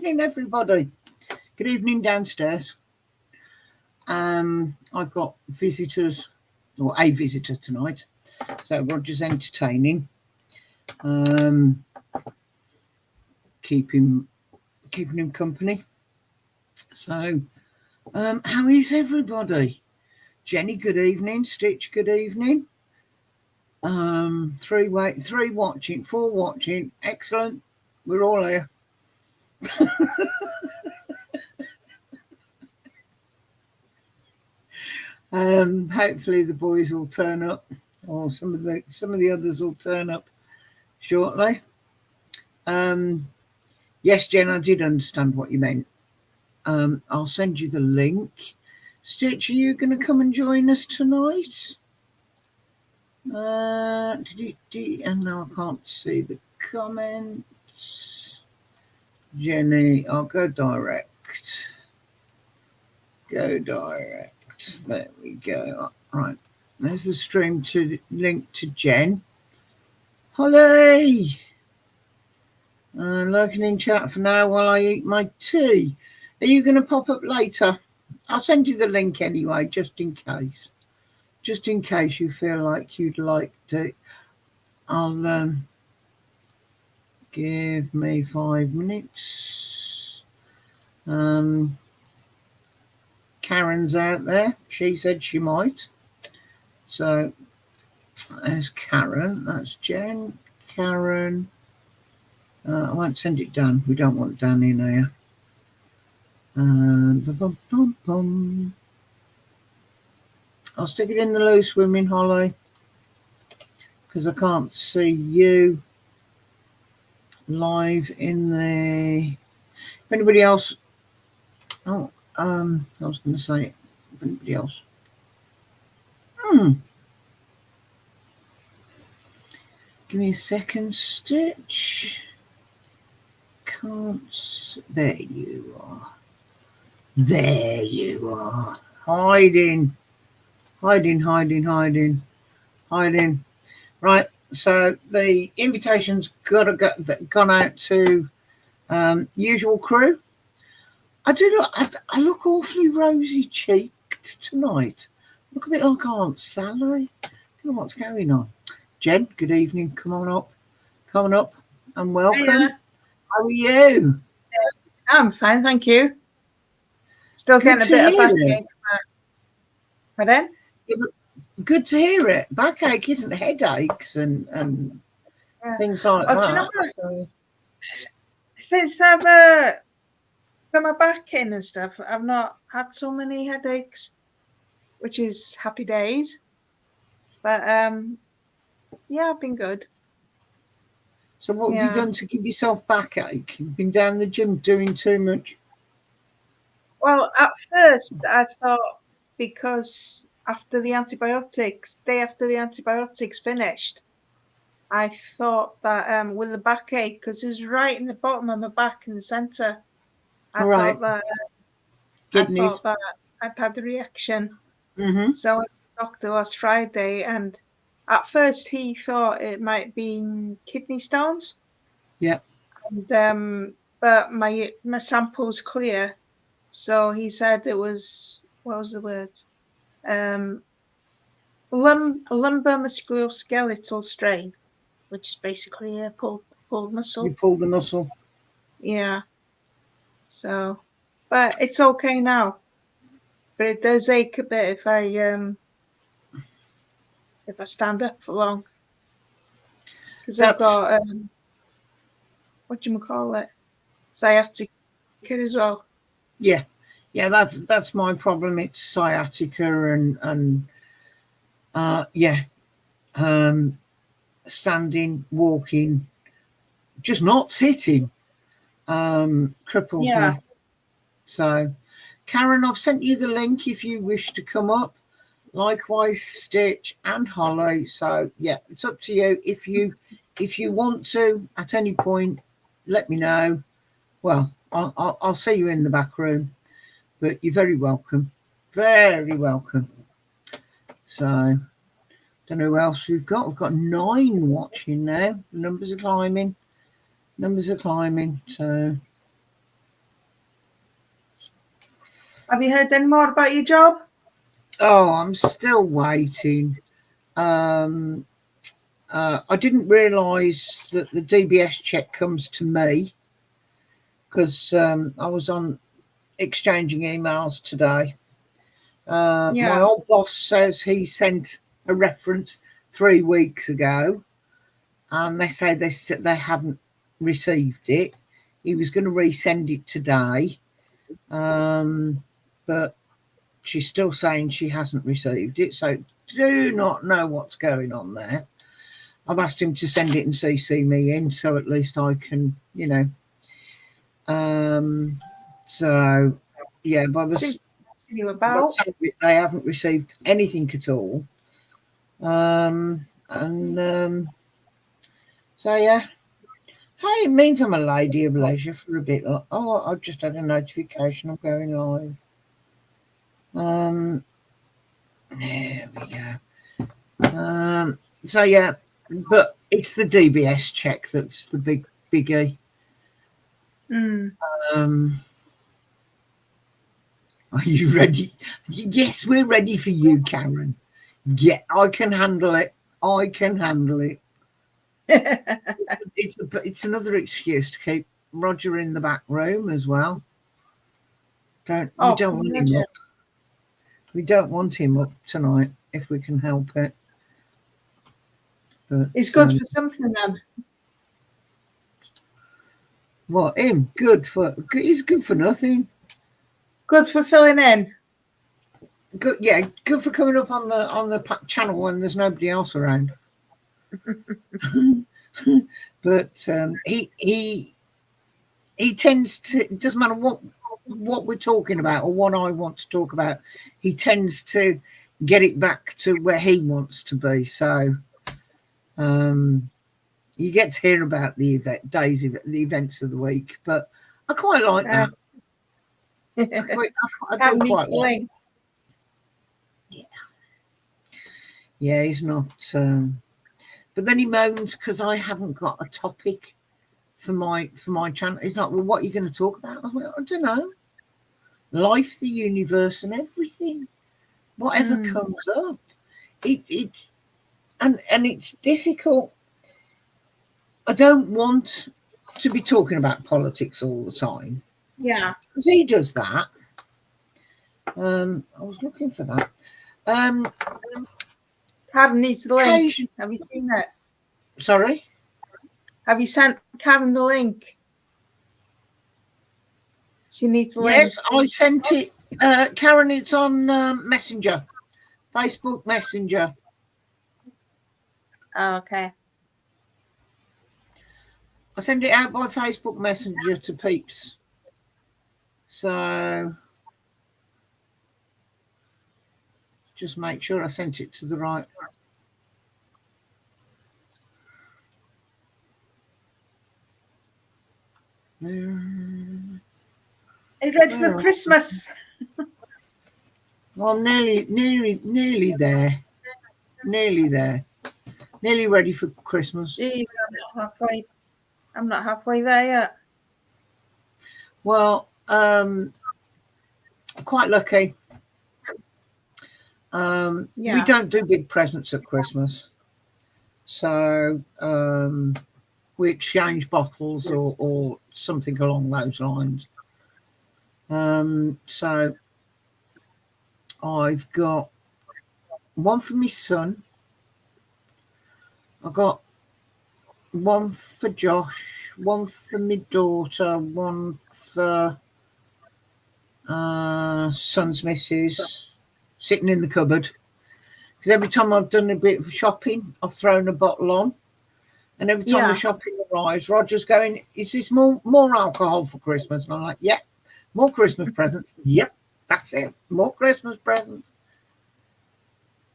evening, everybody. Good evening downstairs. I've got visitors, or a visitor tonight. So Roger's entertaining. Keeping him company. So, how is everybody? Jenny, good evening. Stitch, good evening. 3 watching, 4 watching. Excellent. We're all here. Hopefully the boys will turn up, or some of the others will turn up shortly. Yes, Jen, I did understand what you meant. I'll send you the link. Stitch, are you going to come and join us tonight? And now I can't see the comments. Jenny, I'll go direct. Go direct. There we go. Right. There's the stream to link to Jen. Holly! Lurking in chat for now while I eat my tea. Are you going to pop up later? I'll send you the link anyway, just in case. Just in case you feel like you'd like to. I'll give me 5 minutes. Karen's out there. She said she might. So there's Karen. That's Jen. Karen. I won't send it Dan. We don't want Dan in here. I'll stick it in the loose women, Holly, because I can't see you live in the. If anybody else. Oh, I was going to say, if anybody else. Give me a second, Stitch. Can't. There you are. There you are. Hiding. Right. So the invitation's gone out to usual crew. I look awfully rosy cheeked tonight. Look a bit like Aunt Sally. I don't know what's going on. Jen, good evening. Come on up and welcome. Hiya. How are you? I'm fine, thank you. Still getting a bit of backache. Pardon? Good to hear it. Backache isn't headaches and things like that. Do you know what? Since I've got my back in and stuff, I've not had so many headaches, which is happy days. But yeah, I've been good. So what have you done to give yourself backache? You've been down the gym doing too much? Well, at first I thought because after the antibiotics finished, I thought that with the backache, because it was right in the bottom of my back in the centre, I thought that I'd had a reaction. Mm-hmm. So I went to the doctor last Friday, and at first he thought it might be kidney stones. Yeah. And but my sample's clear, so he said it was, what was the words? Lumbar musculoskeletal strain, which is basically a pulled muscle. You pulled the muscle. Yeah. So, but it's okay now. But it does ache a bit if I stand up for long, because I've got what do you call it, sciatica as well. Yeah, that's my problem. It's sciatica and standing, walking, just not sitting, cripples me. So, Karen, I've sent you the link if you wish to come up. Likewise, Stitch and Holly. So yeah, it's up to you. If you want to at any point, let me know. Well, I'll see you in the back room, but you're very welcome. Very welcome. So, don't know who else we've got. We've got 9 watching now. The numbers are climbing. So, Have you heard any more about your job? Oh, I'm still waiting. I didn't realise that the DBS check comes to me because I was on exchanging emails today. My old boss says he sent a reference 3 weeks ago, and they say they haven't received it. He was going to resend it today, but she's still saying she hasn't received it. So do not know what's going on there. I've asked him to send it and CC me in, so at least I can, So yeah, by the they haven't received anything at all. So yeah. Hey, it means I'm a lady of leisure for a bit. Oh, I've just had a notification of going live. There we go. So yeah, but it's the DBS check that's the biggie. Are you ready? Yes, we're ready for you, Karen. Yeah, I can handle it. I can handle it. It's another excuse to keep Roger in the back room as well. We don't want him up. We don't want him up tonight if we can help it. But he's good for something then. What, him? He's good for nothing. Good for filling in. Good, yeah. Good for coming up on the channel when there's nobody else around. But he tends to. It doesn't matter what we're talking about or what I want to talk about. He tends to get it back to where he wants to be. So, you get to hear about the events of the week, but I quite like that. I do quite like. Yeah, he's not. But then he moans because I haven't got a topic for my channel. He's like, well, what are you going to talk about? I went, I don't know. Life, the universe, and everything. Whatever comes up. It's difficult. I don't want to be talking about politics all the time. Yeah. Because he does that. I was looking for that. Karen needs the link. Have you seen it? Sorry? Have you sent Karen the link? She needs a link. Yes, I sent it. Karen, it's on Messenger. Facebook Messenger. Oh, okay. I send it out by Facebook Messenger to peeps. So just make sure I sent it to the right. Are you ready for Christmas? Well, I'm nearly there. Nearly there. Nearly ready for Christmas. Jeez, I'm not halfway there yet. Well, quite lucky. We don't do big presents at Christmas. So we exchange bottles or something along those lines. So I've got one for my son. I've got one for Josh, one for my daughter, one for son's missus, sitting in the cupboard. Because every time I've done a bit of shopping, I've thrown a bottle on. And every time the shopping arrives, Roger's going, is this more alcohol for Christmas? And I'm like, yeah, more Christmas presents. Yep, that's it. More Christmas presents.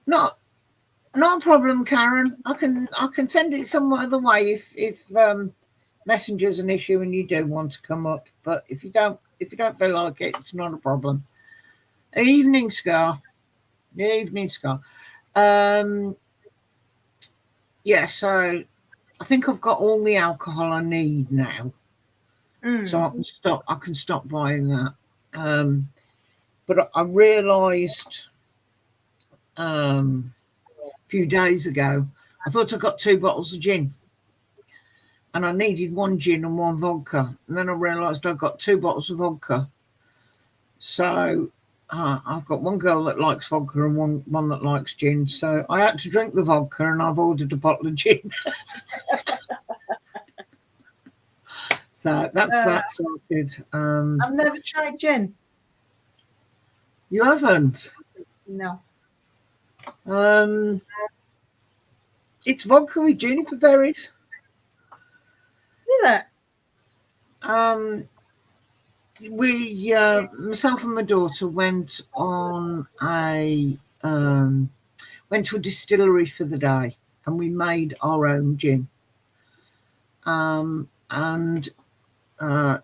Not a problem, Karen. I can send it some other way if Messenger's an issue and you do want to come up. But if you don't feel like it, it's not a problem. Evening Scar. Yeah, so I think I've got all the alcohol I need now. So I can stop buying that. But I realised a few days ago, I thought I got 2 bottles of gin, and I needed 1 gin and 1 vodka. And then I realised I got 2 bottles of vodka. So I've got 1 girl that likes vodka and one that likes gin. So I had to drink the vodka, and I've ordered a bottle of gin. So that's that sorted. I've never tried gin. You haven't? No. It's vodka with juniper berries. Is it? We, myself and my daughter, went to a distillery for the day, and we made our own gin. And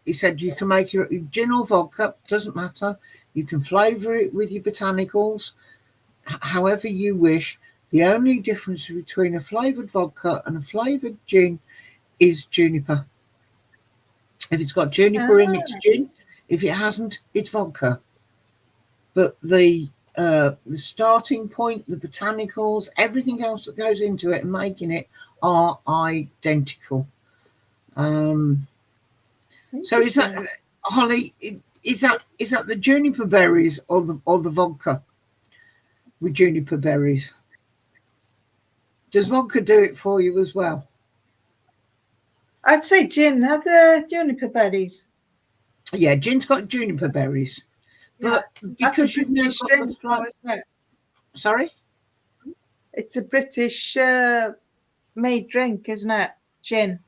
he said you can make your gin or vodka, doesn't matter. You can flavour it with your botanicals, however you wish. The only difference between a flavoured vodka and a flavoured gin is juniper. If it's got juniper in, it's gin. If it hasn't, it's vodka. But the starting point, the botanicals, everything else that goes into it and making it are identical. So is that, Holly? Is that the juniper berries or the vodka with juniper berries? Does vodka do it for you as well? I'd say gin had the juniper berries. Yeah, gin's got juniper berries, but because you've now got the isn't it? Sorry, it's a British made drink, isn't it? Gin.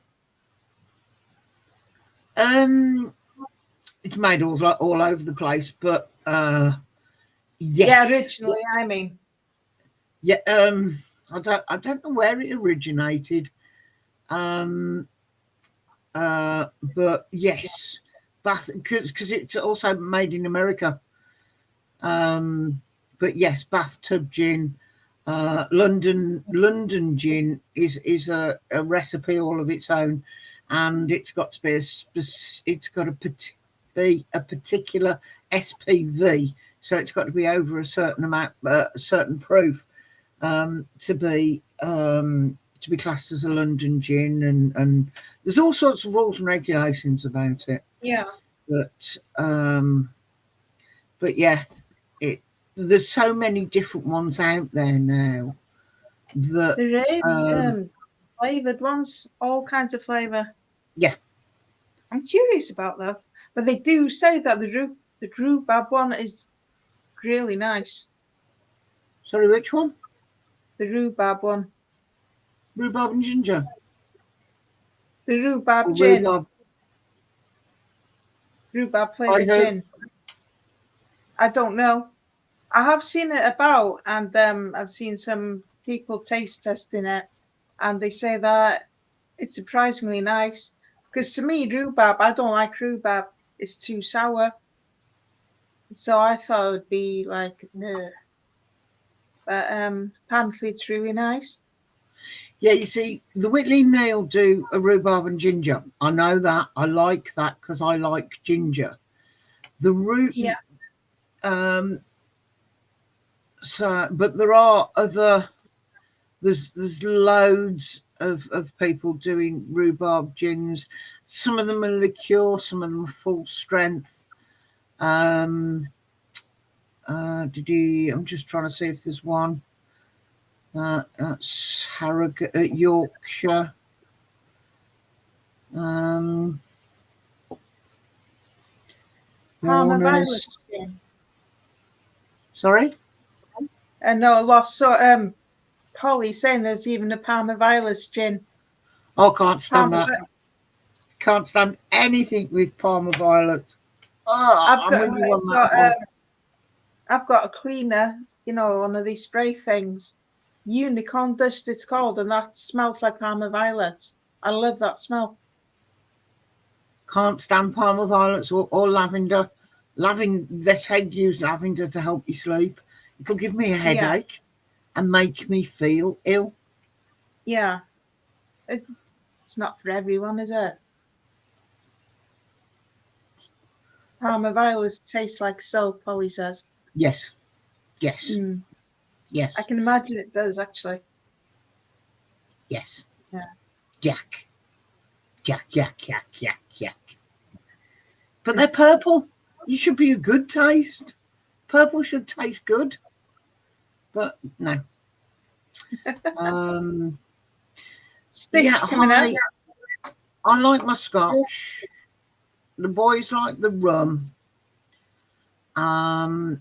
It's made all over the place, but yes. Yeah, originally, I mean. Yeah, I don't know where it originated, but yes, Bath, because it's also made in America. But yes, bathtub gin, London gin is a recipe all of its own, and it's got to be be a particular SPV, so it's got to be over a certain amount, a certain proof, to be classed as a London gin, and there's all sorts of rules and regulations about it. Yeah. But yeah, there's so many different ones out there now that there is flavoured ones, all kinds of flavour. Yeah. I'm curious about that, but they do say that the rhubarb one is really nice. Sorry, which one? The rhubarb one. Rhubarb and ginger. The rhubarb gin. Rhubarb flavoured gin. I don't know. I have seen it about, and I've seen some people taste testing it, and they say that it's surprisingly nice. Because to me, rhubarb, I don't like rhubarb. It's too sour. So I thought it would be like, nah. But apparently it's really nice. Yeah, you see, the Whitley Neal do a rhubarb and ginger. I know that. I like that because I like ginger. The root. Yeah. So, but there are other. There's loads of people doing rhubarb gins. Some of them are liqueur, some of them are full strength. I'm just trying to see if there's one. That's Harrogate at Yorkshire. Parma Violet gin. Sorry? No, I lost. So Polly's saying there's even a Parma Violet gin. Oh, can't stand that. Can't stand anything with Parma Violet. Oh, I've got a cleaner, one of these spray things. Unicorn dust it's called, and that smells like Parma Violets. I love that smell. Can't stand Parma Violets or lavender. Let's use lavender to help you sleep. It'll give me a headache and make me feel ill. Yeah. It's not for everyone, is it? Parma Violet tastes like soap, Polly says. Yes. Yes. Yes. I can imagine it does, actually. Yes. Yeah. Jack. But they're purple. You should be a good taste. Purple should taste good. But no. Stitch coming up. I like my scotch. The boys like the rum. And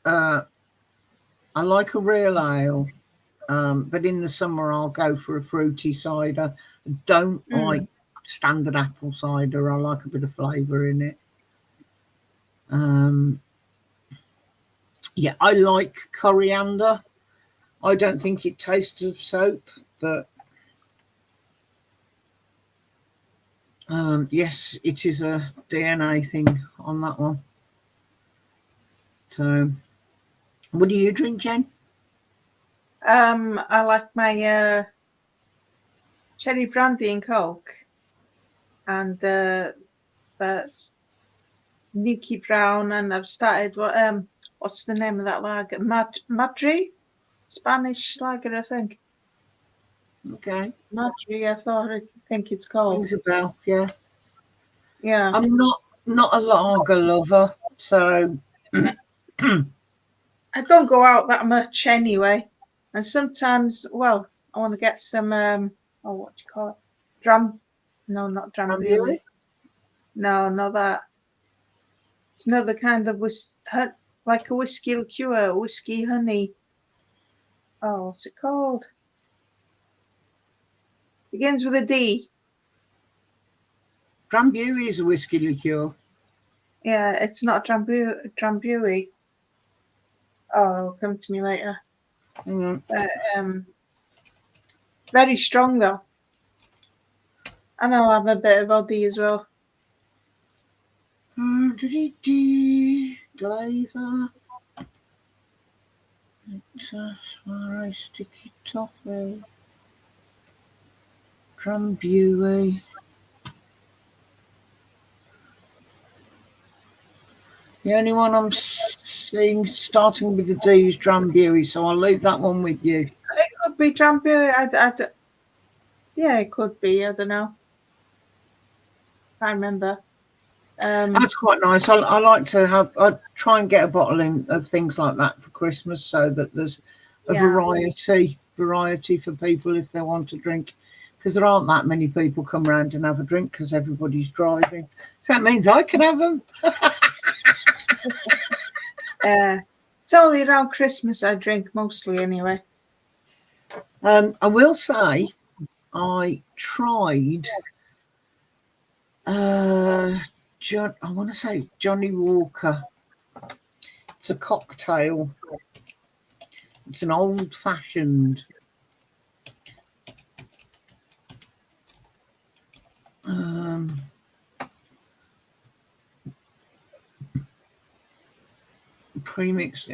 I like a real ale. But in the summer I'll go for a fruity cider. I don't like standard apple cider. I like a bit of flavour in it. Yeah, I like coriander. I don't think it tastes of soap, but yes, it is a DNA thing on that one. So, what do you drink, Jen? I like my cherry brandy and Coke, and that's Nikki Brown, and I've started what's the name of that lager? Madri, Spanish lager, I think. Okay. Madri, I think it's called. Rings a bell, yeah. Yeah. I'm not a lager lover, so I don't go out that much anyway. And sometimes, well, I want to get some what do you call it? No, not Drambuie. No, not that. It's another kind of like a whiskey liqueur, whiskey honey. Oh, what's it called? Begins with a D. Drambuie is a whiskey liqueur. Yeah, it's not Drambuie. Oh, it'll come to me later. Very strong though. And I'll have a bit of Oddie as well. Glaver. Suarez sticky toffee. Drambuie. The only one I'm seeing starting with the D is Drambuie, so I'll leave that one with you. It could be Drambuie. Yeah, it could be. I don't know. I remember. That's quite nice. I like to have. I try and get a bottle in of things like that for Christmas, so that there's a variety for people if they want to drink, because there aren't that many people come around and have a drink because everybody's driving. So that means I can have them. It's only around Christmas I drink mostly anyway. I will say I tried I want to say Johnnie Walker. It's a cocktail. It's an old-fashioned premixed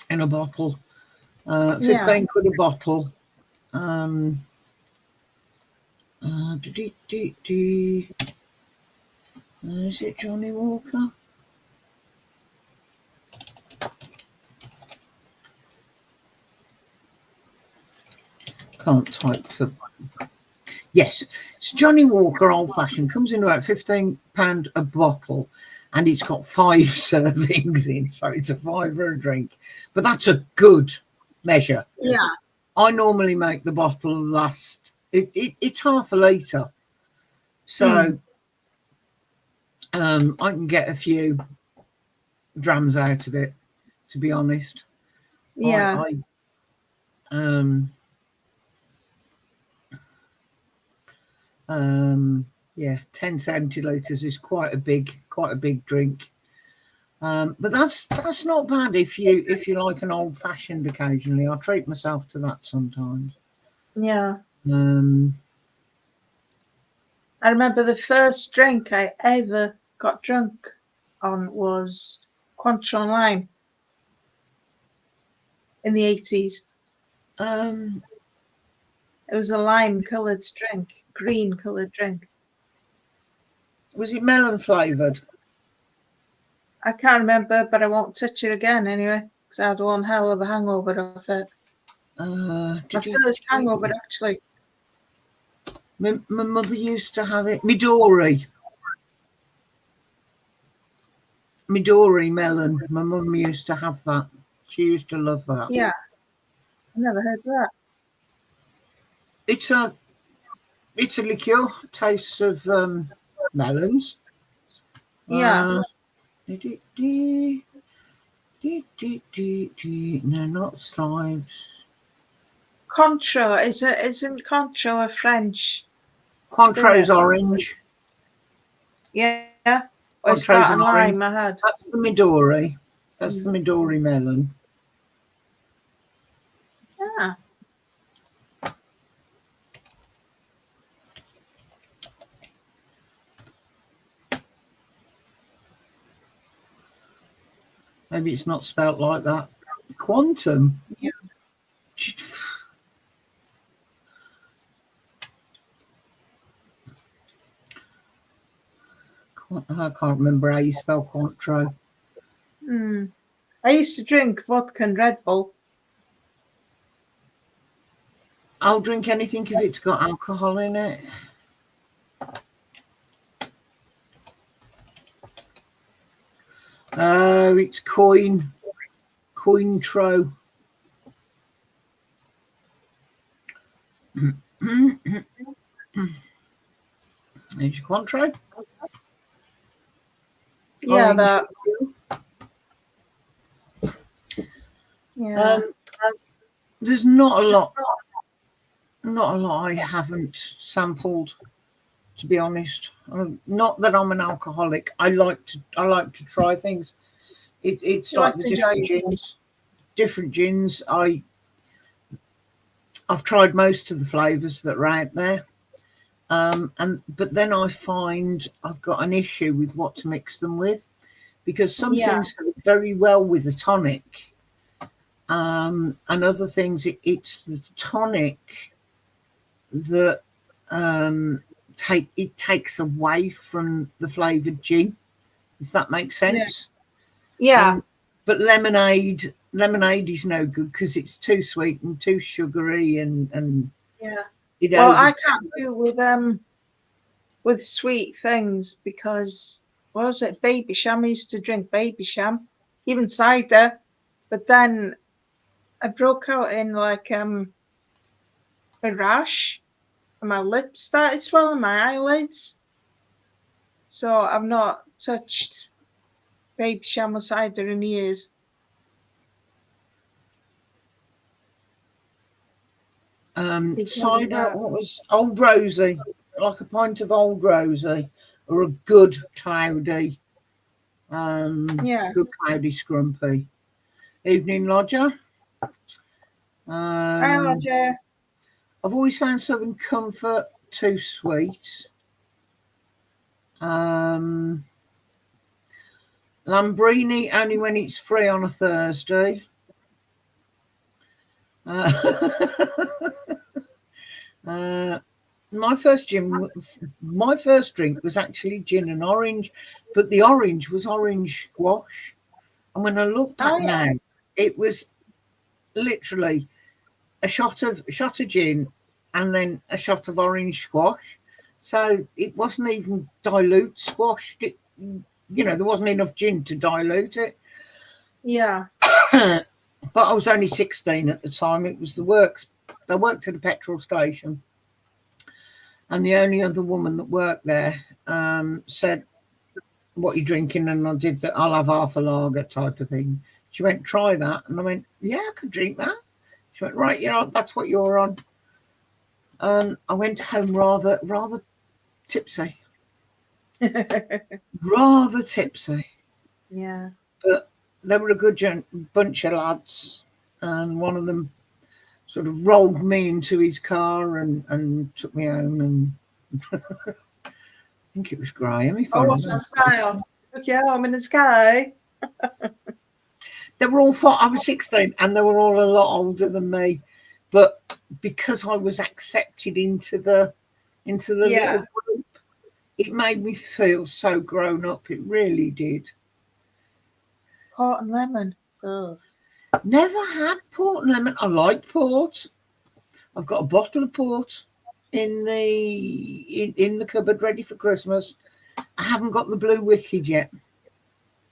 in a bottle. 15 quid a bottle. Is it Johnnie Walker? Can't type for. Yes, it's Johnnie Walker Old Fashioned. Comes in about £15 a bottle, and it's got 5 servings in, so it's a £5 a drink. But that's a good measure. Yeah. I normally make the bottle last. It's half a litre, so I can get a few drams out of it. To be honest, yeah. 10 centilitres is quite a big drink. But that's not bad if you like an old fashioned occasionally. I treat myself to that sometimes. Yeah. I remember the first drink I ever got drunk on was Cointreau Lime in the 80s. It was a lime coloured drink, green coloured drink. Was it melon flavoured? I can't remember, but I won't touch it again anyway, because I had one hell of a hangover off it. My first hangover, actually. My mother used to have it. Midori melon. My mum used to have that. She used to love that. Yeah, I never heard that. It's a liqueur. Tastes of melons. Yeah. No, not slimes. Cointreau, isn't Cointreau a French? Cointreau's orange. Yeah. Or it's Cointreau's that and lime I had. That's the Midori. That's the Midori melon. Yeah. Maybe it's not spelt like that. Quantum. Yeah. I can't remember how you spell Cointreau. I used to drink vodka and Red Bull. I'll drink anything if it's got alcohol in it. Oh, it's Cointreau. There's your Cointreau. Yeah, Orange. that. Yeah. There's not a lot I haven't sampled, to be honest. Not that I'm an alcoholic. I like to try things. It's like the different gins. I've tried most of the flavors that are out there. But then I find I've got an issue with what to mix them with, because some things go very well with a tonic, and other things it's the tonic that takes away from the flavored gin, if that makes sense. Yeah. But lemonade is no good because it's too sweet and too sugary and yeah. Well, I can't do with sweet things because what was it? Baby Sham. I used to drink Baby Sham, even cider, but then I broke out in like a rash, and my lips started swelling, my eyelids. So I've not touched Baby Sham or cider in years. Cider, what was Old Rosie, like a pint of Old Rosie, or a good cloudy, good cloudy scrumpy. Evening Lodger. Hi, Lodger. I've always found Southern Comfort too sweet. Lambrini only when it's free on a Thursday. My first drink was actually gin and orange, but the orange was orange squash. And when I looked at now, it was literally a shot of gin and then a shot of orange squash. So it wasn't even dilute squashed. There wasn't enough gin to dilute it. Yeah. But I was only 16 at the time. It was the works. I worked at a petrol station. And the only other woman that worked there said, "What are you drinking?" And I did that. "I'll have half a lager," type of thing. She went, "Try that." And I went, "Yeah, I could drink that." She went, "Right, that's what you're on." And I went home rather tipsy. Rather tipsy. Yeah. But they were a good bunch of lads. And one of them sort of rolled me into his car and took me home. And I think it was Graham. What's that smile? Took you home in the sky. They were all I was 16 and they were all a lot older than me. But because I was accepted into the little group, it made me feel so grown up. It really did. Port and lemon. Ugh. Never had port and lemon. I like port. I've got a bottle of port in the cupboard ready for Christmas. I haven't got the Blue Wicked yet. I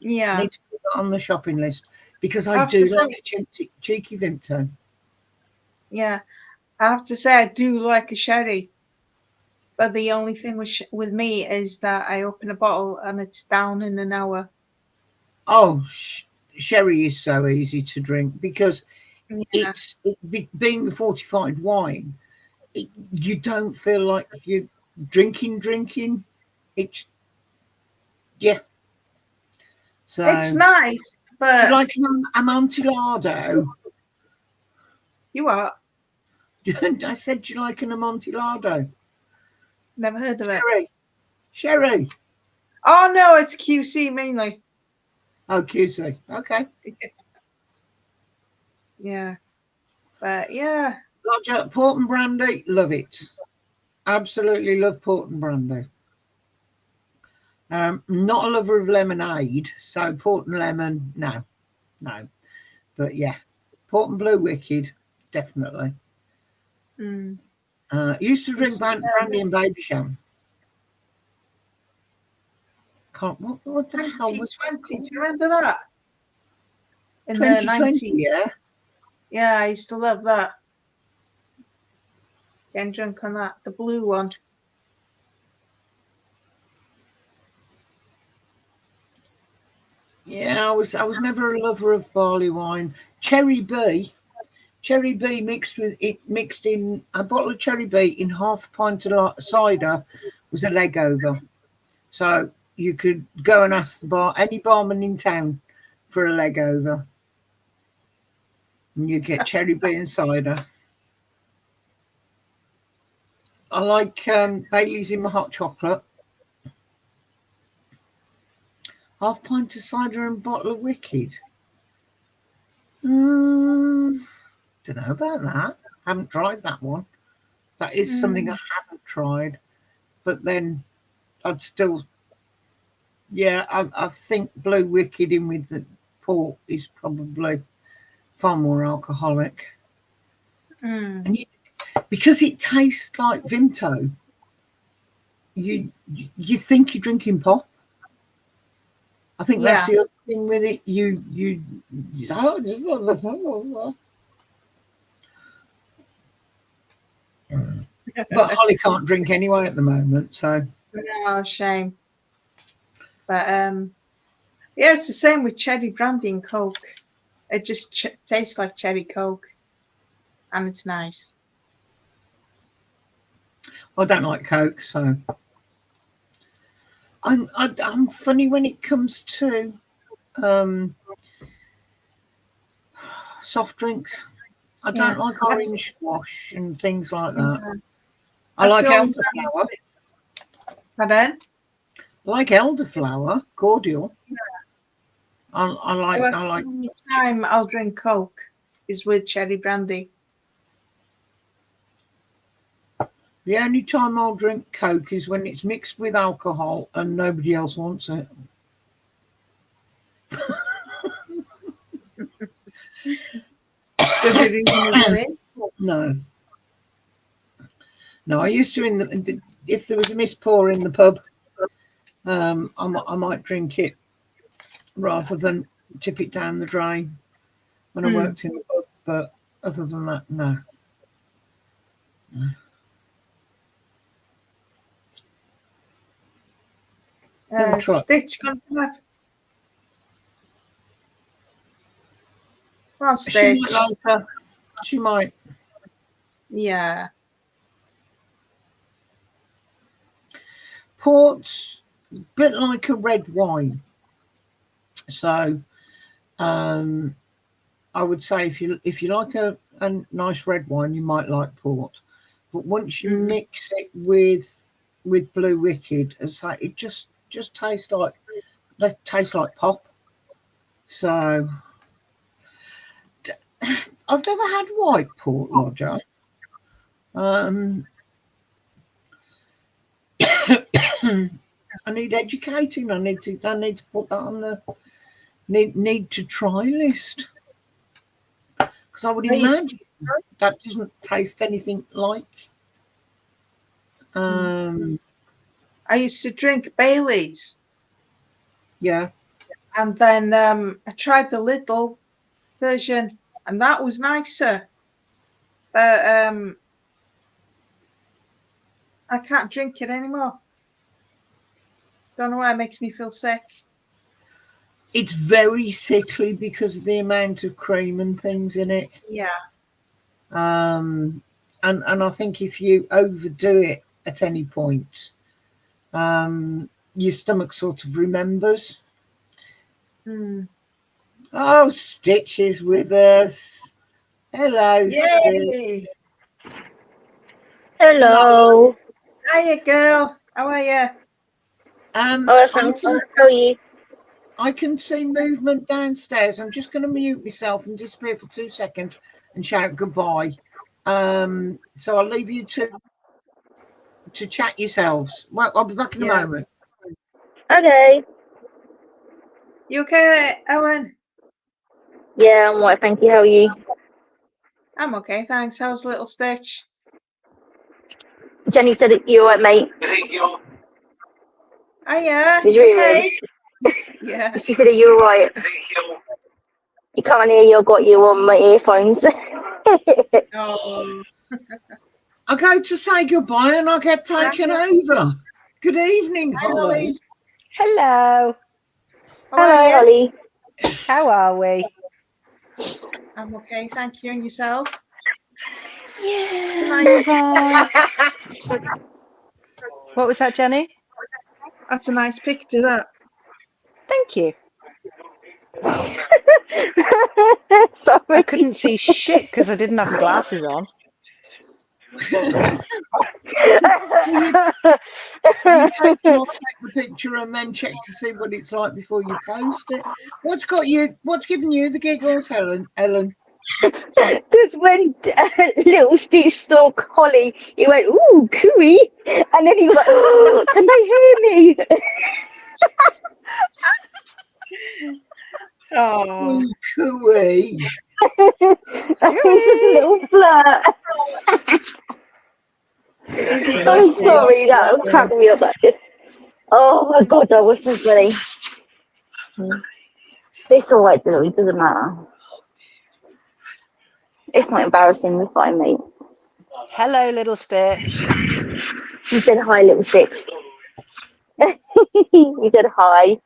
Yeah. need to put that on the shopping list because I have do to say- like a cheeky Vimto. Yeah. I have to say I do like a sherry. But the only thing with me is that I open a bottle and it's down in an hour. Oh, sherry is so easy to drink because Yeah. being a fortified wine, you don't feel like you're drinking. It's yeah. So It's nice, do but you like an Amontillado? you are. I said, do you like an Amontillado? Never heard of it. Sherry. Oh no, it's QC mainly. Oh, QC. Okay. Yeah. But yeah. Roger, port and brandy, love it. Absolutely love port and brandy. Not a lover of lemonade, so port and lemon, no. But yeah, port and Blue Wicked, definitely. Mm. Used to drink brandy and baby sham. What the hell was 2020, do you remember that? In 2020? the 90s. Yeah. Yeah, I used to love that. Getting drunk on that, the blue one. Yeah, I was never a lover of barley wine. Cherry B mixed in a bottle of Cherry B in half a pint of cider was a leg over. So you could go and ask any barman in town for a leg over. And you get Cherry B and cider. I like Bailey's in my hot chocolate. Half pint of cider and bottle of Wicked. Don't know about that. Haven't tried that one. That is something I haven't tried. But then I'd still, yeah, I think Blue Wicked in with the port is probably far more alcoholic. And because it tastes like Vimto, you think you're drinking pop. I think that's the other thing with it. But Holly can't drink anyway at the moment, so. Oh, shame. But yeah, it's the same with cherry brandy and Coke. It just tastes like cherry Coke, and it's nice. I don't like Coke, so I'm funny when it comes to soft drinks. I don't like orange squash and things like that. Yeah. I like elderflower. Pardon? I like elderflower cordial. Yeah. I like. The only time I'll drink Coke is with cherry brandy. The only time I'll drink Coke is when it's mixed with alcohol and nobody else wants it. No. I used to if there was a miss pour in the pub, I might drink it rather than tip it down the drain when I worked in the pub. But other than that, no. Stitch gonna come up. Come on, Stitch. She might. Yeah. Port's a bit like a red wine. So I would say if you like a nice red wine, you might like port. But once you mix it with Blue Wicked, it's like it just tastes like pop. So I've never had white port, Roger. I need educating. I need to put that on the need to try list, because I would imagine that doesn't taste anything like. I used to drink Baileys. Yeah. And then I tried the little version, and that was nicer. But I can't drink it anymore. Don't know why, it makes me feel sick. It's very sickly because of the amount of cream and things in it. Yeah. And I think if you overdo it at any point, your stomach sort of remembers. Oh, Stitch is with us. Hello, Stitch. Hello. Hiya, girl. How are you? Thanks. How are you? I can see movement downstairs. I'm just going to mute myself and disappear for 2 seconds and shout goodbye. So I'll leave you to chat yourselves. Well, I'll be back in a moment. Okay. You okay, Ellen? Yeah, I'm alright, thank you. How are you? I'm okay, thanks. How's little Stitch? Jenny said it. You're alright, mate. Hiya. Did you hear me? Yeah. She said, "Are you alright?" You can't hear you. I've got you on my earphones. Oh. I go to say goodbye and I get taken over. Good evening, Holly. Hello. Hello, Holly. How are we? I'm okay, thank you. And yourself? Yeah, fine. What was that, Jenny? That's a nice picture, that. Thank you. Sorry. I couldn't see shit because I didn't have my glasses on. You take the picture and then check to see what it's like before you post it. What's giving you the giggles, Ellen? Because when little Stitch saw Holly, he went, "Ooh, cooey," and then he was like, "Oh, can they hear me?" Oh, cooey. Little flirt. I'm sorry, that cracked me up. Oh my god, that was so funny. It's alright though, it doesn't matter. It's not embarrassing, we're fine, mate. Hello, little Stitch. You said hi, little Stitch. You said hi.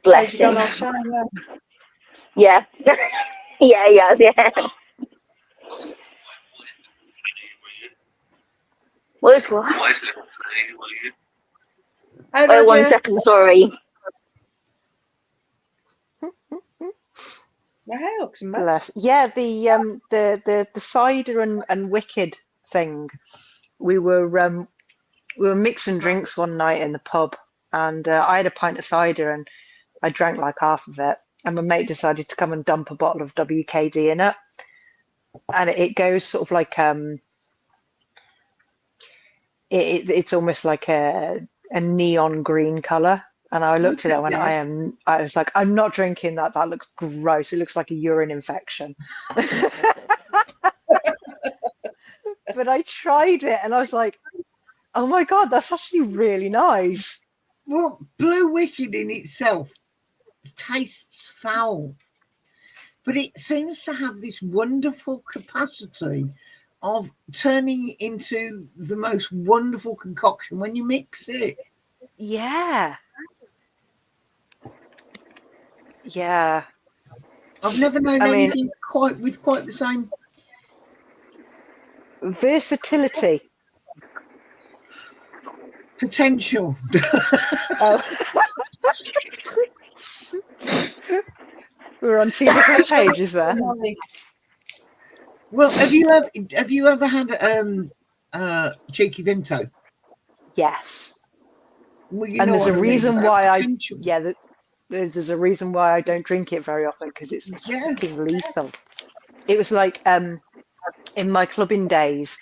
Bless him. Yeah. Yeah. Where's what? Hi, wait 1 second, sorry. My hair looks a mess. Bless. Yeah, the cider and wicked thing. We were mixing drinks one night in the pub, and I had a pint of cider and I drank like half of it, and my mate decided to come and dump a bottle of WKD in it, and it goes sort of like it's almost like a neon green color. And I looked at it when I was like, I'm not drinking that. That looks gross. It looks like a urine infection. But I tried it and I was like, oh my God, that's actually really nice. Well, Blue Wicked in itself tastes foul, but it seems to have this wonderful capacity of turning into the most wonderful concoction when you mix it. Yeah. Yeah. I've never known anything quite the same versatility. Potential. Oh. We're on 2 different pages there. Well, have you ever had cheeky Vimto? Yes. Well, and there's a reason why there's a reason why I don't drink it very often, because it's fucking lethal. It was like in my clubbing days,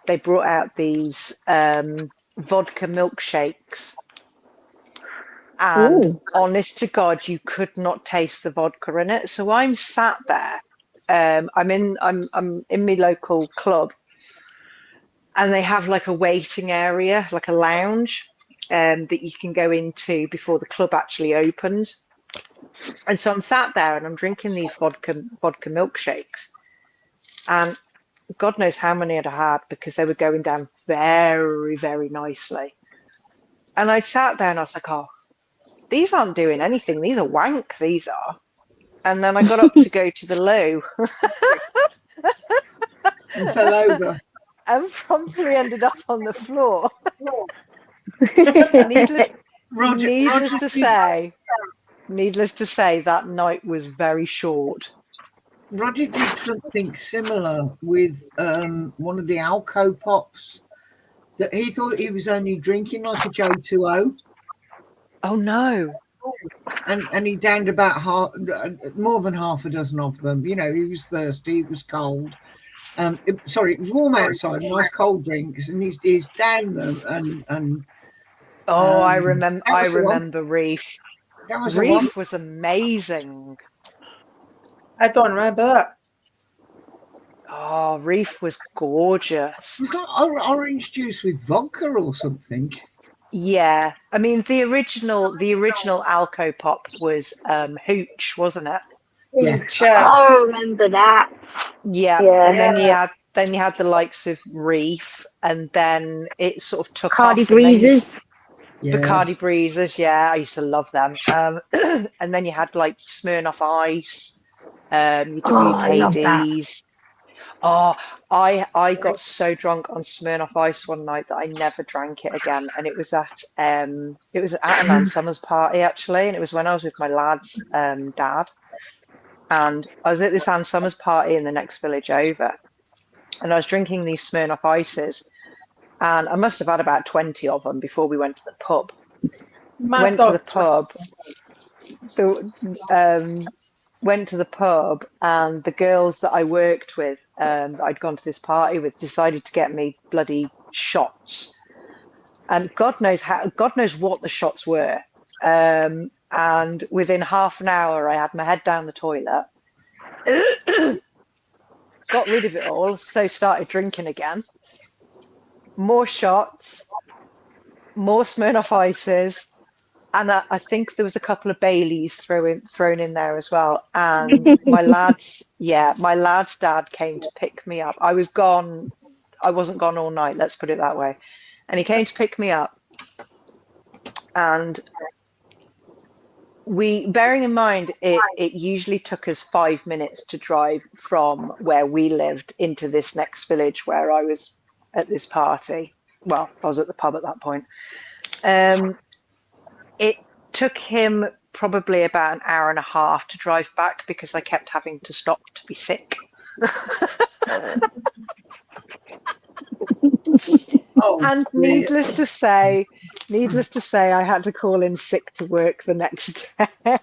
they brought out these vodka milkshakes. And honest to God, you could not taste the vodka in it. So I'm sat there. I'm in my local club, and they have like a waiting area, like a lounge, that you can go into before the club actually opens. And so I'm sat there and I'm drinking these vodka milkshakes, and God knows how many I'd had because they were going down very, very nicely. And I sat there and I was like, oh, these aren't doing anything. These are wank, these are. And then I got up to go to the loo And fell over. and promptly ended up on the floor. Needless to say, that night was very short. Roger did something similar with one of the Alco Pops that he thought he was only drinking like a J2O. Oh no. And he downed about more than half a dozen of them. You know, he was thirsty, it was cold. It was warm outside, nice cold drinks, and he's downed them and I remember Reef. Reef was amazing. I don't remember that. Oh, Reef was gorgeous. It was like orange juice with vodka or something. Yeah, I mean the original Alco Pop was Hooch, wasn't it? Yeah. I remember that. Yeah. And then you had the likes of Reef, and then it sort of took Bacardi off. Breezes. Bacardi Breezes, yeah, I used to love them. And then you had like Smirnoff Ice, your WKDs. Oh, I got so drunk on Smirnoff Ice one night that I never drank it again. And it was at a Nan Summers party actually, and it was when I was with my lad's dad. And I was at this Ann Summers party in the next village over, and I was drinking these Smirnoff Ices, and I must have had about 20 of them before we went to the pub. Went to the pub, and the girls that I worked with, that I'd gone to this party with, decided to get me bloody shots, and God knows what the shots were. And within half an hour, I had my head down the toilet, got rid of it all, so started drinking again. More shots, more Smirnoff Ices, and I think there was a couple of Baileys thrown in there as well. And my lad's dad came to pick me up. I was gone. I wasn't gone all night, let's put it that way. And he came to pick me up, and bearing in mind it usually took us 5 minutes to drive from where we lived into this next village where I was at this party. Well, I was at the pub at that point. It took him probably about an hour and a half to drive back because I kept having to stop to be sick. And needless to say, I had to call in sick to work the next day.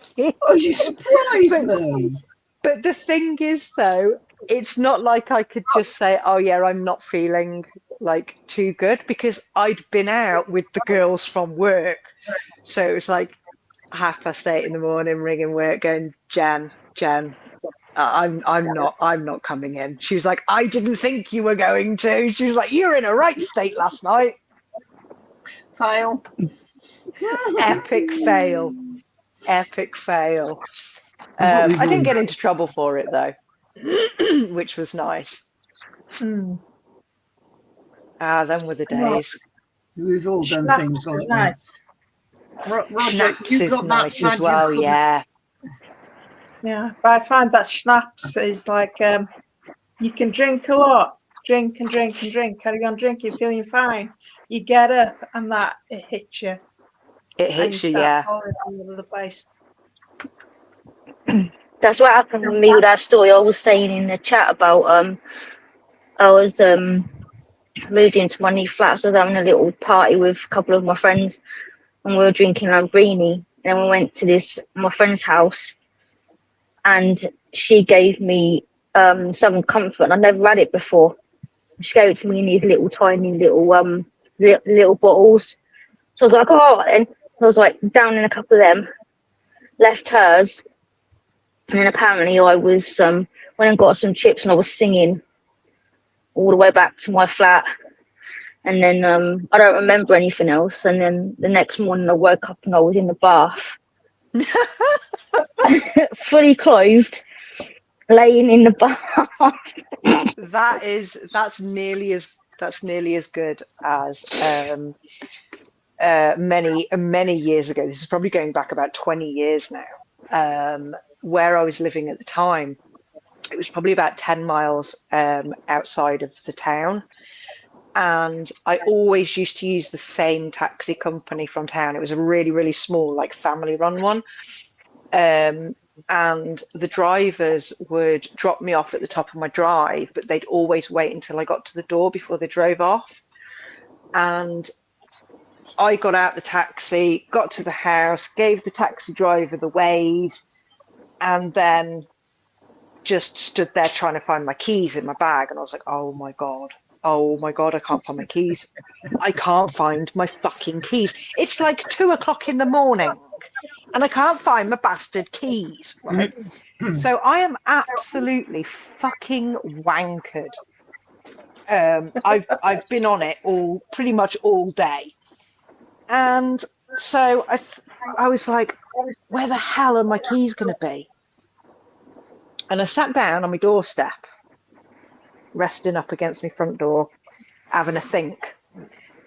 Oh, you surprised me. But the thing is, though, it's not like I could just say, oh, yeah, I'm not feeling like too good, because I'd been out with the girls from work. So it was like 8:30 in the morning, ringing work, going, Jan, I'm not coming in. She was like, I didn't think you were going to. She was like, you're in a right state last night. Fail. Epic fail. I didn't get into trouble for it though, which was nice. Them were the days. We've all done things like nice. that. Roger, Schnapps you is got nice that as well, yeah. Yeah, but I find that schnapps is like you can drink a lot, drink, carry on drinking, feeling fine. You get up and that it hits you. It hits you, yeah. All over the place. That's what happened with me with that story I was saying in the chat about I was moved into my new flat, so I was having a little party with a couple of my friends, and we were drinking Lambrini, and then we went to my friend's house, and she gave me Southern Comfort, and I'd never had it before. She gave it to me in these little tiny little little bottles. So I was like, oh, and I was like down in a couple of them, left hers, and then apparently I was went and got some chips and I was singing all the way back to my flat. And then I don't remember anything else. And then the next morning I woke up and I was in the bath, fully clothed, laying in the bath. That's nearly as good as many years ago. This is probably going back about 20 years now. Where I was living at the time, it was probably about 10 miles outside of the town. And I always used to use the same taxi company from town. It was a really, really small, like family run one. And the drivers would drop me off at the top of my drive, but they'd always wait until I got to the door before they drove off. And I got out the taxi, got to the house, gave the taxi driver the wave, and then just stood there trying to find my keys in my bag. And I was like, oh my God, I can't find my keys. I can't find my fucking keys. It's like 2 o'clock in the morning and I can't find my bastard keys, right? So I am absolutely fucking wankered. I've been on it pretty much all day. And so I was like, where the hell are my keys going to be? And I sat down on my doorstep, resting up against my front door, having a think.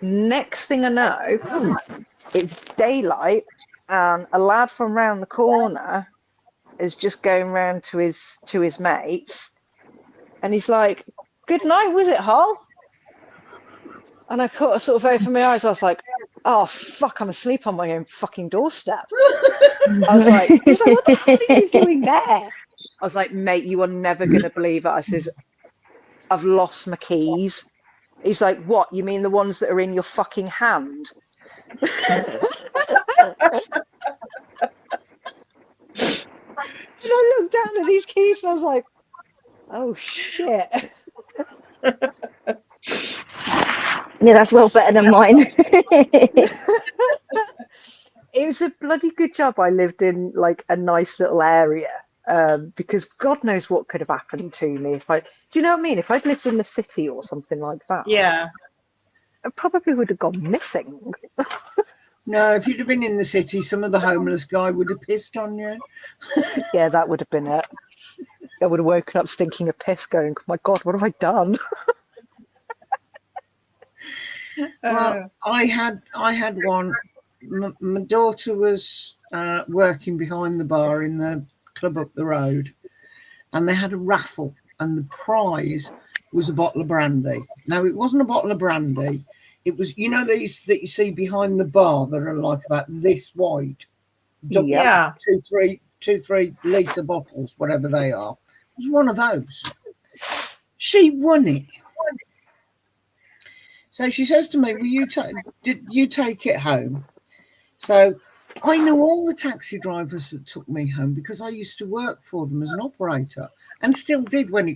Next thing I know, it's daylight and a lad from round the corner is just going round to his mates, and he's like, good night, was it, Hal? And I sort of opened my eyes. I was like, oh fuck, I'm asleep on my own fucking doorstep. I was like, he was like, what the hell are you doing there? I was like, mate, you are never going to believe it. I says, I've lost my keys. He's like, what? You mean the ones that are in your fucking hand? And I looked down at these keys and I was like, oh shit. Yeah, that's well better than mine. It was a bloody good job I lived in like a nice little area, because God knows what could have happened to me do you know what I mean? If I'd lived in the city or something like that, Yeah. I probably would have gone missing. No, if you'd have been in the city, some of the homeless guy would have pissed on you. Yeah, that would have been it. I would have woken up stinking of piss going, my God, what have I done? Well, I had one. My daughter was working behind the bar in the club up the road, and they had a raffle, and the prize was a bottle of brandy. Now, it wasn't a bottle of brandy. It was, you know, these that you see behind the bar that are like about this wide. Yeah. 2-3 litre bottles, whatever they are. It was one of those. She won it. So she says to me, did you take it home? So I know all the taxi drivers that took me home because I used to work for them as an operator, and still did when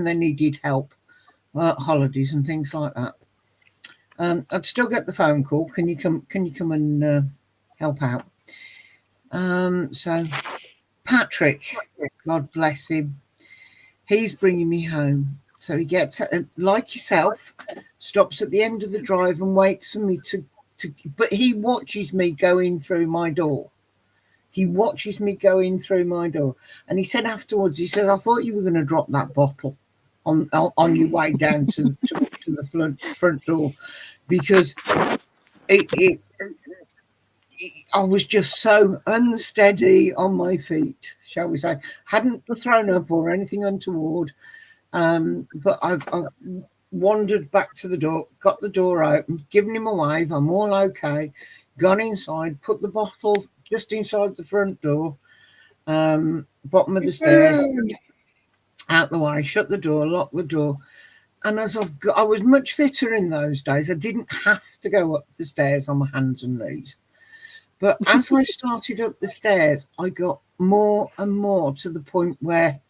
they needed help, holidays and things like that. I'd still get the phone call. Can you come and help out? So Patrick, God bless him, he's bringing me home. So he gets, like yourself, stops at the end of the drive and waits for me to but he watches me going through my door. He watches me going through my door. And he said afterwards, he said, I thought you were going to drop that bottle on your way down to the front door, because I was just so unsteady on my feet, shall we say. Hadn't thrown up or anything untoward, but I've wandered back to the door, got the door open, given him a wave, I'm all okay, gone inside, put the bottle just inside the front door, bottom of the stairs, out the way, shut the door, lock the door. And as I was much fitter in those days, I didn't have to go up the stairs on my hands and knees. But as I started up the stairs, I got more and more to the point where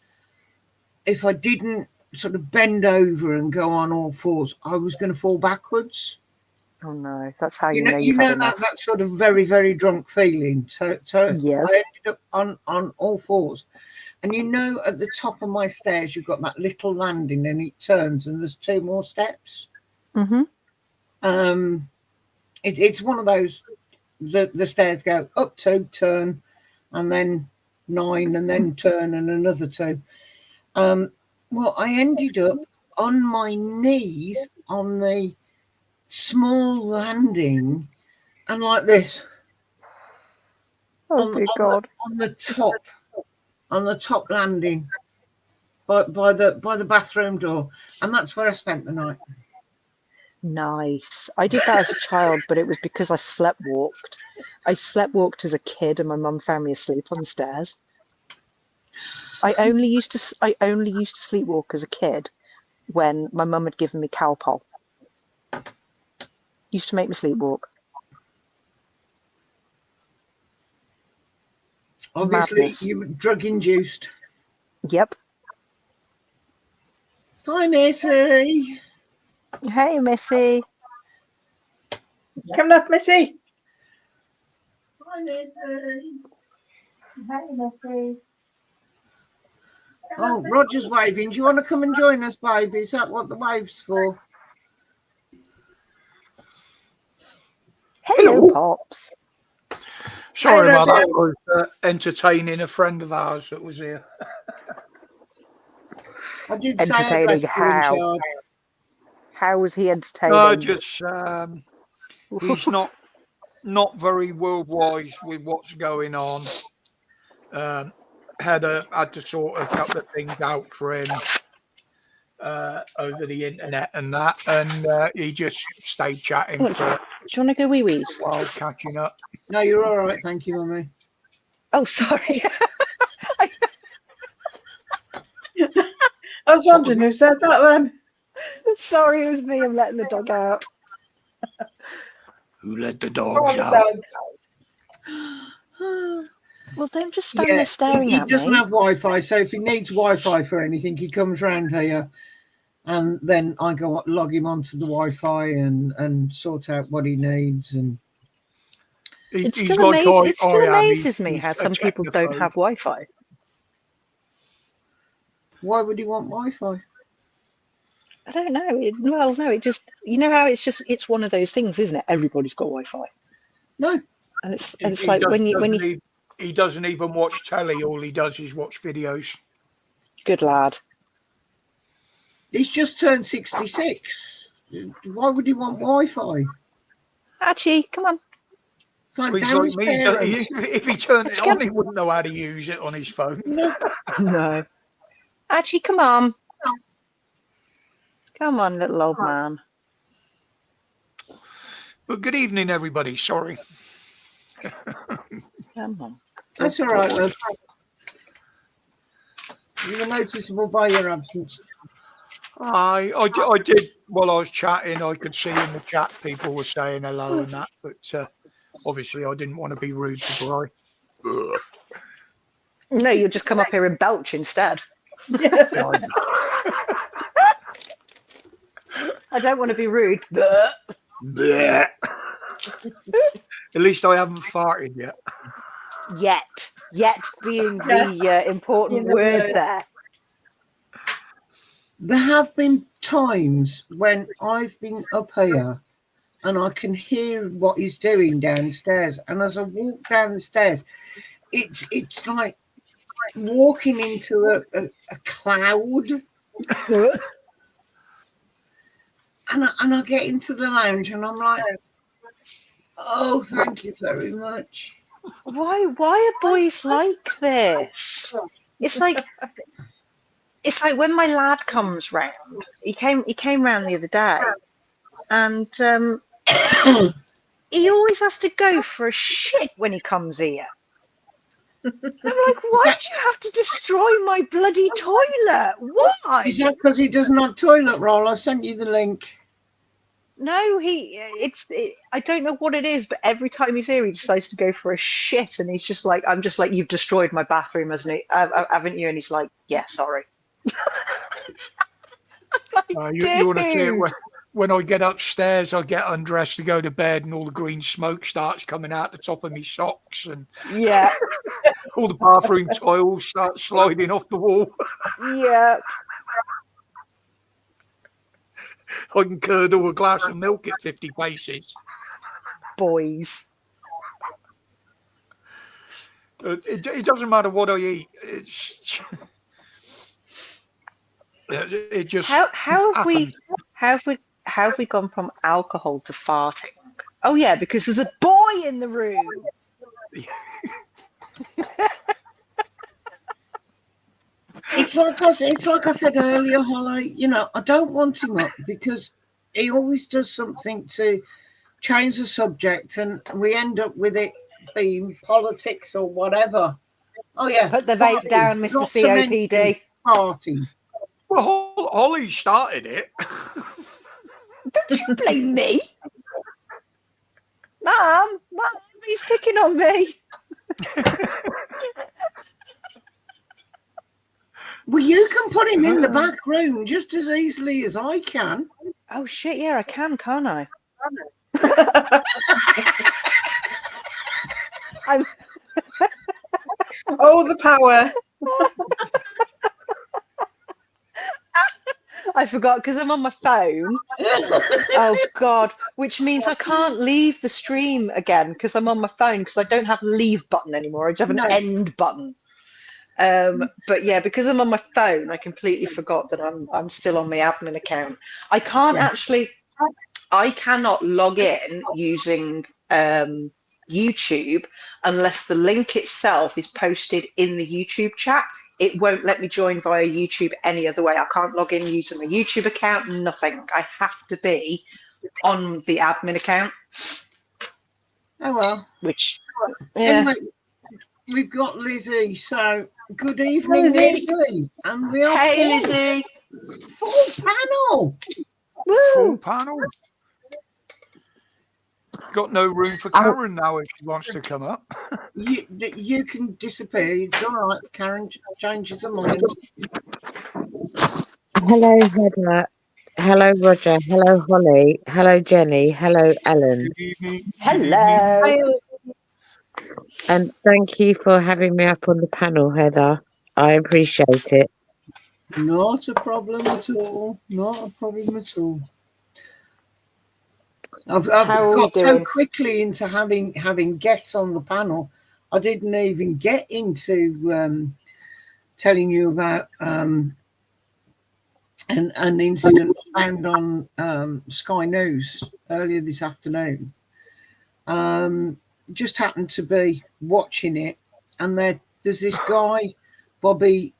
if I didn't sort of bend over and go on all fours, I was going to fall backwards. Oh no, that's how You you know know, you've had enough. that sort of very, very drunk feeling. So Yes. I ended up on all fours. And you know, at the top of my stairs, you've got that little landing and it turns and there's 2 more steps. Mm-hmm. It's one of those, the stairs go up 2, turn, and then 9, and then turn, and another 2. Well, I ended up on my knees on the small landing and like this. Oh dear God. On the top landing by the bathroom door, and that's where I spent the night. Nice. I did that as a child, but it was because I sleepwalked. I sleepwalked as a kid, and my mum found me asleep on the stairs. I only used to sleepwalk as a kid when my mum had given me Calpol. Used to make me sleepwalk. Obviously, Madness. you were drug induced. Yep. Hi, Missy. Hey, Missy. Coming up, Missy. Hi, Missy. Hey, Missy. Oh, Roger's waving. Do you want to come and join us, baby? Is that what the wave's for? Hello, Pops. Sorry Hi, about that. Roger. I was entertaining a friend of ours that was here. I did say I'd Entertaining left you in how? charge. How was he entertaining? No, just he's not very world-wise with what's going on. Had to sort a couple of things out for him over the internet and that, and he just stayed chatting Look, for do you want to go wee-wees? a while, catching up. No, you're all right. Thank you, Mummy. Oh, sorry. I was wondering who said that then. Sorry, it was me. I'm letting the dog out. Who let the Oh, dogs the out? dogs. Well, don't just stand there staring he at doesn't me. have Wi-Fi, so if he needs Wi-Fi for anything, he comes round here, and then I go log him onto the Wi-Fi and sort out what he needs. And It He's still, like amazes me He's how a some people don't technophobe. have Wi-Fi. why would he want Wi-Fi? I don't know. It just, you know how it's one of those things, isn't it? Everybody's got Wi-Fi. No. And it's He like when you he doesn't even watch telly. All he does is watch videos. good lad. He's just turned 66. Why would he want Wi-Fi? Archie, come on. It's like He's Dan's like me. parents. If he turned it Let's on, go. he wouldn't know how to use it on his phone. No. Archie, come on. Come on, little old man. But good evening, everybody. Sorry. Come on. That's all right, love. You were noticeable by your absence. I did while I was chatting. I could see in the chat people were saying hello and that, but obviously I didn't want to be rude to Bri. No, you'll just come up here and belch instead. I don't want to be rude, but Bleh. At least I haven't farted yet. yet being the important Yeah. word there. There have been times when I've been up here and I can hear what he's doing downstairs. And as I walk down the stairs, it's like walking into a cloud. And I get into the lounge and I'm like, oh, thank you very much. Why are boys like this? It's like when my lad comes round. He came round the other day, and he always has to go for a shit when he comes here. I'm like, why do you have to destroy my bloody toilet? Why? Is that because he doesn't have toilet roll? I sent you the link. No, I don't know what it is, but every time he's here, he decides to go for a shit, and he's just like, I'm just like, you've destroyed my bathroom, haven't you? And he's like, yeah, sorry. You want to see it when I get upstairs, I get undressed to go to bed, and all the green smoke starts coming out the top of my socks, and Yeah, all the bathroom tiles start sliding off the wall. yeah. I can curdle a glass of milk at 50 paces. Boys. It doesn't matter what I eat. It just How have we happens. how have we gone from alcohol to farting? Oh yeah, because there's a boy in the room. It's like I said earlier, Holly. You know, I don't want him up because he always does something to change the subject, and we end up with it being politics or whatever. Oh yeah, Put the vape farting. down, Mr. Not to mention COPD. Farting. Well, Holly started it. Don't you blame me. Mum, he's picking on me. Well, you can put him in the back room just as easily as I can. Oh shit, yeah, I can, can't I? I'm Oh, the power. I forgot because I'm on my phone. Oh God, which means I can't leave the stream again because I'm on my phone because I don't have a leave button anymore. I just have an No. end button. But yeah, because I'm on my phone, I completely forgot that I'm still on my admin account. I can't actually. I cannot log in using YouTube unless the link itself is posted in the YouTube chat. It won't let me join via YouTube any other way. I can't log in using my YouTube account, nothing. I have to be on the admin account. Oh well. Which, yeah. Anyway, we've got Lizzie. So good evening, Lizzie. And we are Hey, Lizzie. full panel. Full Woo. panel. Got no room for Karen now if she wants to come up. You can disappear. It's all right. Karen changes her mind. Hello, Heather. Hello, Roger. Hello, Holly. Hello, Jenny. Hello, Ellen. Good evening. Hello. And thank you for having me up on the panel, Heather. I appreciate it. Not a problem at all. Not a problem at all. I've How are we got so doing? quickly into having guests on the panel. I didn't even get into telling you about an incident found on Sky News earlier this afternoon. Just happened to be watching it, and there's this guy, Bobby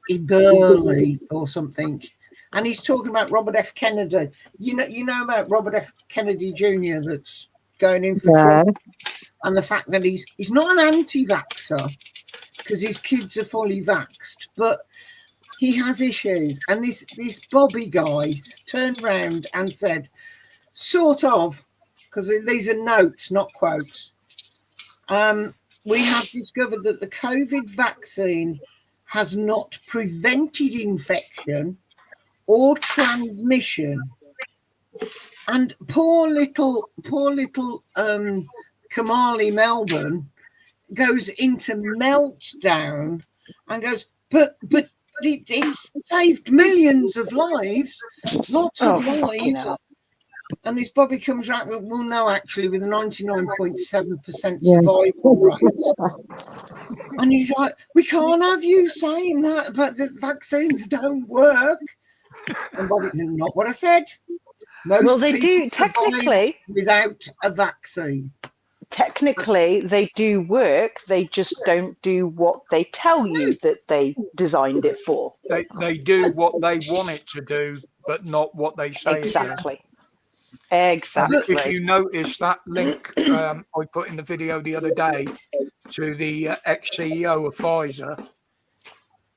Eberle or something, and he's talking about Robert F. Kennedy. You know about Robert F. Kennedy Jr. that's going in for Trump, and the fact that he's not an anti-vaxxer because his kids are fully vaxxed, but he has issues. And this Bobby guy turned around and said, sort of, because these are notes, not quotes. We have discovered that the COVID vaccine has not prevented infection or transmission. And poor little Kamali Melbourne goes into meltdown and goes, but it's saved millions of lives, lots of lives. And this Bobby comes right, well, no, actually, with a 99.7% survival rate. And he's like, we can't have you saying that, but the vaccines don't work. And Bobby, not what I said. Well, they do technically without a vaccine. Technically, they do work. They just don't do what they tell you that they designed it for. They do what they want it to do, but not what they say. Exactly. Exactly. If you notice that link I put in the video the other day to the ex-CEO of Pfizer,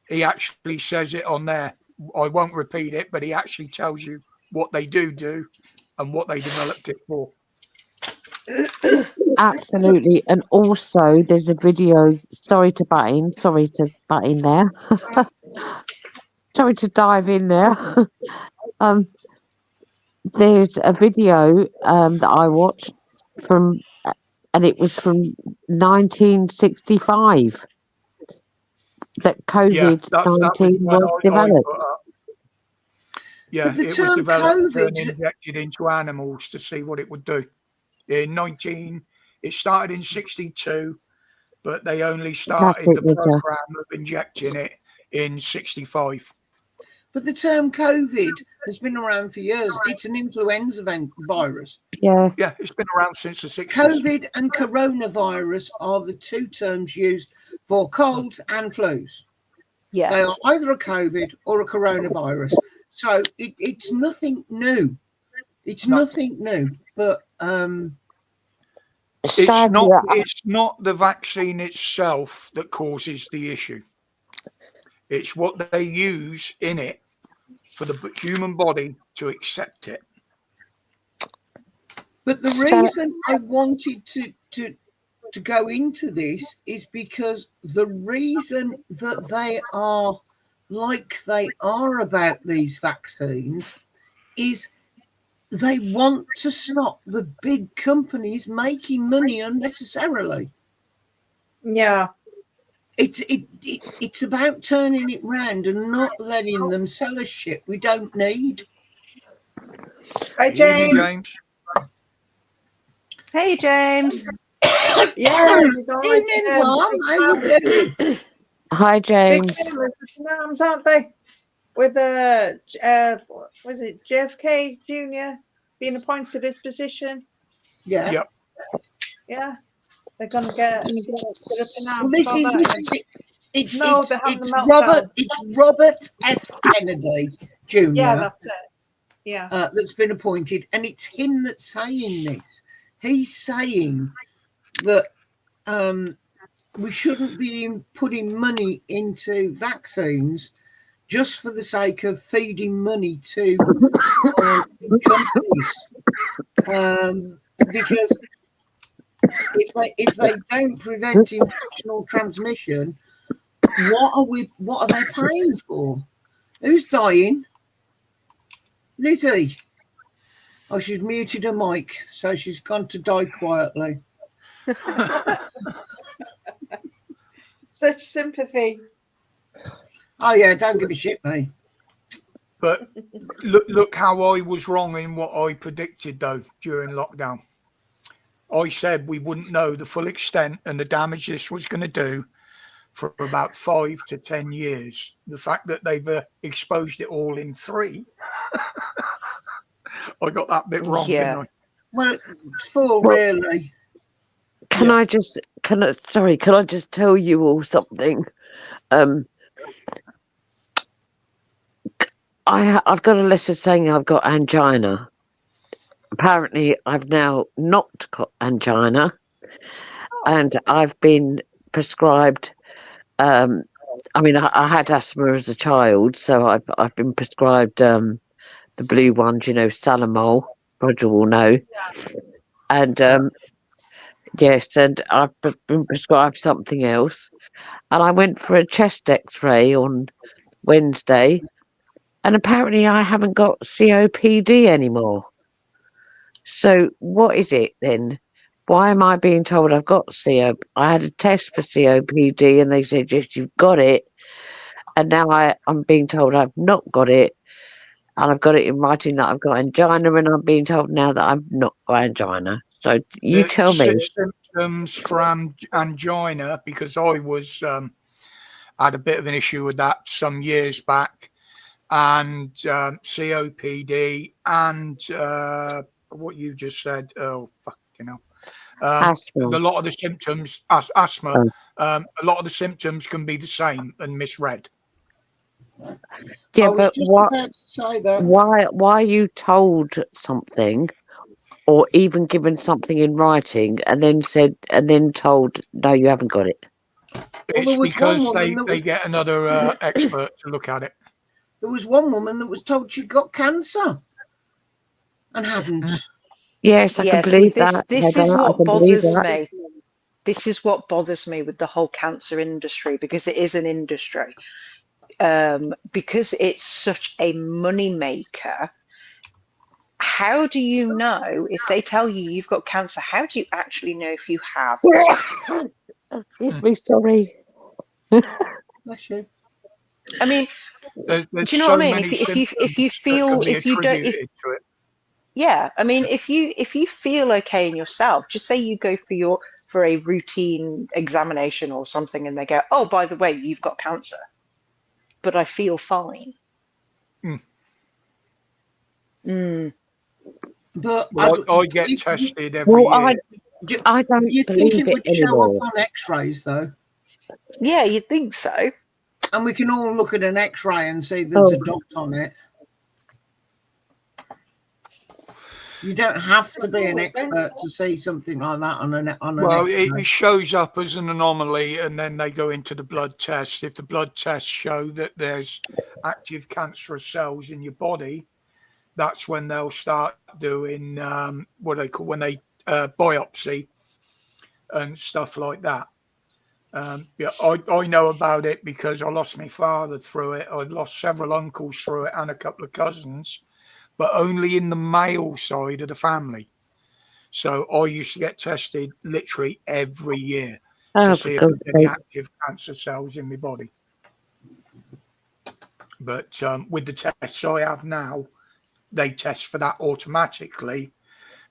he actually says it on there. I won't repeat it, but he actually tells you what they do and what they developed it for. Absolutely. And also there's a video, sorry to butt in there. Sorry to dive in there. there's a video that I watched from, and it was from 1965 that Yeah, that was COVID-19 when was I developed. put up. Yeah, But the it was term developed and COVID, injected into animals to see what it would do. It started in 62, but they only That's started it, the Rita. program of injecting it in 65. but the term COVID has been around for years. It's an influenza virus. Yeah. Yeah, it's been around since the 60s. COVID and coronavirus are the two terms used for colds and flus. Yes. They are either a COVID or a coronavirus. So it's nothing new. It's No. nothing new. But Sadly, it's not the vaccine itself that causes the issue. It's what they use in it for the human body to accept it. But the reason I wanted to go into this is because the reason that they are like they are about these vaccines is they want to stop the big companies making money unnecessarily. Yeah. It's about turning it round and not letting them sell us shit we don't need. Hi, Evening, James. James. Hey, James. Yeah, it's all like, Evening, Mom. How you doing? hi, big James. families of names, aren't they? With was it JFK Jr. being appointed his position? Yeah. Yep. Yeah, they're gonna get Well, announced this all is that. it's No, it's, they're having it's a meltdown. Robert F. Kennedy Jr. Yeah, that's it. Yeah. That's been appointed, and it's him that's saying this. He's saying that we shouldn't be putting money into vaccines just for the sake of feeding money to companies, because if they don't prevent infectional transmission, what are they paying for? Who's dying? Lizzie. Oh, she's muted her mic, so she's gone to die quietly. Such sympathy. Oh yeah, don't give a shit, mate. But look how I was wrong in what I predicted, though, during lockdown. I said we wouldn't know the full extent and the damage this was going to do for about 5 to 10 years. The fact that they've exposed it all in 3, I got that bit wrong, didn't I? Well, it's 4 really. Can I just tell you all something? I've got a letter saying I've got angina. Apparently, I've now not got angina, and I've been prescribed. I had asthma as a child, so I've been prescribed the blue ones, Salamol. Roger will know, and yes, and I've been prescribed something else, and I went for a chest X-ray on Wednesday, and apparently I haven't got COPD anymore. So what is it then? Why am I being told I've got I had a test for COPD and they said, yes, you've got it. And now I'm being told I've not got it. And I've got it in writing that I've got angina, and I'm being told now that I've not got angina. So you tell me. Symptoms for angina, because I had a bit of an issue with that some years back, and COPD and what you just said. Oh, fucking hell. Asthma. A lot of the symptoms, asthma, a lot of the symptoms can be the same and misread. Yeah, but why are you told something, or even given something in writing, and then told no, you haven't got it? It's because they get another expert to look at it. There was one woman that was told she got cancer and hadn't. Yes, I can believe that. This is what bothers me. This is what bothers me with the whole cancer industry, because it is an industry. Because it's such a money maker. how do you know if they tell you you've got cancer? How do you actually know if you have? Excuse me, sorry. Bless you. I mean, There's do you know so what I mean? many If you symptoms feel, that can be if you don't, attributed to it. yeah, I mean, if you feel okay in yourself, just say you go for a routine examination or something, and they go, oh, by the way, you've got cancer, but I feel fine. But Well, I get tested every Well, year. I don't you think believe it would it show up anymore. on X-rays though, Yeah, you'd think so. and we can all look at an X-ray and see there's a Oh. dot on it. You don't have to be an expert to see something like that on an Well, X-ray. it shows up as an anomaly, and then they go into the blood test. If the blood tests show that there's active cancerous cells in your body, that's when they'll start doing what they call when they biopsy and stuff like that. Yeah, I know about it because I lost my father through it. I lost several uncles through it and a couple of cousins, but only in the male side of the family. So I used to get tested literally every year to see if there's any active cancer cells in my body. But with the tests I have now, they test for that automatically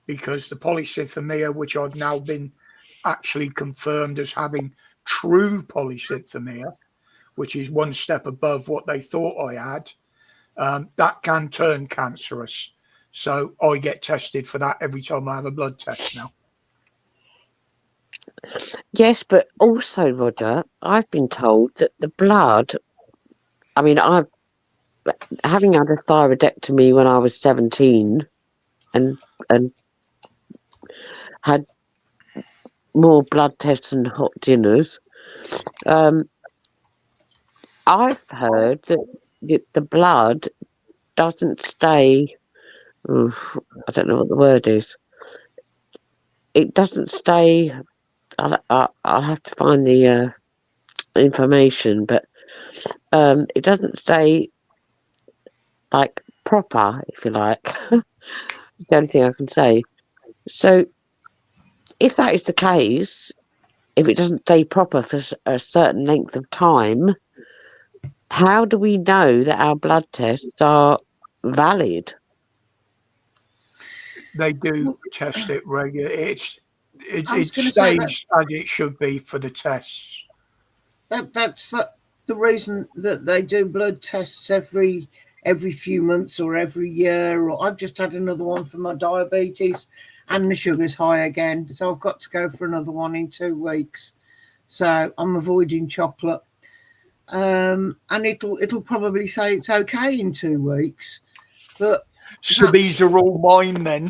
because the polycythemia, which I've now been actually confirmed as having true polycythemia, which is one step above what they thought I had, that can turn cancerous. So I get tested for that every time I have a blood test now. Yes, but also, Roger, I've been told that the blood, I mean, having had a thyroidectomy when I was 17 and had more blood tests and hot dinners, I've heard that the blood doesn't stay, I don't know what the word is. It doesn't stay, I'll have to find the information, but it doesn't stay like proper, if you like. It's the only thing I can say. So if that is the case, if it doesn't stay proper for a certain length of time, how do we know that our blood tests are valid? They do test it regularly. It stays as it should be for the tests. That's the reason that they do blood tests every few months or every year. Or I've just had another one for my diabetes, and the sugar's high again, so I've got to go for another one in 2 weeks. So I'm avoiding chocolate, and it'll probably say it's okay in 2 weeks. But so these are all mine then.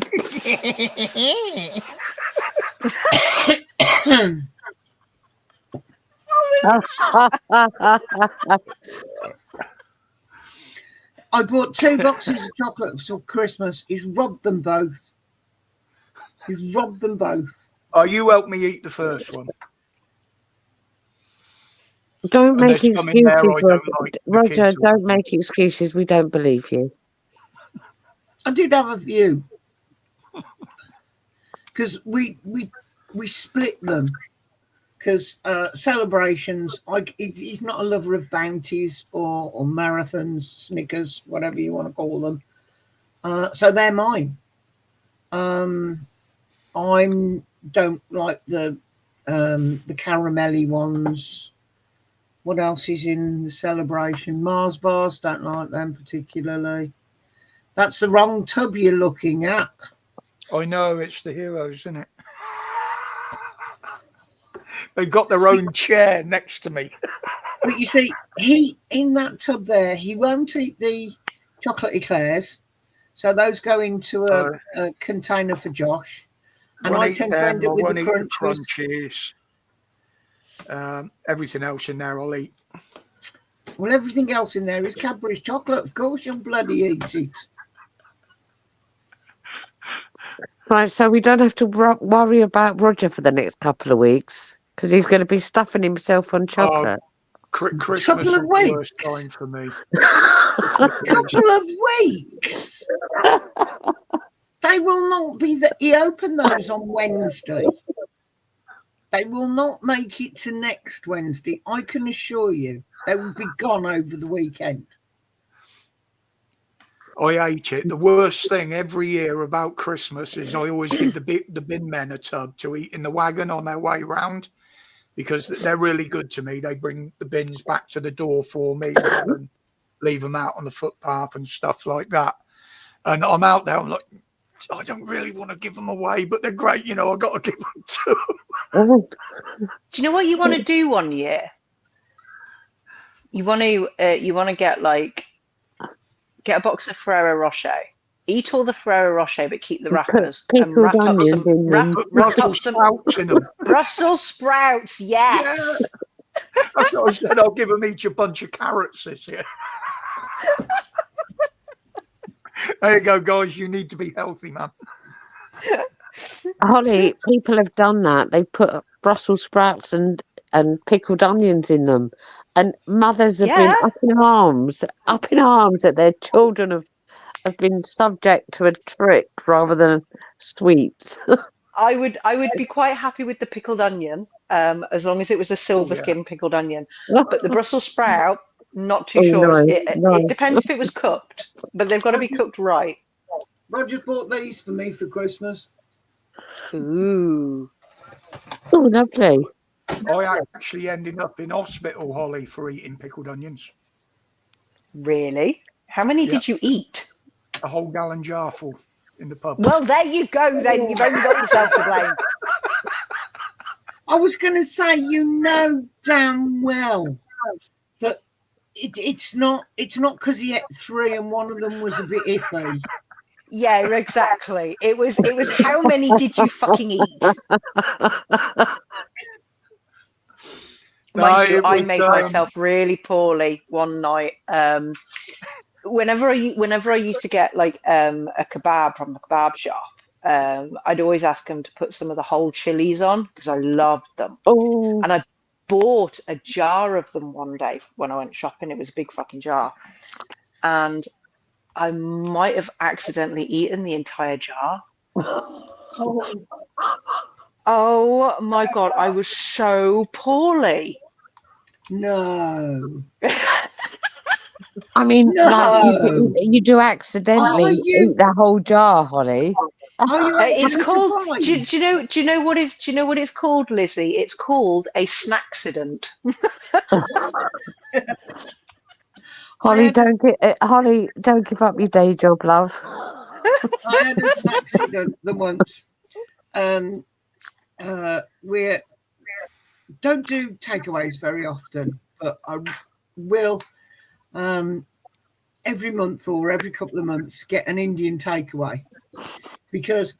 I bought 2 boxes of chocolate for Christmas. He's robbed them both. Oh, you helped me eat the first one. Don't make excuses, Roger. Don't make excuses. We don't believe you. I did have a few because we split them because celebrations. He's not a lover of bounties or marathons, Snickers, whatever you want to call them. So they're mine. I don't like the caramelly ones. What else is in the celebration? Mars bars, don't like them particularly. That's the wrong tub you're looking at. I know, it's the heroes, isn't it? They've got their own chair next to me. But you see, he in that tub there, he won't eat the chocolate eclairs. So those go into a container for Josh. And I tend to end up with the crunchies. Everything else in there I'll eat. Well, everything else in there is Cadbury's chocolate. Of course you'll bloody eat it. Right, so we don't have to worry about Roger for the next couple of weeks because he's going to be stuffing himself on chocolate. Christmas couple of weeks. Worst time for me. Couple of weeks. They will not be that he opened those on Wednesday. They will not make it to next Wednesday. I can assure you, they will be gone over the weekend. I hate it. The worst thing every year about Christmas is I always give the bin men a tub to eat in the wagon on their way round, because they're really good to me. They bring the bins back to the door for me and leave them out on the footpath and stuff like that. And I'm out there, I'm like, I don't really want to give them away, but they're great, you know, I've got to give them to them. Do you know what you want to do one year? You want to get a box of Ferrero Rocher. Eat all the Ferrero Rocher, but keep the wrappers and wrap up some sprouts in them. Brussels sprouts. Yes. Yeah. That's what I said. I'll give them each a bunch of carrots this year. There you go, guys. You need to be healthy, man. Holly, people have done that. They put Brussels sprouts and pickled onions in them, and mothers have been up in arms that their children have been subject to a trick rather than sweets. I would be quite happy with the pickled onion, as long as it was a silver skin pickled onion. But the Brussels sprout, not too sure. It depends if it was cooked, but they've got to be cooked right. Roger bought these for me for Christmas. Ooh. Oh, lovely. I actually ended up in hospital, Holly, for eating pickled onions. Really? How many did you eat? A whole gallon jar full in the pub. Well, there you go then. You've only got yourself to blame. I was going to say, you know damn well that it's not because he ate 3 and one of them was a bit iffy. Yeah, exactly. It was how many did you fucking eat? I made myself really poorly one night. Whenever I used to get like a kebab from the kebab shop, I'd always ask them to put some of the whole chilies on because I loved them. Oh. And I bought a jar of them one day when I went shopping. It was a big fucking jar, and I might have accidentally eaten the entire jar. Oh my God, I was so poorly. No. I mean, No. like, you do accidentally eat the whole jar, Holly. It's called. Do you know what it's called, Lizzie? It's called a snackcident. Holly, don't give up your day job, love. I had an accident once. We don't do takeaways very often, but I will every month or every couple of months get an Indian takeaway, because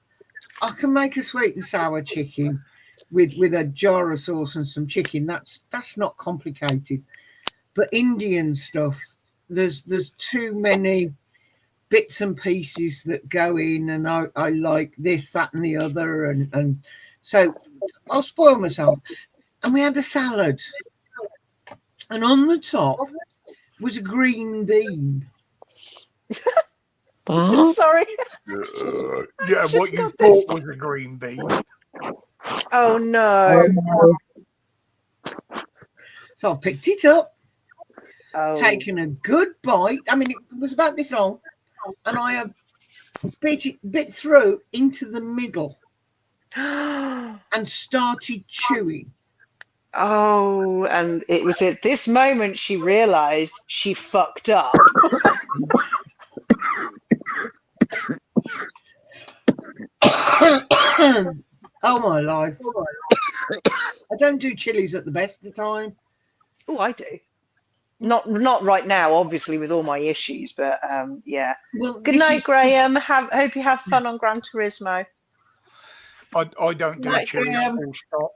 I can make a sweet and sour chicken with a jar of sauce and some chicken. That's not complicated. But Indian stuff, there's too many bits and pieces that go in, and I like this, that, and the other, and so I'll spoil myself. And we had a salad, and on the top was a green bean. Sorry. Yeah, what you thought was a green bean. Oh no. So I picked it up, taken a good bite. I mean, it was about this long, and I have bit through into the middle and started chewing. Oh, and it was at this moment she realized she fucked up. Oh my life. I don't do chilies at the best of the time. Oh, I do. Not right now, obviously, with all my issues, but yeah. Well, good night, Graham. Hope you have fun on Gran Turismo. I don't do chilies full stop.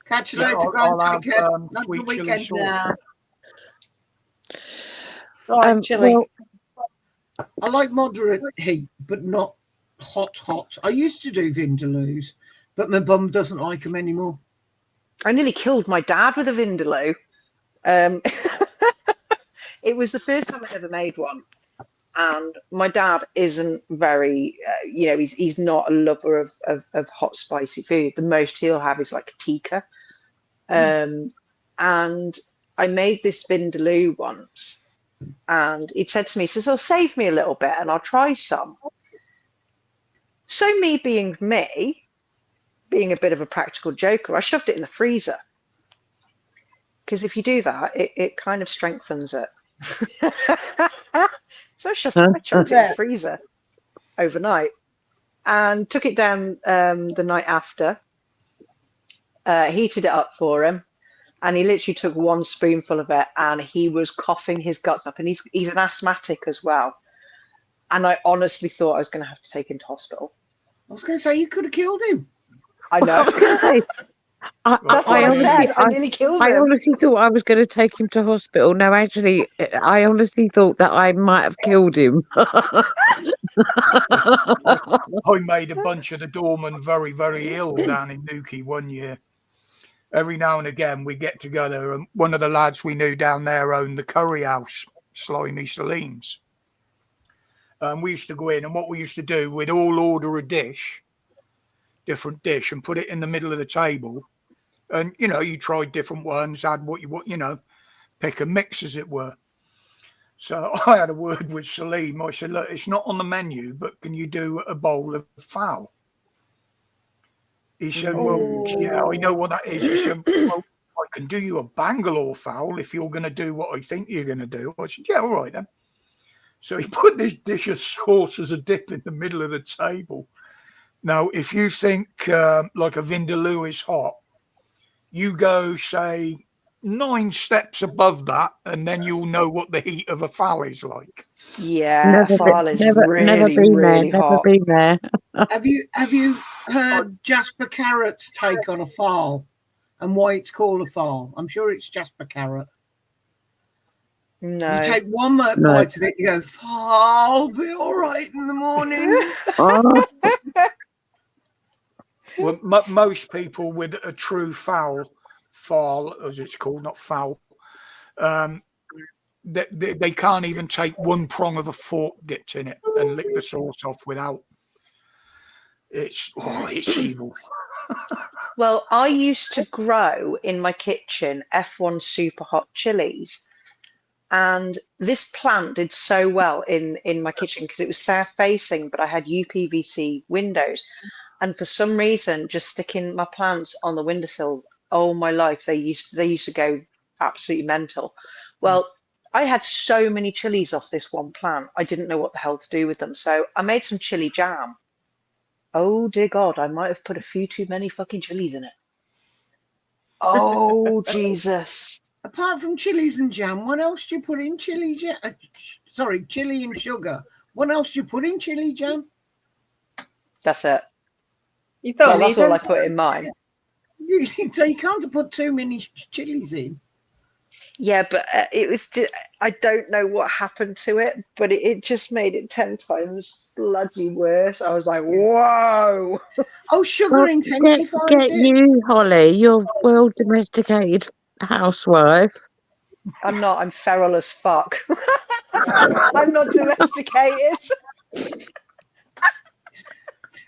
Catch you later, Graham. Take care. Have a sweet good chili weekend. sauce. Right, chili. Well, I like moderate heat, but not hot. I used to do Vindaloos, but my bum doesn't like them anymore. I nearly killed my dad with a Vindaloo. It was the first time I'd ever made one. And my dad isn't very, he's not a lover of hot, spicy food. The most he'll have is like a tikka. And I made this vindaloo once, and he'd said to me, he says, "Oh, save me a little bit and I'll try some." So me, being a bit of a practical joker, I shoved it in the freezer. Because if you do that, it kind of strengthens it. So I chucked it in the freezer overnight and took it down the night after, heated it up for him, and he literally took one spoonful of it and he was coughing his guts up, and he's an asthmatic as well. And I honestly thought I was going to have to take him to hospital. I was going to say, you could have killed him. I know. I was going to say, That's what I said. I nearly killed him. I honestly thought I was going to take him to hospital. No, actually, I honestly thought that I might have killed him. I made a bunch of the doormen very, very ill down in Newquay one year. Every now and again, we get together, and one of the lads we knew down there owned the curry house, Slimy Saleem's. We used to go in, and what we used to do, we'd all order a different dish, and put it in the middle of the table. And, you tried different ones, add what you want, pick and mix, as it were. So I had a word with Saleem. I said, "Look, it's not on the menu, but can you do a bowl of fowl?" He said, "Well, yeah, I know what that is." He said, "Well, I can do you a Bangalore fowl if you're going to do what I think you're going to do." I said, "Yeah, all right then." So he put this dish of sauce as a dip in the middle of the table. Now, if you think like a vindaloo is hot, you go, say, 9 steps above that, and then you'll know what the heat of a fowl is like. Yeah, fowl is really, really hot. Never been there. Have you heard Jasper Carrot's take on a fowl and why it's called a fowl? I'm sure it's Jasper Carrot. No. You take one bite of it, you go, "Fowl, be all right in the morning." Well, most people with a true fowl as it's called, not fowl, they can't even take one prong of a fork dipped in it and lick the sauce off without. It's evil. Well, I used to grow in my kitchen F1 super hot chilies, and this plant did so well in my kitchen because it was south facing, but I had UPVC windows. And for some reason, just sticking my plants on the windowsills all my life, they used to go absolutely mental. Well, I had so many chilies off this one plant, I didn't know what the hell to do with them. So I made some chili jam. Oh dear God, I might have put a few too many fucking chilies in it. Oh Jesus! Apart from chilies and jam, what else do you put in chili jam? Chili and sugar. What else do you put in chili jam? That's it. Well, that's all I put in mine. So you can't put too many chilies in. Yeah, but it was just, I don't know what happened to it, but it just made it 10 times bloody worse. I was like, whoa. Oh, sugar intensifies get it. You, Holly, you're well domesticated housewife. I'm not. I'm feral as fuck. I'm not domesticated.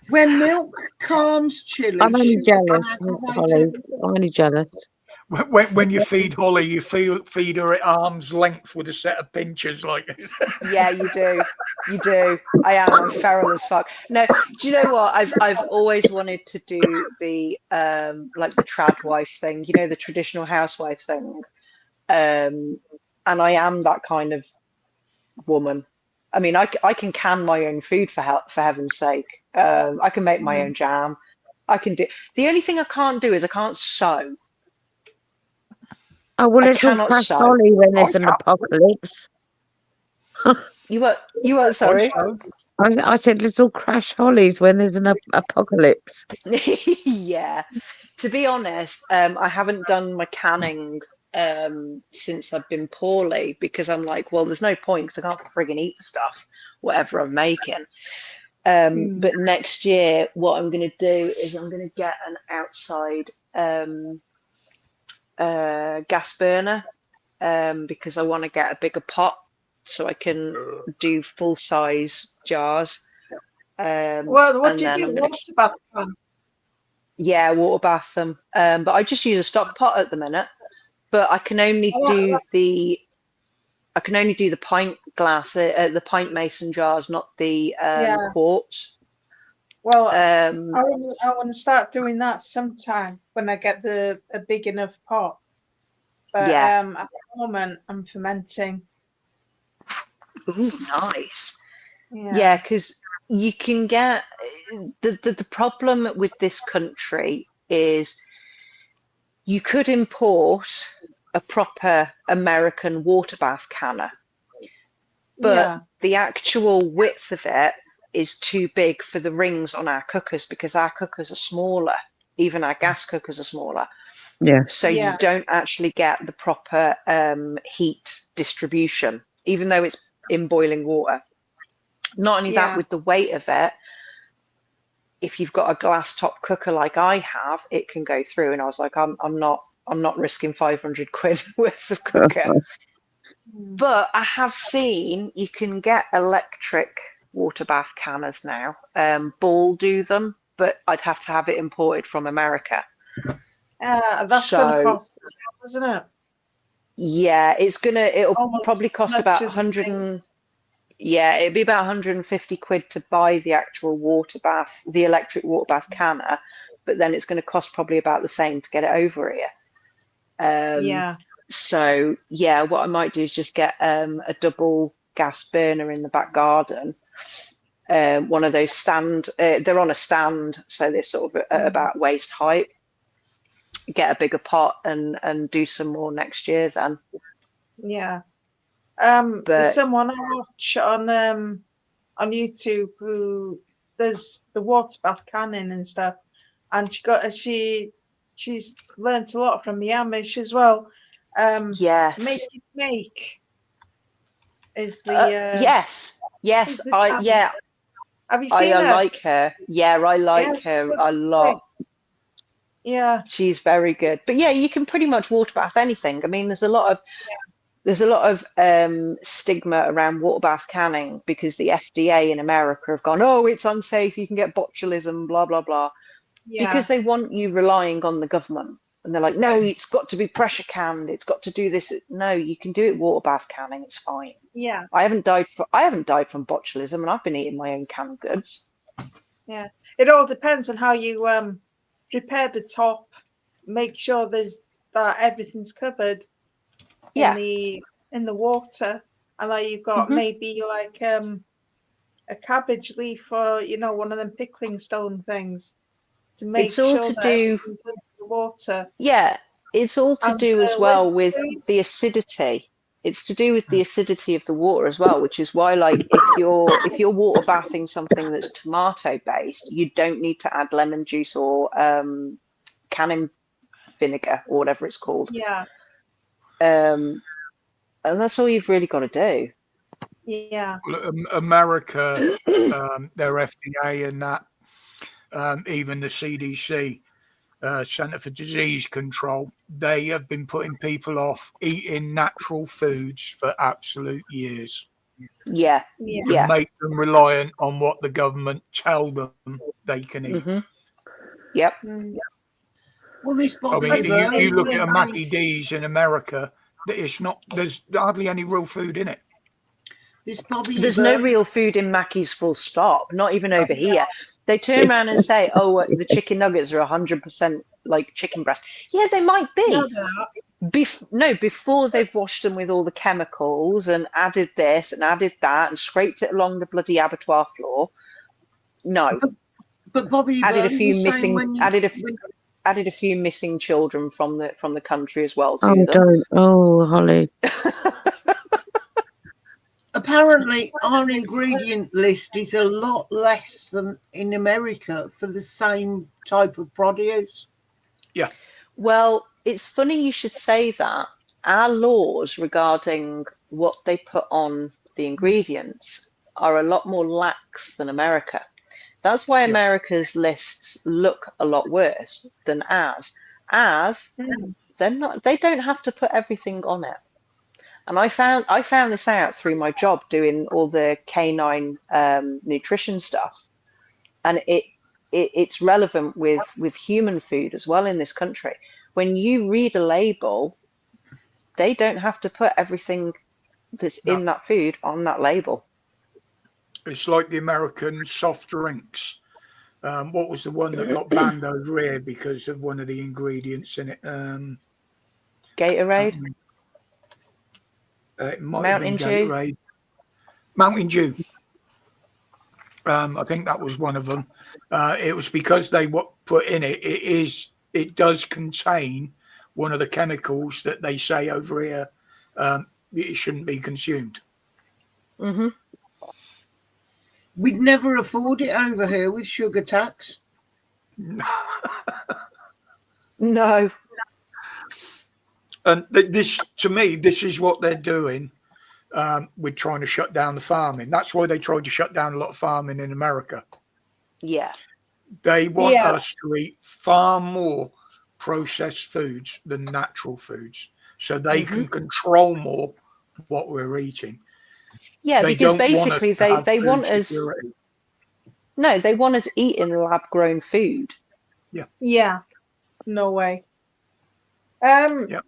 When milk calms chili, I'm only jealous, Holly. I'm only jealous. When you feed Holly, you feed her at arm's length with a set of pinchers like this. Yeah, you do. You do. I'm feral as fuck. No, do you know what? I've always wanted to do the like the trad wife thing, the traditional housewife thing. And I am that kind of woman. I mean, I can can my own food for heaven's sake. I can make my own jam. I can do. The only thing I can't do is I can't sew. Oh, well, it's all crash Holly when there's an apocalypse. You what? Sorry. I said little crash Hollies when there's an apocalypse. Yeah. To be honest, I haven't done my canning since I've been poorly because I'm like, well, there's no point because I can't frigging eat the stuff, whatever I'm making. But next year, what I'm going to do is I'm going to get an outside gas burner because I want to get a bigger pot so I can do full size jars. Well, what and do you then do? I'm gonna- Water bath one? Yeah, water bath them. But I just use a stock pot at the minute. But I can only Oh, do the pint glass, the pint mason jars, not the Yeah. quartz. Well, Um, I want to start doing that sometime when I get a big enough pot. But Yeah. at the moment, I'm fermenting. Ooh, nice. Yeah. Yeah, because you can get the problem with this country is you could import a proper American water bath canner, but Yeah. the actual width of it is too big for the rings on our cookers because our cookers are smaller. Even our gas cookers are smaller. Yeah. So Yeah. you don't actually get the proper heat distribution, even though it's in boiling water. Not only that, Yeah. with the weight of it, if you've got a glass top cooker like I have, it can go through. And I was like, I'm not risking 500 quid worth of cooker. But I have seen you can get electric water bath canners now. Ball do them, but I'd have to have it imported from America. That's going to cost, isn't it? Yeah, it'll Almost probably cost as about much as 100 and yeah, it'd be about 150 quid to buy the actual water bath, the electric water bath canner, but then it's going to cost probably about the same to get it over here. Yeah. So yeah, what I might do is just get a double gas burner in the back garden. One of those they're on a stand, so they're sort of at about waist height. Get a bigger pot and do some more next year then. Yeah. But There's someone I watch on YouTube who does the water bath canning and stuff, and she's learnt a lot from the Amish as well. yes, Make is the yes, is the I channel. yeah. Have you seen I her? like her. Yeah, I like her a lot. Yeah. She's very good. But yeah, you can pretty much water bath anything. I mean, there's a lot of stigma around water bath canning because the FDA in America have gone, oh, it's unsafe. You can get botulism, blah blah blah, because they want you relying on the government. And they're like, no, it's got to be pressure canned. It's got to do this. No, you can do it water bath canning. It's fine. Yeah. I haven't died from botulism, and I've been eating my own canned goods. Yeah. It all depends on how you prepare the top. Make sure that everything's covered in the water, and like you've got maybe like a cabbage leaf or one of them pickling stone things to make sure that everything's in the water. Yeah, it's all to do as well with the acidity. It's to do with the acidity of the water as well, which is why, like, if you're water bathing something that's tomato based, you don't need to add lemon juice or canning vinegar or whatever it's called. Yeah. And that's all you've really got to do. Yeah. Well, America, their FDA and that, even the CDC, Center for Disease Control, they have been putting people off eating natural foods for absolute years. Yeah. To make them reliant on what the government tell them they can eat. Yep. Well, this Bobby, you look at a Mackie D's in America, there's hardly any real food in it. There's no real food in Mackey's, full stop. Not even over here. They turn around and say, "Oh, the chicken nuggets are 100% like chicken breast." Yeah, they might be. Before they've washed them with all the chemicals and added this and added that and scraped it along the bloody abattoir floor. No. But Bobby, added a few missing children from the country as well to them. Don't. Oh, Holly. Apparently, our ingredient list is a lot less than in America for the same type of produce. Yeah. Well, it's funny you should say that. Our laws regarding what they put on the ingredients are a lot more lax than America. That's why America's lists look a lot worse than ours. Ours, they don't have to put everything on it. And I found this out through my job doing all the canine nutrition stuff, and it's relevant with human food as well in this country. When you read a label, they don't have to put everything that's in that food on that label. It's like the American soft drinks. What was the one that got banned over here because of one of the ingredients in it? Gatorade. It might Mountain have been Gatorade. Mountain Dew. I think that was one of them. It was because they put in it. It does contain one of the chemicals that they say over here it shouldn't be consumed. Mm-hmm. We'd never afford it over here with sugar tax. No. And this, to me, this is what they're doing with trying to shut down the farming. That's why they tried to shut down a lot of farming in America. Yeah. They want us to eat far more processed foods than natural foods, so they can control more what we're eating. Yeah, they because basically they want us. Security. No, they want us eating lab-grown food. Yeah. Yeah. No way. Yeah.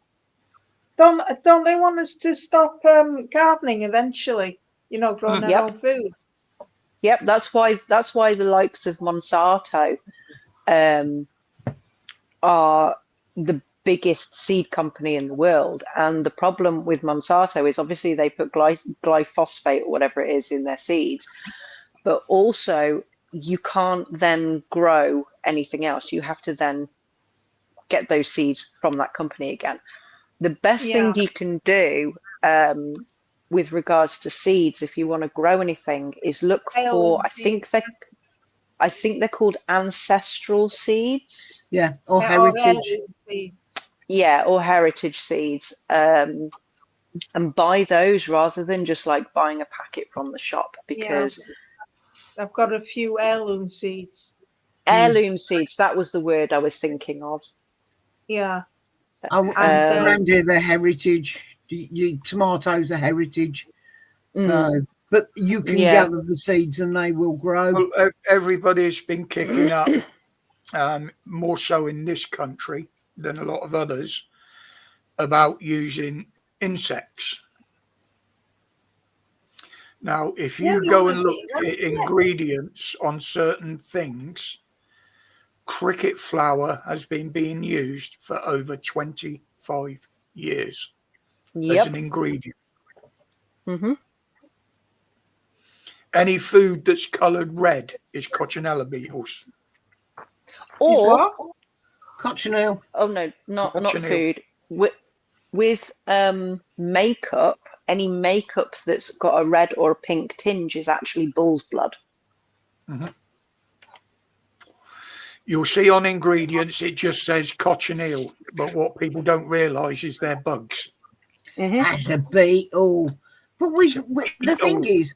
Don't they want us to stop gardening eventually? You know, growing our own food. Yep, that's why the likes of Monsanto are the biggest seed company in the world. And the problem with Monsanto is obviously they put glyphosate or whatever it is in their seeds, but also you can't then grow anything else. You have to then get those seeds from that company again. The best thing you can do with regards to seeds, if you want to grow anything, is look for, I think they're called ancestral seeds. Yeah, or heritage. Seeds. Yeah, or heritage seeds. And buy those rather than just like buying a packet from the shop, because I've got a few heirloom seeds. Heirloom seeds, that was the word I was thinking of. Yeah. Around here, they're heritage. Your tomatoes are heritage. So, but you can gather the seeds and they will grow. Well, everybody's been kicking up, more so in this country than a lot of others, about using insects. Now, if you go and look at ingredients on certain things, cricket flour has been being used for over 25 years as an ingredient. Mm-hmm. Any food that's coloured red is coccinella beetles. Or cochineal. Oh no, not food. With makeup, any makeup that's got a red or a pink tinge is actually bull's blood. Mm-hmm. You'll see on ingredients it just says cochineal, but what people don't realise is they're bugs. Mm-hmm. That's a beetle. But the thing is,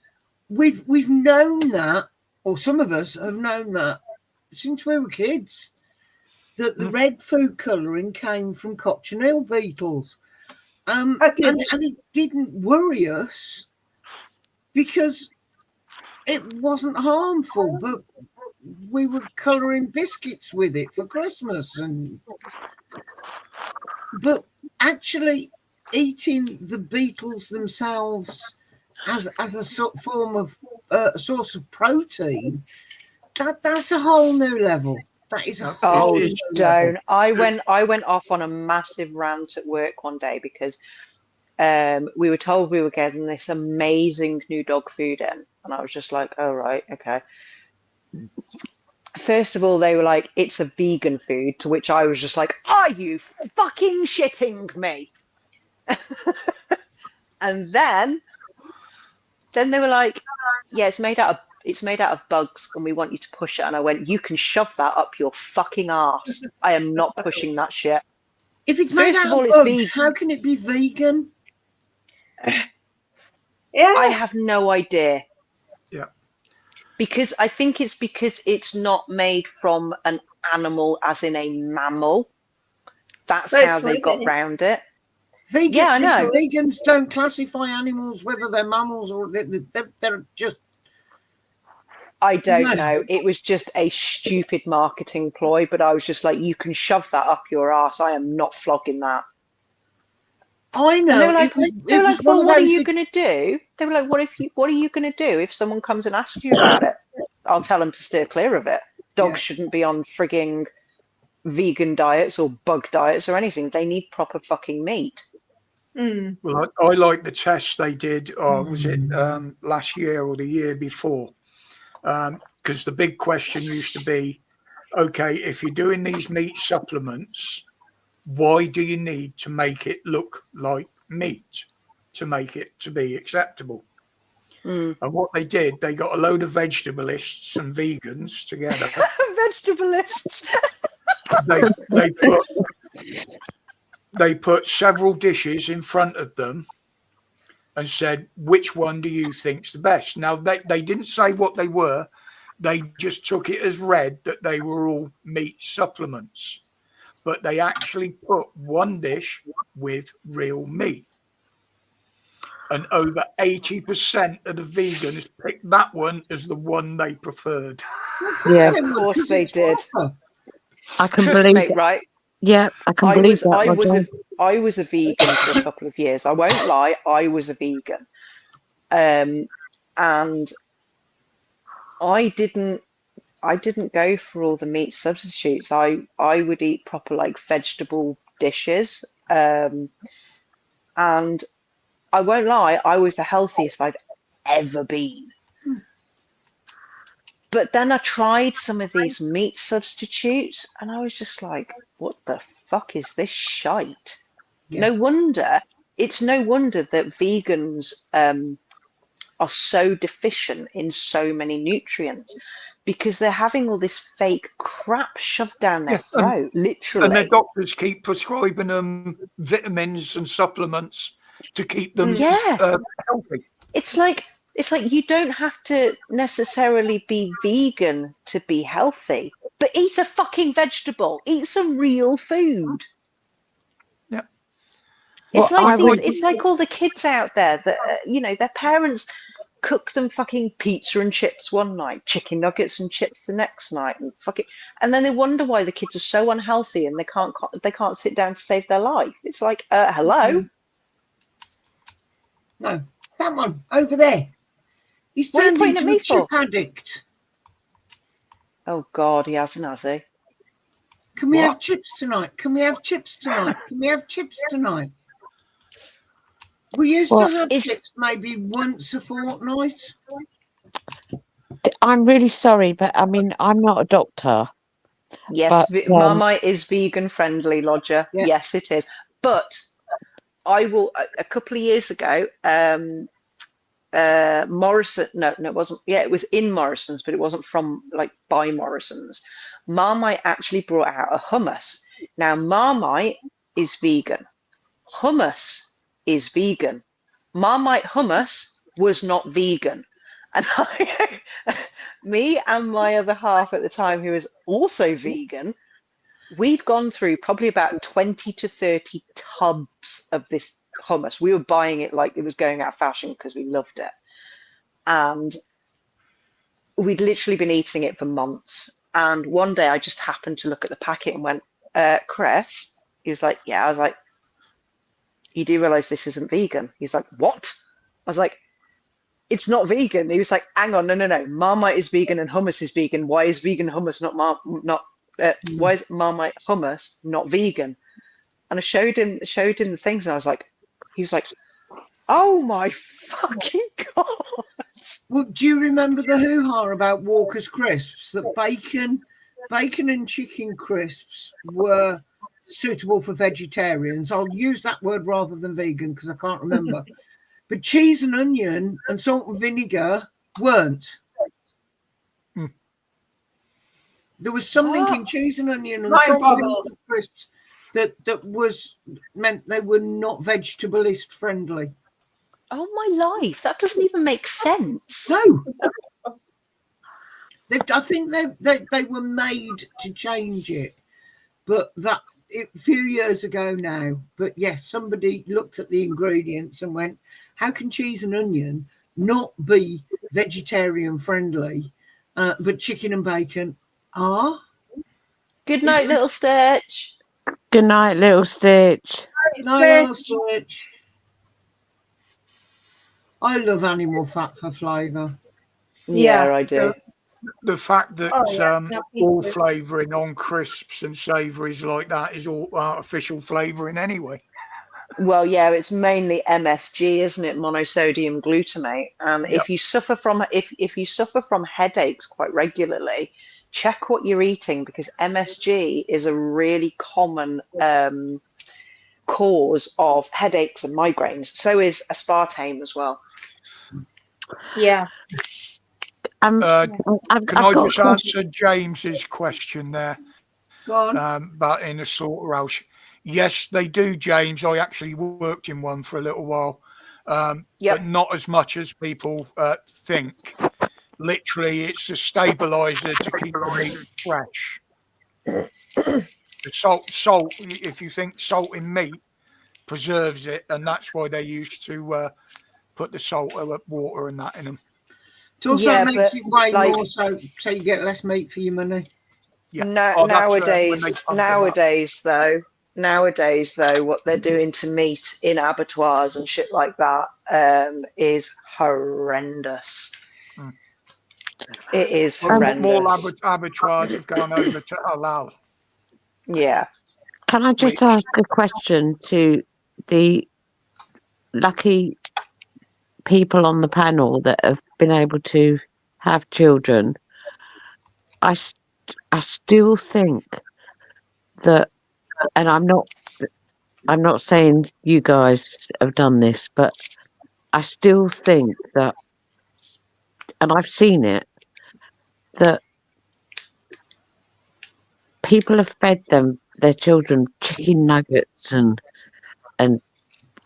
we've known that, or some of us have known that since we were kids, that the red food colouring came from cochineal beetles. And it didn't worry us because it wasn't harmful, but we were colouring biscuits with it for Christmas. But actually eating the beetles themselves as a form of source of protein, that's a whole new level. That is a whole new level. I went off on a massive rant at work one day because we were told we were getting this amazing new dog food in, and I was just like, oh right, okay. First of all, they were like, it's a vegan food, to which I was just like, are you fucking shitting me? And then they were like, yeah, it's made out of bugs and we want you to push it. And I went, you can shove that up your fucking ass. I am not pushing that shit. If it's made out of bugs, how can it be vegan? Yeah, I have no idea. Yeah. Because I think it's because it's not made from an animal, as in a mammal. That's how they got round it. Yeah, I know. Vegans don't classify animals whether they're mammals or they're just. I don't know. It was just a stupid marketing ploy, but I was just like, you can shove that up your ass. I am not flogging that. I know. And they were like, well, what are you going to do? They were like, what are you going to do if someone comes and asks you about it? I'll tell them to steer clear of it. Dogs shouldn't be on frigging vegan diets or bug diets or anything. They need proper fucking meat. Well, I like the test they did, was it last year or the year before? Because the big question used to be, okay, if you're doing these meat supplements, why do you need to make it look like meat to make it to be acceptable? And what they did, they got a load of vegetabilists and vegans together. Vegetabilists. They put several dishes in front of them and said, which one do you think's the best? Now, they didn't say what they were. They just took it as read that they were all meat supplements. But they actually put one dish with real meat. And over 80% of the vegans picked that one as the one they preferred. Yeah, of course they did. I can Trust believe me, it. right? Yeah, I can believe that. I was a vegan for a couple of years. I won't lie, I was a vegan. And I didn't go for all the meat substitutes. I would eat proper like vegetable dishes. And I won't lie, I was the healthiest I've ever been. But then I tried some of these meat substitutes and I was just like, what the fuck is this shite? Yeah. It's no wonder that vegans are so deficient in so many nutrients, because they're having all this fake crap shoved down their throat, literally. And their doctors keep prescribing them vitamins and supplements to keep them healthy. It's like you don't have to necessarily be vegan to be healthy, but eat a fucking vegetable. Eat some real food. Yeah. It's like all the kids out there that their parents cook them fucking pizza and chips one night, chicken nuggets and chips the next night, and then they wonder why the kids are so unhealthy and they can't sit down to save their life. It's like, hello. No, that one over there. He's turned into a chip addict. Oh God, he hasn't, has he? Can we have chips tonight? Can we have chips tonight? Can we have chips tonight? We used to have chips maybe once a fortnight. I'm really sorry, but I mean, I'm not a doctor. Yes, Marmite is vegan friendly, Lodger. Yeah. Yes, it is. But I will. A couple of years ago, Morrison. No, it wasn't. Yeah, it was in Morrison's, but it wasn't from by Morrison's. Marmite actually brought out a hummus. Now, Marmite is vegan. Hummus is vegan. Marmite hummus was not vegan. And me and my other half at the time, who was also vegan, we'd gone through probably about 20 to 30 tubs of this hummus. We were buying it like it was going out of fashion because we loved it. And we'd literally been eating it for months. And one day I just happened to look at the packet and went, Chris? He was like, yeah. I was like, you do realize this isn't vegan? He's like, what? I was like, it's not vegan. He was like, hang on, no. Marmite is vegan and hummus is vegan. Why is vegan hummus why is Marmite hummus not vegan? And I showed him the things, and I was like, he was like, oh my fucking God. Well, do you remember the hoo-ha about Walker's crisps? That bacon and chicken crisps were suitable for vegetarians. I'll use that word rather than vegan because I can't remember. But cheese and onion and salt and vinegar weren't. There was something in cheese and onion and salt and vinegar crisps that was meant they were not vegetalist friendly. Oh my life, that doesn't even make sense. No. I think they were made to change it, but that a few years ago now, but yes, somebody looked at the ingredients and went, how can cheese and onion not be vegetarian friendly, but chicken and bacon are? Good night, little Stitch. Good night, little Stitch. No, little Stitch. I love animal fat for flavour. Yeah, I do. The fact that me all too. flavouring on crisps and savouries like that is all artificial flavouring anyway. Well, yeah, it's mainly MSG, isn't it? Monosodium glutamate. Yep. If you suffer from headaches quite regularly, check what you're eating, because MSG is a really common cause of headaches and migraines. So is aspartame as well. Yeah. Can I just answer James's question there? Go on. But in a slaughterhouse, yes, they do, James. I actually worked in one for a little while, but not as much as people think. Literally, it's a stabilizer to keep the meat fresh. The salt. If you think salt in meat preserves it, and that's why they used to put the salt water and that in them. It also makes it weigh more, so you get less meat for your money. Yeah. Nowadays, what they're doing to meat in abattoirs and shit like that is horrendous. It is horrendous. More abattoirs have gone over to halal. Yeah. Can I just ask a question to the lucky people on the panel that have been able to have children? I still think that, and I'm not saying you guys have done this, but I still think that, and I've seen it, that people have fed their children chicken nuggets and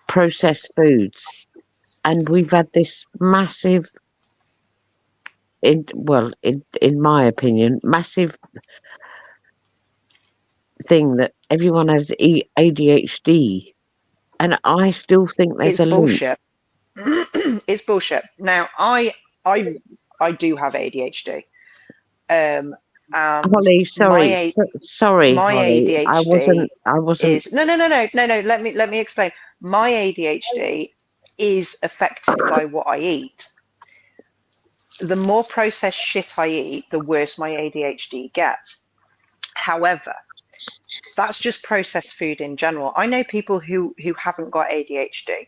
processed foods, and we've had this massive, in my opinion, massive thing that everyone has ADHD, and I still think there's a bullshit. It's bullshit. Now, I do have ADHD. And Holly, sorry, my Holly, ADHD I wasn't. No. Let me explain. My ADHD is affected by what I eat. The more processed shit I eat, the worse my ADHD gets. However, that's just processed food in general. I know people who haven't got ADHD,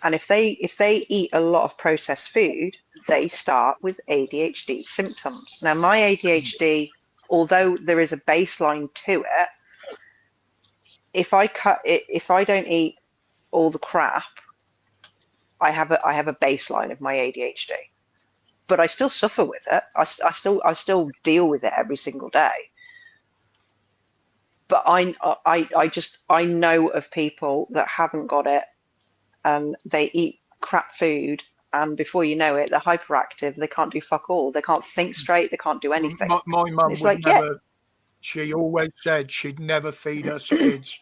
and if they eat a lot of processed food, they start with ADHD symptoms. Now, my ADHD, although there is a baseline to it, if I don't eat all the crap, I have a baseline of my ADHD, but I still suffer with it. I still deal with it every single day. But I know of people that haven't got it, and they eat crap food, and before you know it, they're hyperactive. They can't do fuck all. They can't think straight. They can't do anything. My mum would never. She always said she'd never feed us kids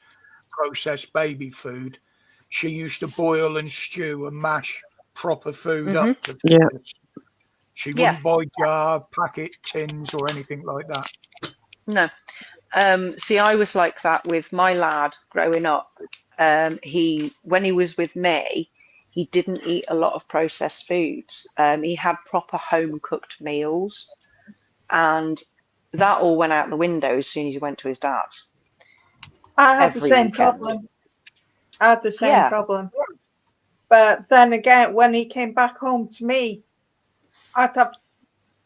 processed baby food. She used to boil and stew and mash proper food up to feed us. She wouldn't buy jar, packet, tins, or anything like that. No. See, I was like that with my lad growing up. When he was with me, he didn't eat a lot of processed foods. He had proper home cooked meals, and that all went out the window as soon as he went to his dad's. I had the same problem. But then again, when he came back home to me, I'd have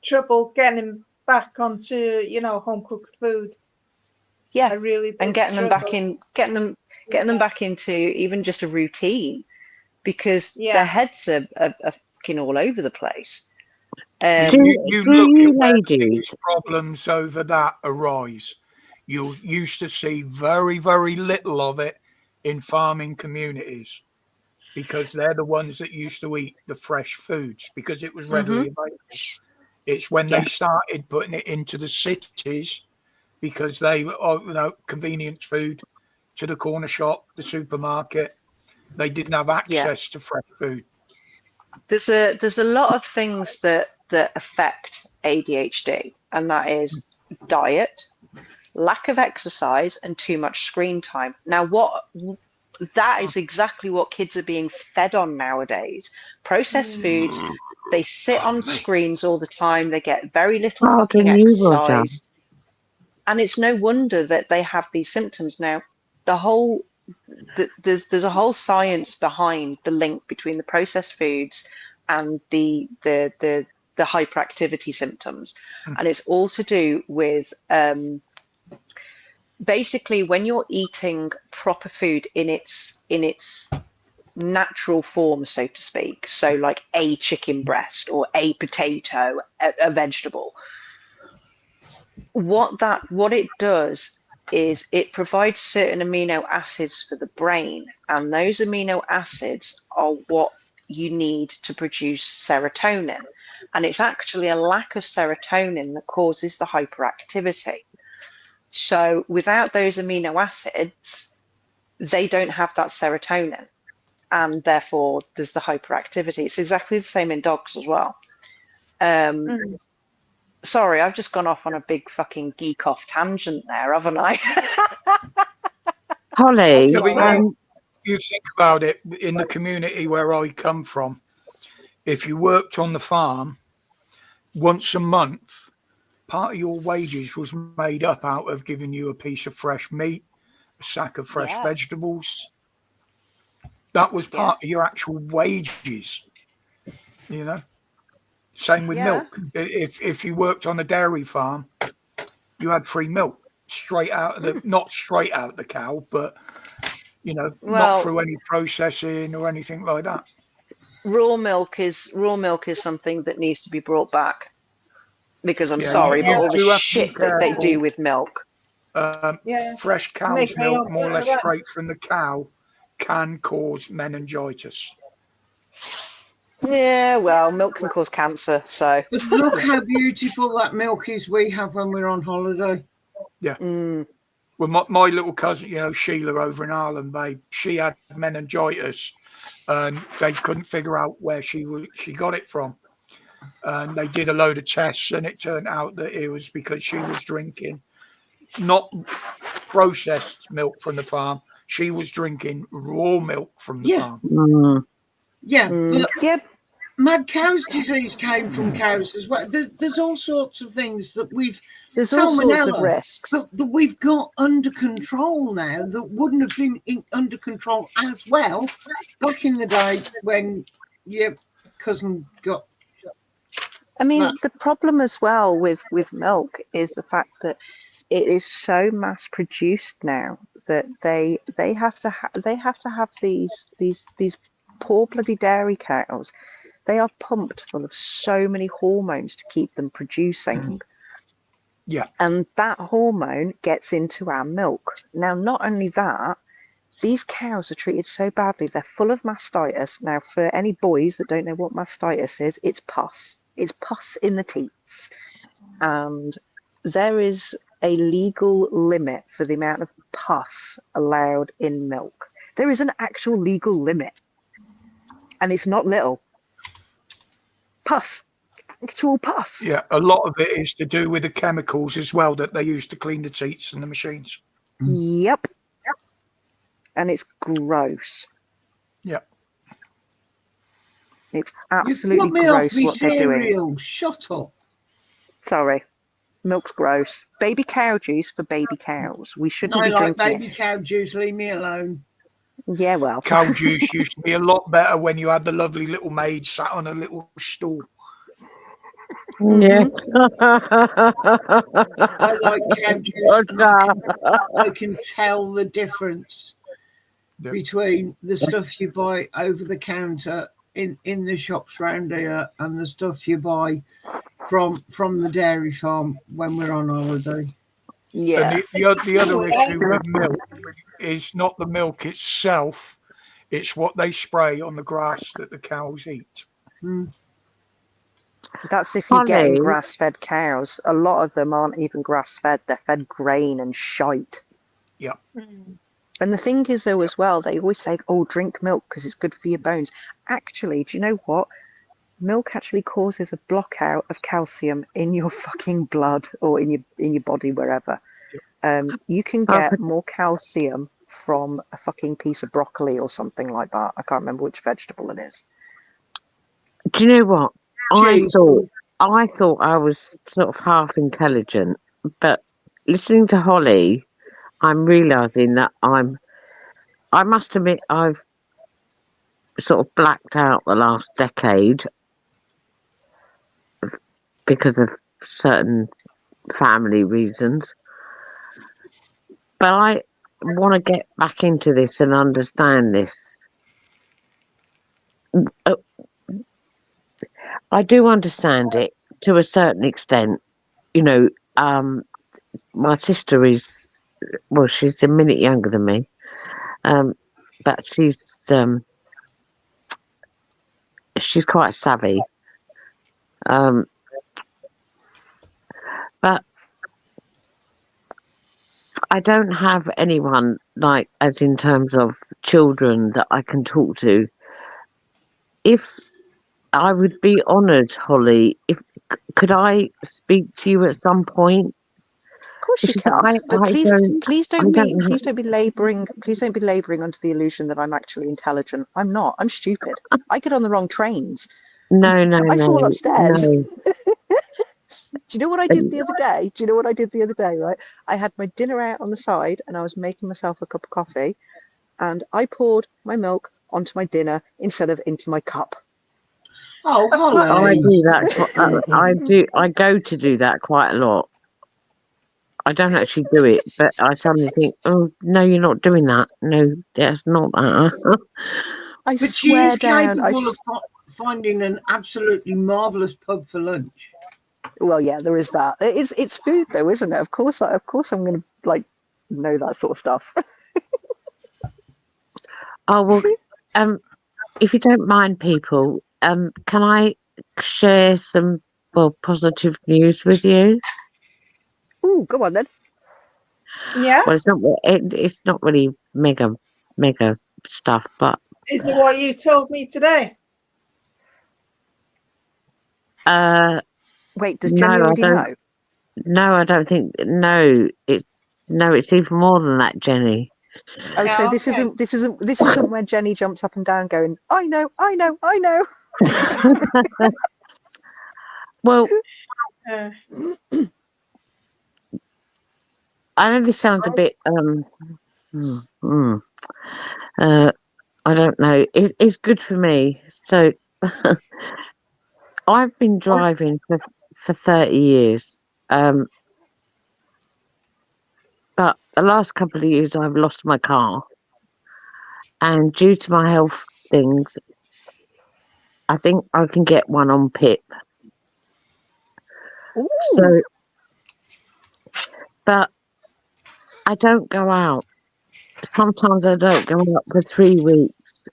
trouble getting him back onto, home cooked food. Yeah, I really did. And getting them back into even just a routine, because their heads are fucking all over the place. You look at where these problems over that arise. You used to see very, very little of it in farming communities, because they're the ones that used to eat the fresh foods because it was readily available. It's when they started putting it into the cities, because they were, convenience food, to the corner shop, the supermarket. They didn't have access to fresh food. There's a lot of things that affect ADHD, and that is diet, lack of exercise, and too much screen time. Now, that is exactly what kids are being fed on nowadays. Processed foods. They sit on screens all the time. They get very little fucking exercise. And it's no wonder that they have these symptoms. Now, there's a whole science behind the link between the processed foods and the hyperactivity symptoms. And it's all to do with basically when you're eating proper food in its natural form, so to speak, so like a chicken breast or a potato, a vegetable, what it does is it provides certain amino acids for the brain, and those amino acids are what you need to produce serotonin, and it's actually a lack of serotonin that causes the hyperactivity. So without those amino acids, they don't have that serotonin, and therefore there's the hyperactivity. It's exactly the same in dogs as well. Sorry, I've just gone off on a big fucking geek off tangent there, haven't I? Holly, you think about it, in the community where I come from, if you worked on the farm once a month, part of your wages was made up out of giving you a piece of fresh meat, a sack of fresh vegetables. That was part of your actual wages, you know. Same with milk. If you worked on a dairy farm, you had free milk straight out of not straight out the cow, but you know, not through any processing or anything like that. Raw milk is something that needs to be brought back, because I'm sorry, but all the shit that they do with milk. Fresh cow's milk, more or less straight from the cow, can cause meningitis. Yeah, well, milk can cause cancer, so. But look how beautiful that milk is we have when we're on holiday. Yeah. Well, my little cousin, you know, Sheila over in Ireland, babe, she had meningitis, and they couldn't figure out where she got it from. And they did a load of tests, and it turned out that it was because she was drinking not processed milk from the farm. She was drinking raw milk from the farm. Mad cow's disease came from cows as well. There's all sorts of things that there's all sorts of risks that we've got under control now that wouldn't have been under control as well back in the day when your cousin got. I mean, the problem as well with milk is the fact that it is so mass produced now that they have to have these poor bloody dairy cows. They are pumped full of so many hormones to keep them producing. Yeah. And that hormone gets into our milk. Now, not only that, these cows are treated so badly. They're full of mastitis. Now, for any boys that don't know what mastitis is, it's pus. It's pus in the teats. And there is a legal limit for the amount of pus allowed in milk. There is an actual legal limit. And it's not little. Pus. Actual pus. Yeah, a lot of it is to do with the chemicals as well that they use to clean the teats and the machines. Yep. And it's gross. Yep. It's absolutely gross what they're doing. Shut up. Sorry. Milk's gross. Baby cow juice for baby cows. We shouldn't be drinking baby cow juice. Leave me alone. Yeah, well. Cow juice used to be a lot better when you had the lovely little maid sat on a little stool. Yeah. I like cow juice. I can tell the difference between the stuff you buy over the counter in the shops round here and the stuff you buy from the dairy farm when we're on holiday. Yeah. And the other issue with milk is not the milk itself, it's what they spray on the grass that the cows eat. That's if you're getting grass-fed cows. A lot of them aren't even grass-fed. They're fed grain and shite. Yeah. And the thing is, though, as well, they always say, "Oh, drink milk because it's good for your bones." Actually, do you know what? Milk actually causes a block out of calcium in your fucking blood or in your body, wherever. You can get more calcium from a fucking piece of broccoli or something like that. I can't remember which vegetable it is. Do you know what? Cheese. I thought I was sort of half intelligent, but listening to Holly, I'm realising that I must admit I've sort of blacked out the last decade because of certain family reasons. But I want to get back into this and understand this. I do understand it to a certain extent. You know, my sister is, well, she's a minute younger than me, but she's quite savvy. But I don't have anyone, like, as in terms of children, that I can talk to. If I would be honoured, Holly, could I speak to you at some point? Of course you can, but please don't be labouring under the illusion that I'm actually intelligent. I'm not. I'm stupid. I get on the wrong trains. No, I fall upstairs. no. Do you know what I did the other day? Right, I had my dinner out on the side, and I was making myself a cup of coffee, and I poured my milk onto my dinner instead of into my cup. Oh, Holly. I do that. I go to do that quite a lot. I don't actually do it, but I suddenly think, "Oh no, you're not doing that. No, that's not that." I But she swear is down. capable of finding an absolutely marvellous pub for lunch. Well, yeah, there is that. It's food, though, isn't it? Of course, I'm going to like know that sort of stuff. Oh well, if you don't mind, people, can I share some positive news with you? Ooh, go on then. Yeah. Well, it's not really mega stuff, but Is it what you told me today? Wait, does Jenny already know? No, I don't think. No, it's even more than that, Jenny. Oh, so this isn't where Jenny jumps up and down, going, "I know." Well, I know this sounds a bit I don't know. It's good for me. So I've been driving for 30 years. But the last couple of years I've lost my car. And due to my health things, I think I can get one on PIP. Ooh. So, but I don't go out. Sometimes I don't go out for 3 weeks.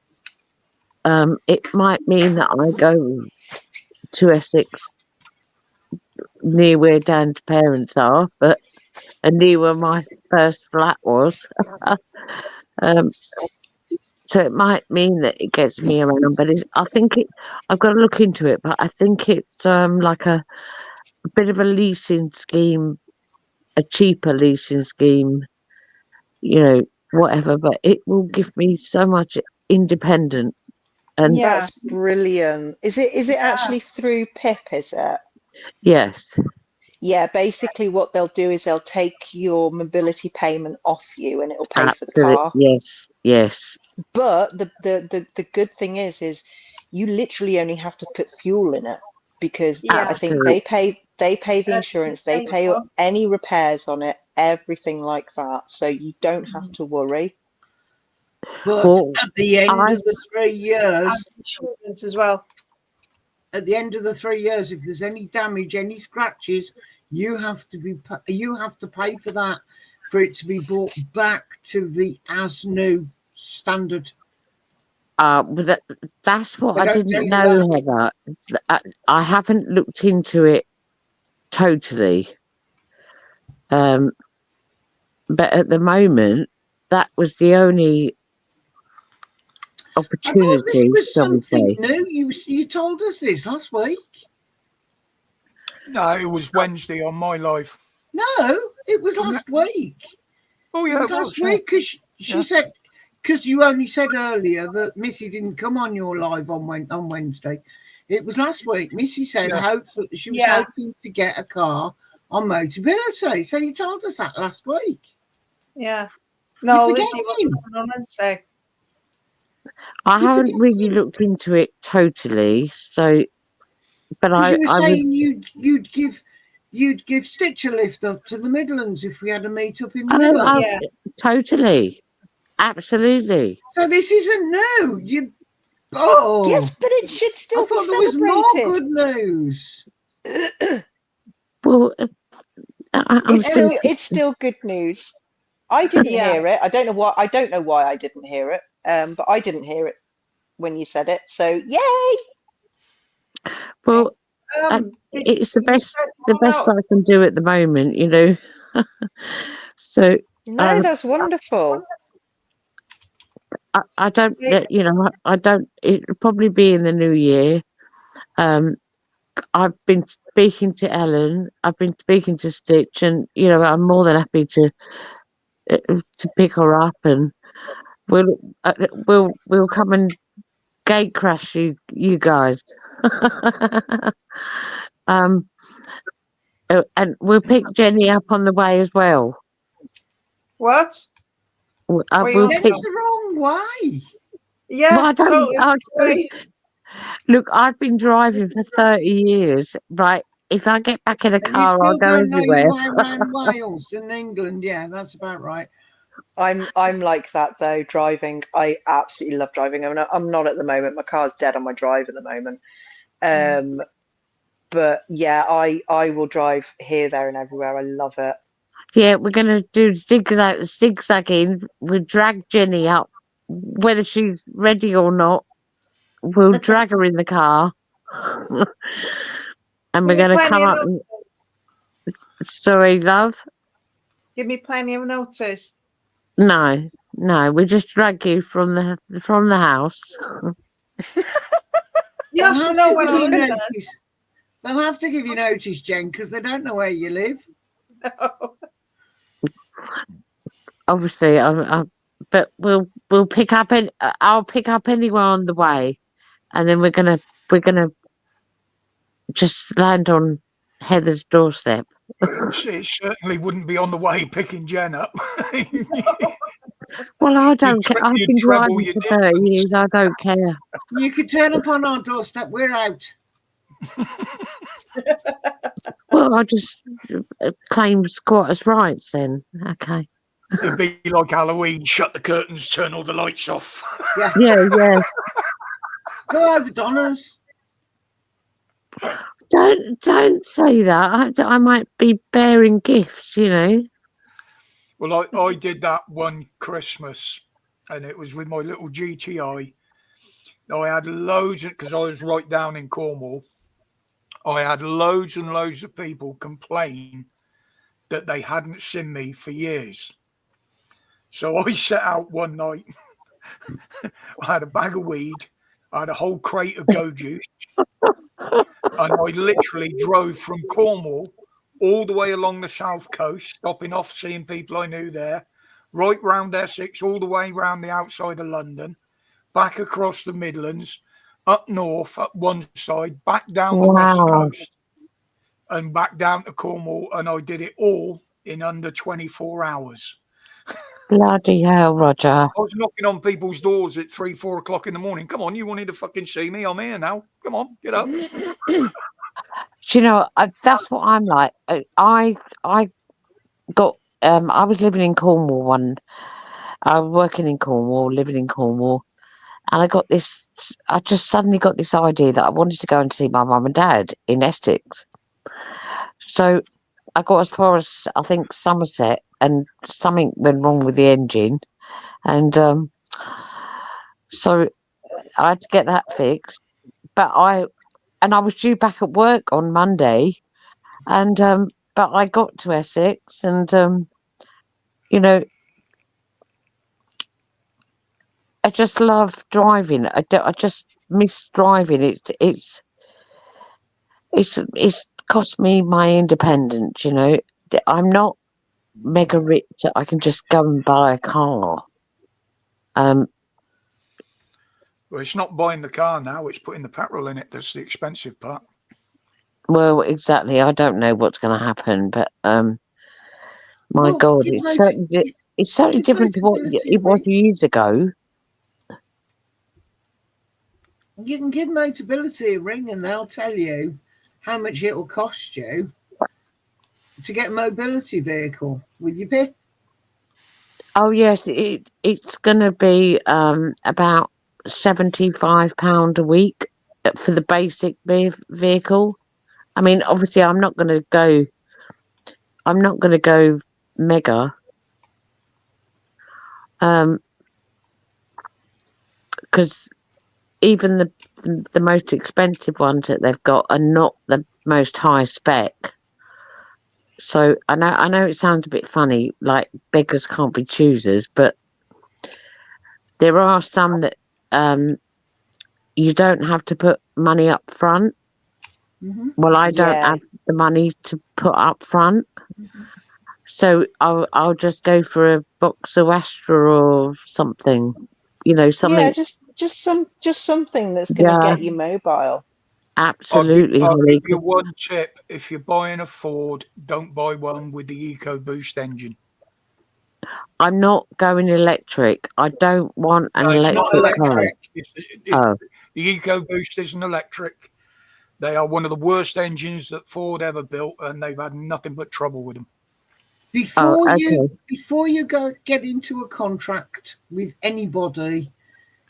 It might mean that I go to Essex, near where Dan's parents are, and near where my first flat was. So it might mean that it gets me around, but I've got to look into it, but I think it's like a bit of a leasing scheme, a cheaper leasing scheme, whatever, but it will give me so much independence. And that's brilliant. Is it actually through PIP, is it? Yes. Yeah, basically what they'll do is they'll take your mobility payment off you and it'll pay for the car. Yes. But the good thing is you literally only have to put fuel in it, because I think they pay the insurance, they pay any repairs on it, everything like that. So you don't have to worry. But at the end of the 3 years, insurance as well. At the end of the 3 years, if there's any damage, any scratches, you have to pay for that, for it to be brought back to the as new standard. That's what I didn't know, Heather. I haven't looked into it totally. But at the moment, that was the only I thought this opportunity, was shall we something say. new. You told us this last week. No, it was Wednesday on my live. No, it was last week. Oh yeah, It was last week because she said, because you only said earlier that Missy didn't come on your live on Wednesday. It was last week. Missy said hopefully she was hoping to get a car on Motability. So you told us that last week. Yeah. No, You Lizzie forgetting. wasn't on Wednesday. I You haven't forget- really looked into it totally, so but Because you were I would, saying you'd give Stitch a lift up to the Midlands if we had a meet up in the oh, Midlands. Yeah. totally, absolutely. So this isn't new. Yes, but it should I still be thought there was more celebrated. good news. Well, I'm still. It's still good news. I didn't Yeah. hear it. I don't know why. I don't know why I didn't hear it. But I didn't hear it when you said it. So yay! Well, it's the best I can do at the moment, you know. So No, that's wonderful. I don't, you know, I don't. It'll probably be in the new year. I've been speaking to Ellen. I've been speaking to Stitch, and you know, I'm more than happy to pick her up, and we'll come and gate crash you guys. And we'll pick Jenny up on the way as well. What? We'll It's pick. the wrong way. Yeah, Well, totally. Look, I've been driving for 30 years, right? If I get back in a And you car, I'll still go don't know everywhere. your way around Wales and England. Yeah, that's about right. I'm like that though. Driving, I absolutely love driving. I'm not at the moment. My car's dead on my drive at the moment. But yeah, I will drive here, there, and everywhere. I love it. Yeah, we're gonna do zigzagging. We'll drag Jenny up, whether she's ready or not. We'll drag her in the car, and we're gonna come up. Sorry, love. Give me plenty of notice. No, we just drag you from the house. You have to know when give you I'm in notice. They'll have to give you notice, Jen, because they don't know where you live. Obviously, but we'll pick up. I'll pick up anyone on the way, and then we're gonna just land on Heather's doorstep. It certainly wouldn't be on the way picking Jen up. Well, I don't care. I've been treble driving your for 30 years. I don't care. You could turn up on our doorstep. We're out. Well, I'll just claim squatters' rights then. Okay. It'd be like Halloween. Shut the curtains, turn all the lights off. Yeah. Go over Donna's. Don't say that. I might be bearing gifts, you know. Well, I did that one Christmas, and it was with my little GTI. I had loads, because I was right down in Cornwall. I had loads and loads of people complain that they hadn't seen me for years. So I set out one night. I had a bag of weed. I had a whole crate of go juice. And I literally drove from Cornwall all the way along the south coast, stopping off, seeing people I knew there, right round Essex, all the way round the outside of London, back across the Midlands, up north at one side, back down the west coast, and back down to Cornwall. And I did it all in under 24 hours. Bloody hell, Roger. I was knocking on people's doors at 3-4 o'clock in the morning. Come on, you wanted to fucking see me? I'm here now. Come on, get up. Do you know, that's what I'm like. I got, I was living in Cornwall I was working in Cornwall, living in Cornwall, and I just suddenly got this idea that I wanted to go and see my mum and dad in Essex. So I got as far as, I think, Somerset, and something went wrong with the engine. And so I had to get that fixed. But I was due back at work on Monday, and but I got to Essex, and you know, I just love driving. I just miss driving. It's cost me my independence. You know, I'm not mega rich that I can just go and buy a car. Well, it's not buying the car now; it's putting the petrol in it that's the expensive part. Well, exactly. I don't know what's going to happen, but my Well, God, give it's certainly different to what Motability a it was ring. years ago. You can give Motability a ring and they'll tell you how much it'll cost you to get a mobility vehicle with your PIP. Oh yes, it's going to be about £75 a week for the basic vehicle. I mean, obviously, I'm not going to go mega, because even the most expensive ones that they've got are not the most high spec. So I know it sounds a bit funny, like beggars can't be choosers, but there are some that you don't have to put money up front. Mm-hmm. Well, I don't Yeah. have the money to put up front, so I'll just go for a box of Astra or something, you know, something. Yeah, just something that's going to Yeah, get you mobile. absolutely, I'll Holly. give you one tip: if you're buying a Ford, don't buy one with the EcoBoost engine. I'm not going electric. I don't want an No, it's not electric car. electric. Oh, The EcoBoost isn't electric. They are one of the worst engines that Ford ever built, and they've had nothing but trouble with them. Before okay. you get into a contract with anybody,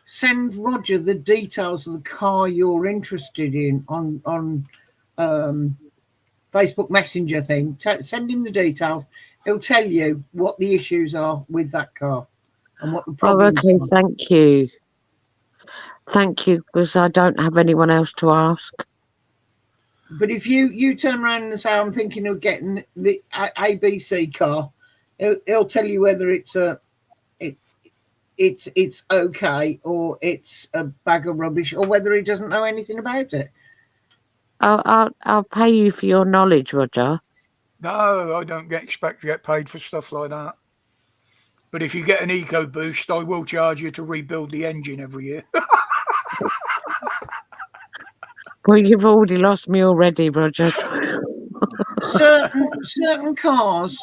send Roger the details of the car you're interested in on Facebook Messenger thing. Send him the details. He'll tell you what the issues are with that car and what the Oh, problems okay. are. Thank you, because I don't have anyone else to ask. But if you turn around and say, I'm thinking of getting the ABC car, he'll tell you whether it's okay or it's a bag of rubbish, or whether he doesn't know anything about it. I'll pay you for your knowledge, Roger. No, I don't expect to get paid for stuff like that. But if you get an EcoBoost, I will charge you to rebuild the engine every year. Well, you've already lost me already, Roger. certain cars,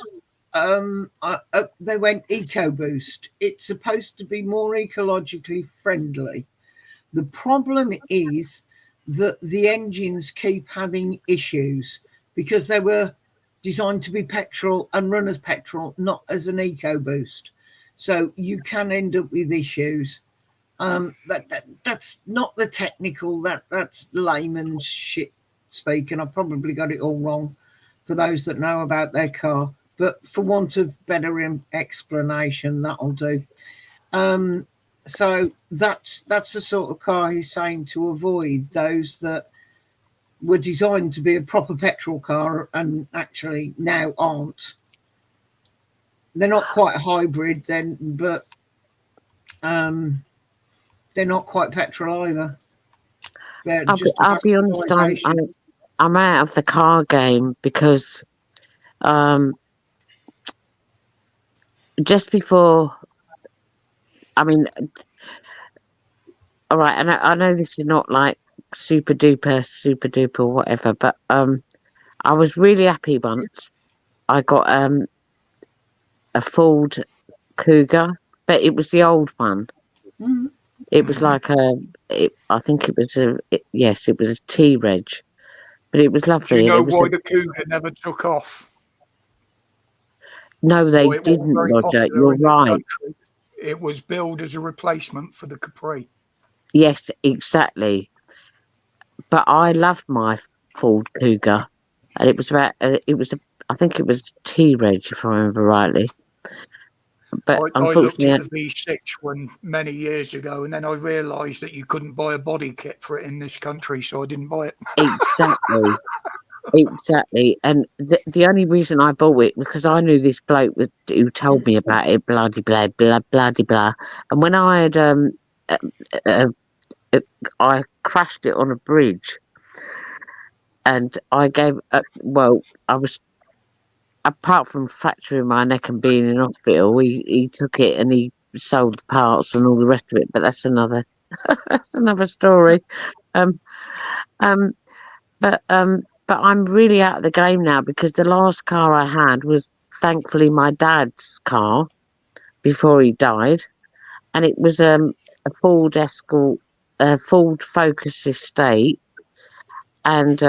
they went EcoBoost. It's supposed to be more ecologically friendly. The problem is that the engines keep having issues because they were designed to be petrol and run as petrol, not as an EcoBoost. So you can end up with issues. That's not the technical. That's layman's shit speak, and I probably got it all wrong for those that know about their car. But for want of better explanation, that'll do. So that's the sort of car he's saying to avoid, those that were designed to be a proper petrol car and actually now aren't. They're not quite a hybrid then, but they're not quite petrol either. I'll be honest, I'm out of the car game because just before, I mean, all right, and I know this is not like super duper whatever, but I was really happy once. I got a Ford Cougar, but it was the old one. Mm. It was like I think it was it was a T-Reg, but it was lovely. Do you know and it was why the Cougar never took off? No, they Well, didn't, very Roger. popular You're in this right. country. It was billed as a replacement for the Capri. Yes, exactly. But I loved my Ford Cougar, and it was about I think it was T-Reg, if I remember rightly. But I looked unfortunately, at the V6 many years ago, and then I realised that you couldn't buy a body kit for it in this country, so I didn't buy it. Exactly. And the only reason I bought it because I knew this bloke who told me about it, bloody blah, blah, bloody blah. And when I had, I crashed it on a bridge and I gave, well, I was, apart from fracturing my neck and being in hospital, he took it and he sold the parts and all the rest of it. But that's another, that's another story. But I'm really out of the game now because the last car I had was thankfully my dad's car before he died, and it was a Ford Escort, a Ford Focus Estate, and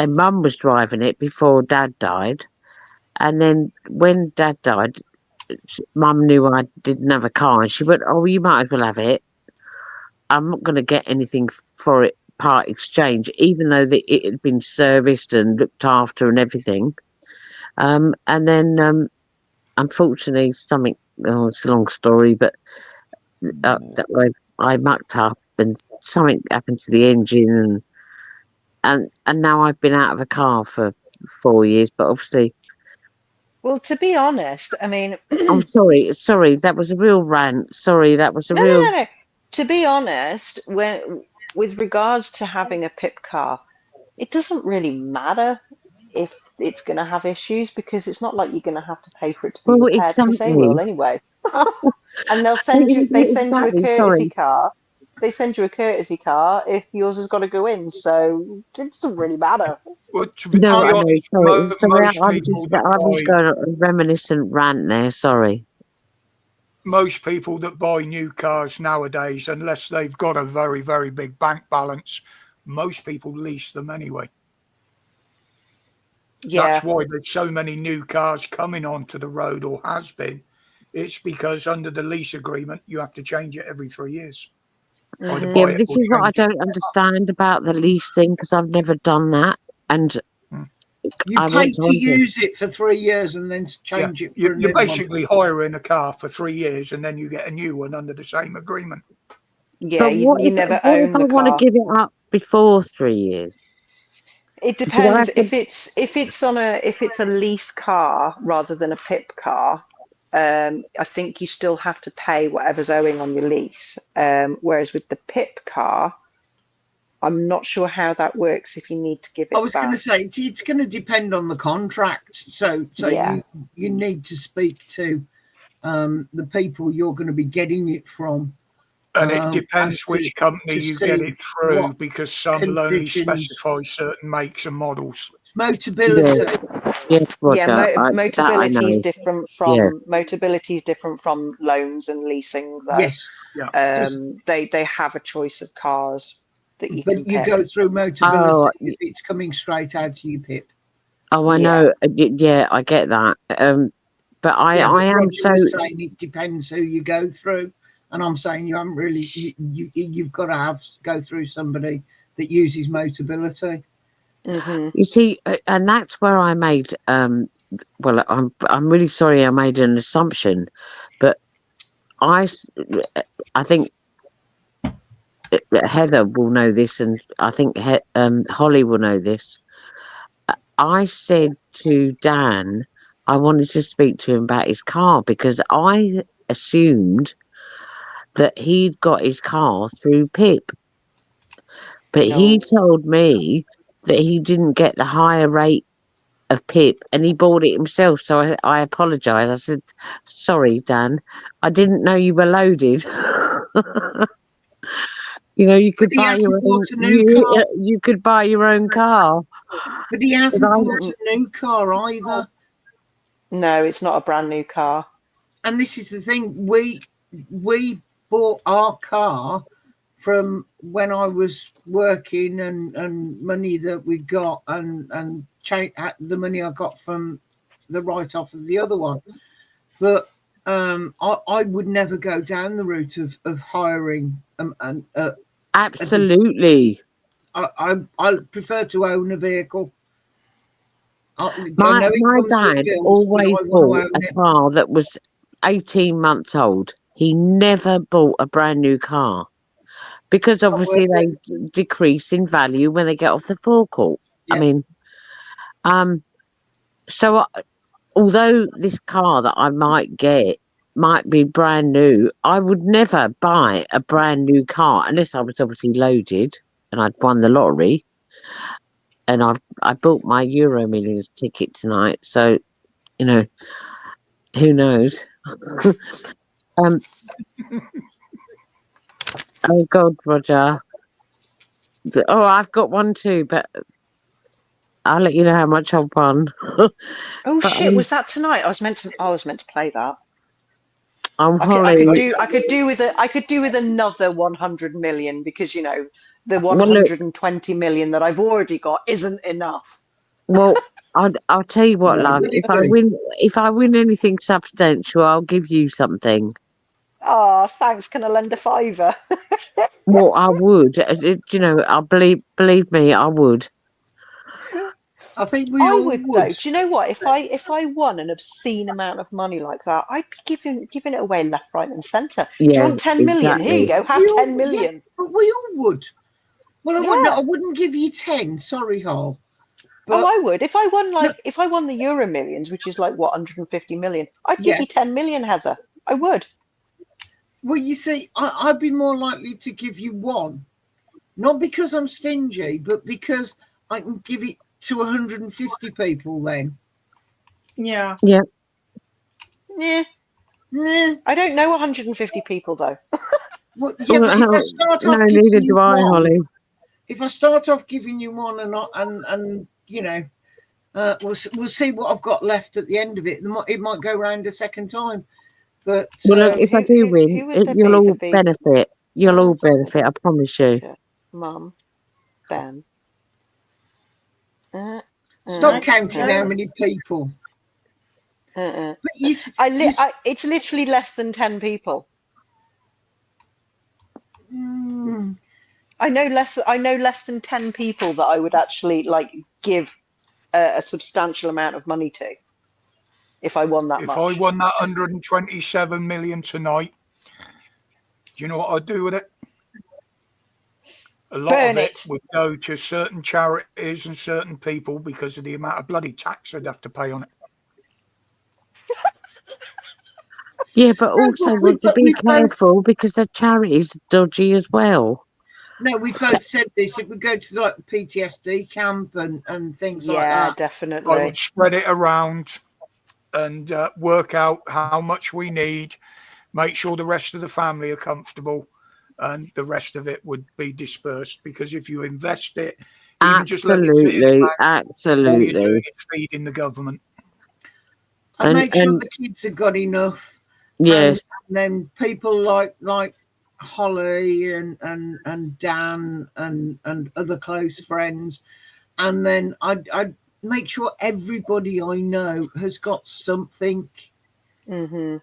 Mum was driving it before Dad died, and then when Dad died, Mum knew I didn't have a car, and she went, "Oh, you might as well have it. I'm not going to get anything for it." Part exchange, even though it had been serviced and looked after and everything, and then unfortunately something. Oh, it's a long story, but that I mucked up and something happened to the engine, and now I've been out of a car for 4 years. But obviously, Well, to be honest, I mean, I'm sorry, that was a real rant. Sorry, that was a real. no. To be honest, with regards to having a PIP car, it doesn't really matter if it's going to have issues because it's not like you're going to have to pay for it to be repaired because they will anyway. And they'll send you. They send you a courtesy car. They send you a courtesy car if yours has got to go in. So it doesn't really matter. Well, No, I know. Sorry, most I people was going on a reminiscent rant there. Sorry. Most people that buy new cars nowadays, unless they've got a very, very big bank balance, most people lease them anyway. Yeah. That's why there's so many new cars coming onto the road, or has been. It's because under the lease agreement, you have to change it every 3 years. Mhm. Yeah, this is what I don't understand about the lease thing because I've never done that, and you pay to use it for 3 years and then change it for a new You're basically hiring a car for 3 years and then you get a new one under the same agreement. Yeah, but what you never what own if I the want to car. give it up before 3 years? It depends if it's a lease car rather than a PIP car. I think you still have to pay whatever's owing on your lease. Whereas with the PIP car, I'm not sure how that works if you need to give it back. I was going to say it's going to depend on the contract. So Yeah. you need to speak to the people you're going to be getting it from. And it depends which company you get it through, because some will only conditions. specify certain makes and models. Motability. Yes, Yeah, Roger, Motability is know. different from Motability is different from loans and leasing. Though. Yes. Yeah. They have a choice of cars that you But can you pick. go through Motability if it's coming straight out of your PIP. Oh, I know. Yeah, I get that. But I am Roger so. was saying it depends who you go through, and I'm saying you haven't really. You've got to go through somebody that uses Motability. Mm-hmm. You see, and that's where I made. Well, I'm really sorry I made an assumption, but I think Heather will know this, and I think Holly will know this. I said to Dan I wanted to speak to him about his car because I assumed that he'd got his car through PIP. But he told me that he didn't get the higher rate of PIP and he bought it himself. So I apologised. I said, sorry, Dan, I didn't know you were loaded. You know, you could buy your own. You could buy your own car. But he hasn't bought a new car either. No, it's not a brand new car. And this is the thing: we bought our car from when I was working, and money that we got, and the money I got from the write off of the other one. But I would never go down the route of hiring absolutely. I prefer to own a vehicle. My dad always bought a car that was 18 months old. He never bought a brand new car because obviously worth they decrease in value when they get off the forecourt. I Yeah. mean, so although this car that I might get might be brand new, I would never buy a brand new car unless I was obviously loaded and I'd won the lottery. And I bought my Euro Millions ticket tonight, so you know, who knows? Oh God, Roger. Oh, I've got one too, but I'll let you know how much I've won. Oh But shit! Was that tonight? I was meant to play that. I'm I Holly. could do with another 100 million because you know the Well, look, 120 million that I've already got isn't enough. well, I'll tell you what, Yeah, love. really If I win anything substantial, I'll give you something. Oh, thanks. Can I lend a fiver? Well, I would. You know, I believe me, I would. I think we I all would though. Do you know what? If I won an obscene amount of money like that, I'd be giving it away left, right, and centre. Do you Yeah, want 10 million? Here you exactly. go. Have We all, 10 yeah, million. but we all would. Well, I Yeah. wouldn't give you 10. Sorry, Hall. Oh, But I would. If I won no, if I won the Euro Millions, which is like what 150 million, I'd give yeah. you 10 million, Heather. I would. Well, you see, I'd be more likely to give you one, not because I'm stingy, but because I can give it to 150 people. Then, Yeah. Yeah. Yeah. nah. I don't know 150 people though. Well, yeah, but if I start No, off giving neither you do I, one, Holly. if I start off giving you one and you know, we'll see what I've got left at the end of it. It might go round a second time, but Well, look, if I do win, Who would there you'll be? all There'd be benefit. You'll all benefit, I promise you. Mum, Ben. stop counting how Yeah. many people. But It's literally less than 10 people. mm, I know less than 10 people that I would actually like give a substantial amount of money to if I won that If much. I won that 127 million tonight, do you know what I'd do with it? A lot Burn of it it. would go to certain charities and certain people because of the amount of bloody tax I'd have to pay on it. Yeah, but also, Roger, be careful because the charity's dodgy as well. No, we both said this. It would go to like the PTSD camp and things like that. Yeah, definitely. I would spread it around and work out how much we need, make sure the rest of the family are comfortable, and the rest of it would be dispersed. Because if you invest it, even just let it sit in the bank, absolutely. all you're doing is feeding the government. And make sure the kids have got enough. Yes. And then people like Holly and Dan and other close friends, and then I'd make sure everybody I know has got something. Mm-hmm.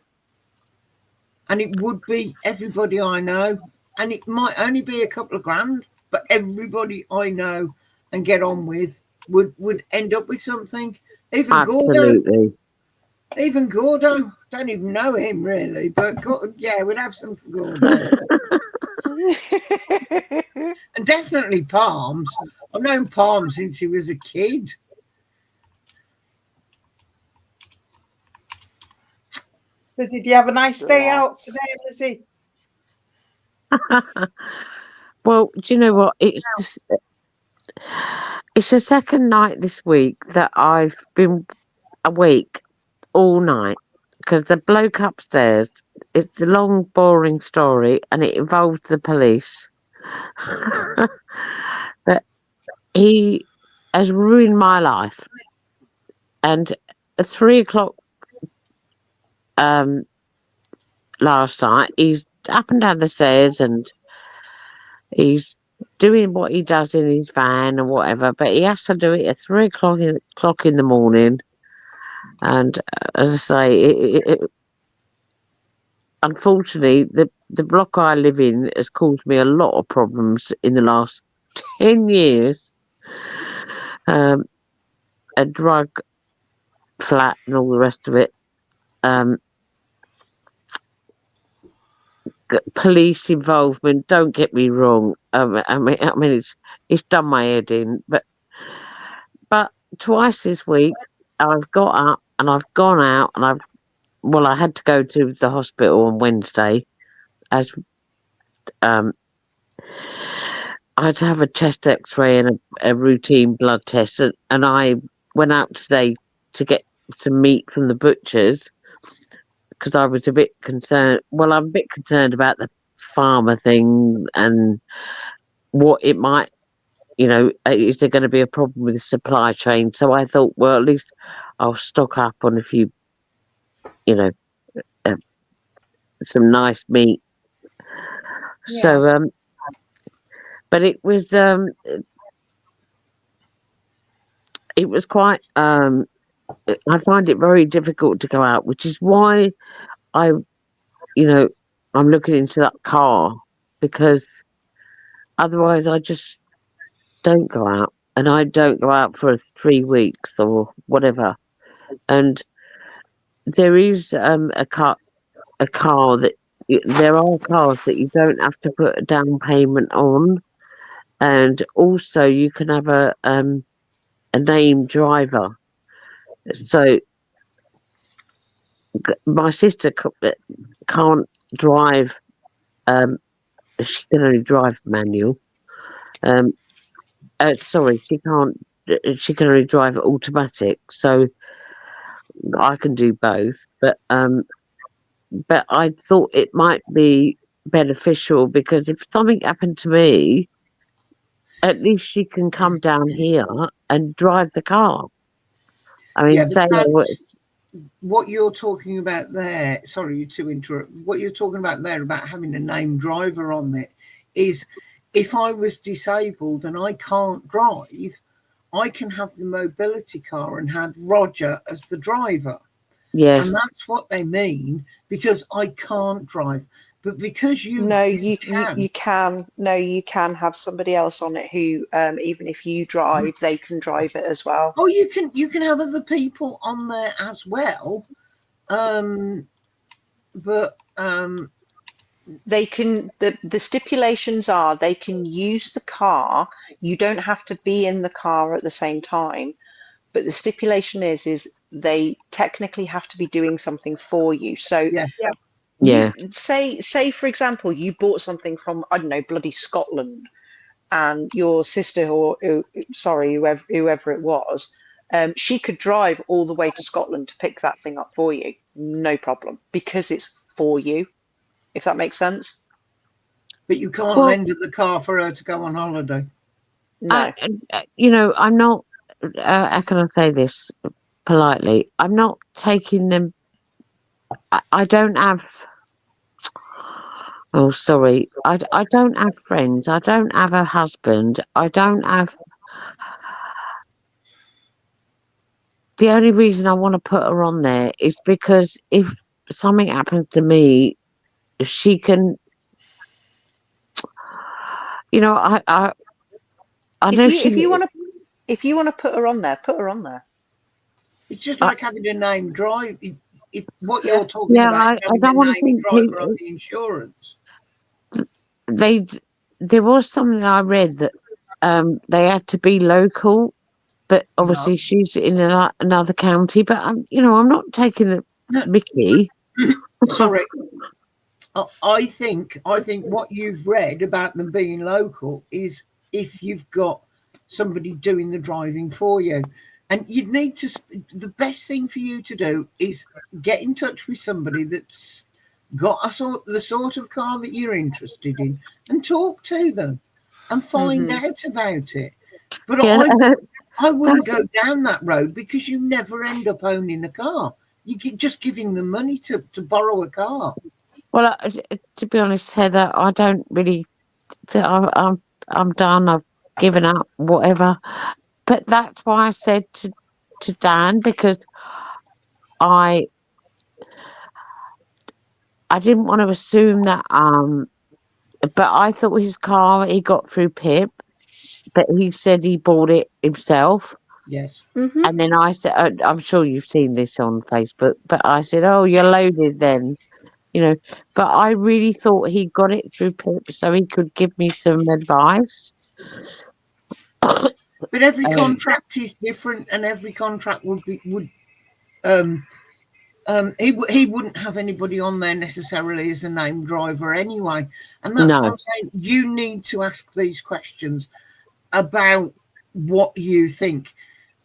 And it would be everybody I know, and it might only be a couple of grand, but everybody I know and get on with would end up with something. Even Gordo, don't even know him really, but yeah, we'd have some for Gordo. And definitely Palms. I've known Palms since he was a kid. So did you have a nice day out today, Lizzie? Well, do you know what? It's the second night this week that I've been awake all night because the bloke upstairs, it's a long, boring story and it involves the police. But he has ruined my life. And at 3 o'clock last night, he's up and down the stairs and he's doing what he does in his van and whatever, but he has to do it at 3 o'clock in the morning. And as I say, unfortunately, the block I live in has caused me a lot of problems in the last 10 years. A drug flat and all the rest of it. police involvement. Don't get me wrong. I mean, it's done my head in. But twice this week, I've got up and I've gone out and I had to go to the hospital on Wednesday, as I had to have a chest X-ray and a routine blood test, and I went out today to get some meat from the butcher's because I was a bit concerned. Well, I'm a bit concerned about the farmer thing and what it might, is there going to be a problem with the supply chain? So I thought, well, at least I'll stock up on a few, some nice meat. Yeah. So, but it was quite. I find it very difficult to go out, which is why I'm looking into that car, because otherwise I just don't go out, and I don't go out for 3 weeks or whatever. And there is a car that there are cars that you don't have to put a down payment on, and also you can have a named driver. So my sister can't drive. She can only drive manual. Sorry, she can't. She can only drive automatic. So I can do both. But I thought it might be beneficial, because if something happened to me, at least she can come down here and drive the car. I mean, what you're talking about there, sorry to interrupt, what you're talking about there about having a named driver on it is, if I was disabled and I can't drive, I can have the mobility car and have Roger as the driver. Yes. And that's what they mean, because I can't drive. But because you can have somebody else on it who, even if you drive, they can drive it as well. Oh, you can have other people on there as well. They can, the stipulations are they can use the car. You don't have to be in the car at the same time, but the stipulation is they technically have to be doing something for you. So yeah. Say for example, you bought something from, I don't know, bloody Scotland, and your sister whoever it was, she could drive all the way to Scotland to pick that thing up for you, no problem, because it's for you. If that makes sense. But you can't lend her the car for her to go on holiday. No. I'm not. How can I say this politely? I'm not taking them. I don't have. Oh, sorry. I don't have friends. I don't have a husband. I don't have. The only reason I want to put her on there is because if something happens to me, she can. I know if you want to put her on there, put her on there. It's just like having a named driver. If what you're talking about, I don't want to think driver on the insurance. There was something I read that they had to be local, but obviously she's in another county. But I'm not taking the Mickey. Sorry. I think what you've read about them being local is if you've got somebody doing the driving for you, and you'd need to. The best thing for you to do is get in touch with somebody that's got the sort of car that you're interested in, and talk to them and find out about it. But I wouldn't go down that road, because you never end up owning a car. You keep just giving them money to borrow a car. Well, to be honest, Heather, I don't really. I'm done. I've given up. Whatever. But that's why I said to Dan, because I didn't want to assume that. But I thought his car he got through PIP, but he said he bought it himself. Yes. Mm-hmm. And then I said, I'm sure you've seen this on Facebook, but I said, "Oh, you're loaded then." you know, but I really thought he got it through Pip so he could give me some advice. But every contract is different, and every contract he wouldn't have anybody on there necessarily as a named driver anyway. And that's what I'm saying. You need to ask these questions about what you think.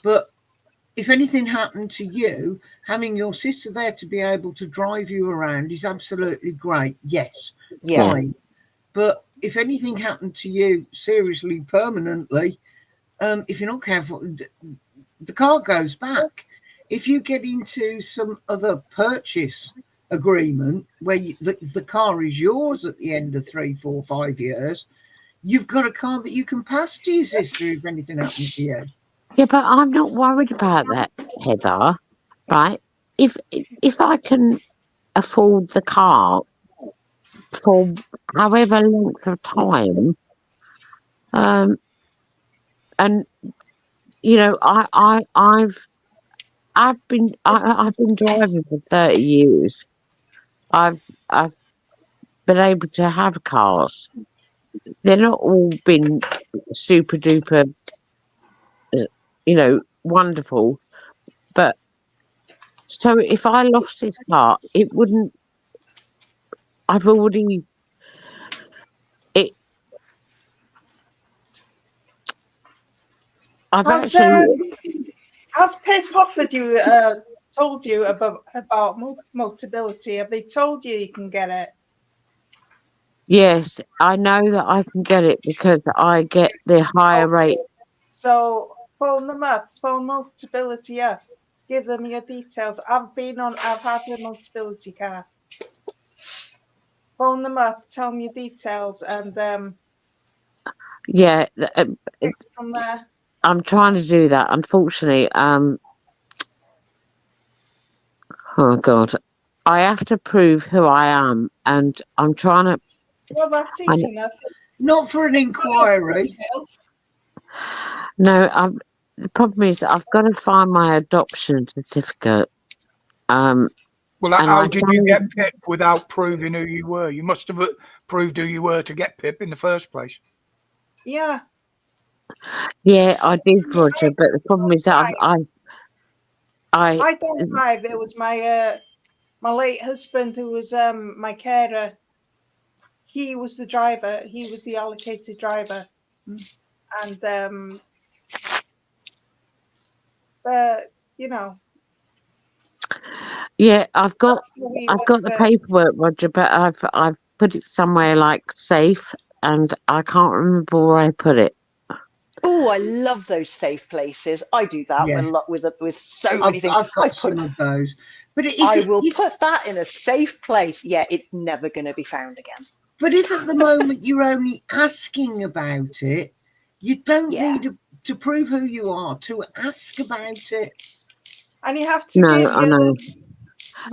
But if anything happened to you, having your sister there to be able to drive you around is absolutely great. Yes, fine. But if anything happened to you seriously, permanently, if you're not careful, the car goes back. If you get into some other purchase agreement where the car is yours at the end of 3, 4, 5 years, you've got a car that you can pass to your sister if anything happens to you. Yeah, but I'm not worried about that, Heather. Right? If I can afford the car for however length of time, and you know, I've been driving for 30 years. I've been able to have cars. They're not all been super duper, you know, wonderful. But so if I lost this car, it wouldn't. I've already it. I've actually. Has Pip offered you, told you about Motability? Have they told you you can get it? Yes, I know that I can get it because I get the higher rate. So phone them up, phone Motability up, give them your details. I've had a Motability car. Phone them up, tell them your details, and Yeah, from there. I'm trying to do that. Unfortunately, oh God, I have to prove who I am, and I'm trying to. Well, that's easy enough. Not for an inquiry. No, the problem is I've got to find my adoption certificate. Well, how did you get Pip without proving who you were? You must have proved who you were to get Pip in the first place. Yeah. Yeah, I did, Roger, but the problem is that I don't drive. It was my late husband who was my carer. He was the driver. He was the allocated driver, and you know. Yeah, I've got the paperwork, Roger, but I've put it somewhere like safe, and I can't remember where I put it. Oh, I love those safe places. I do that a lot with so many things. I've got some of those, but I will put that in a safe place. Yeah, it's never going to be found again. But if at the moment you're only asking about it, you don't need to prove who you are to ask about it. And you have to I know.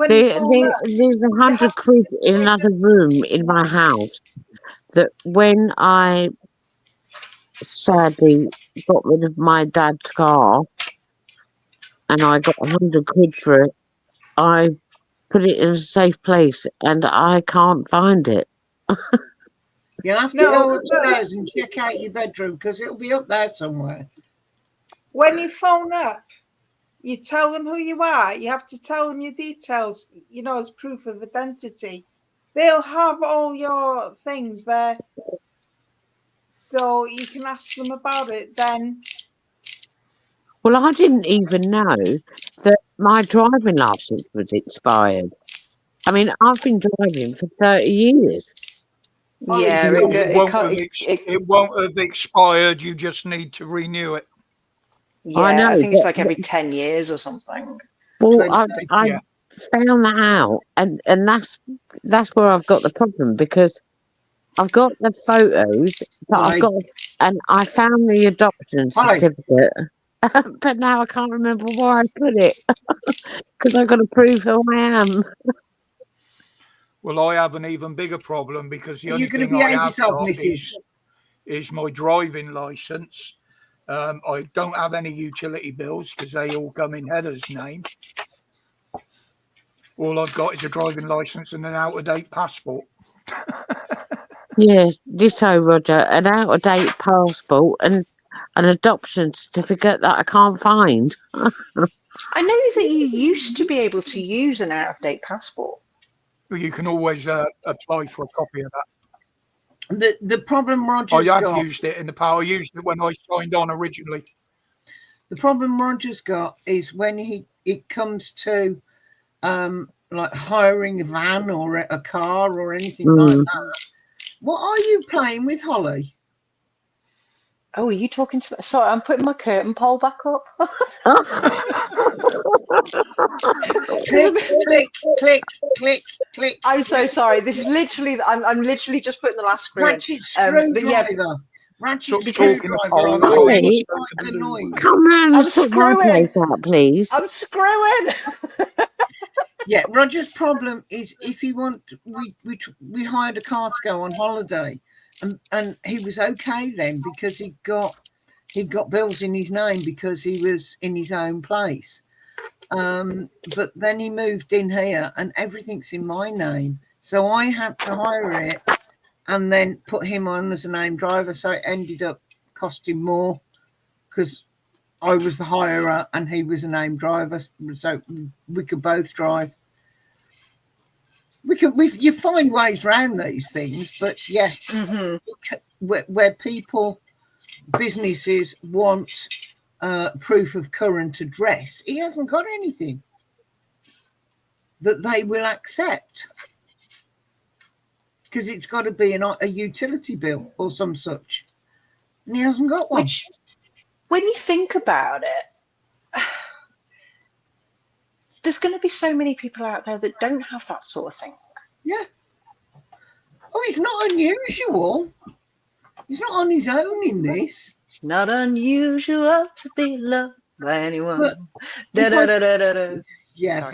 There's 100 quid in another room in my house that when I sadly got rid of my dad's car and I got 100 quid for it, I put it in a safe place and I can't find it. You'll have to go upstairs and check out your bedroom because it'll be up there somewhere. When you phone up, you tell them who you are. You have to tell them your details, you know, as proof of identity. They'll have all your things there. So you can ask them about it then. Well, I didn't even know that my driving license was expired. I mean, I've been driving for 30 years. Yeah, it won't have expired. You just need to renew it. Yeah, I know. I think it's like every 10 years or something. Well, I found that out, and that's where I've got the problem because I've got the photos, but I found the adoption certificate, but now I can't remember where I put it because I've got to prove who I am. Well, I have an even bigger problem because the only thing I have got is my driving license. I don't have any utility bills because they all come in Heather's name. All I've got is a driving license and an out-of-date passport. Yes, ditto, Roger. An out-of-date passport and an adoption certificate that I can't find. I know that you used to be able to use an out-of-date passport. You can always apply for a copy of that. The problem Roger's I have got, used it in the past. I used it when I signed on originally. the problem Roger's got is when it comes to like hiring a van or a car or anything like that. What are you playing with, Holly? Oh, are you talking to? Sorry, I'm putting my curtain pole back up. Click, click, click, click, click. I'm so sorry. This is literally. I'm literally just putting the last screw in. Ratchet screwdriver. Ratchet because- screwdriver. Holly, The noise. come round I'm and sort my screwing. place out, please. I'm screwing. Yeah, Roger's problem is if he we hired a car to go on holiday, and he was okay then because he got bills in his name because he was in his own place. But then he moved in here and everything's in my name, so I had to hire it and then put him on as a named driver. So it ended up costing more because I was the hirer and he was a named driver, so we could both drive. You find ways around these things, but yeah, where businesses want proof of current address, he hasn't got anything that they will accept because it's got to be a utility bill or some such, and he hasn't got one. Which, when you think about it, there's going to be so many people out there that don't have that sort of thing. Yeah. Oh, it's not unusual. He's not on his own in this. It's not unusual to be loved by anyone. Yeah.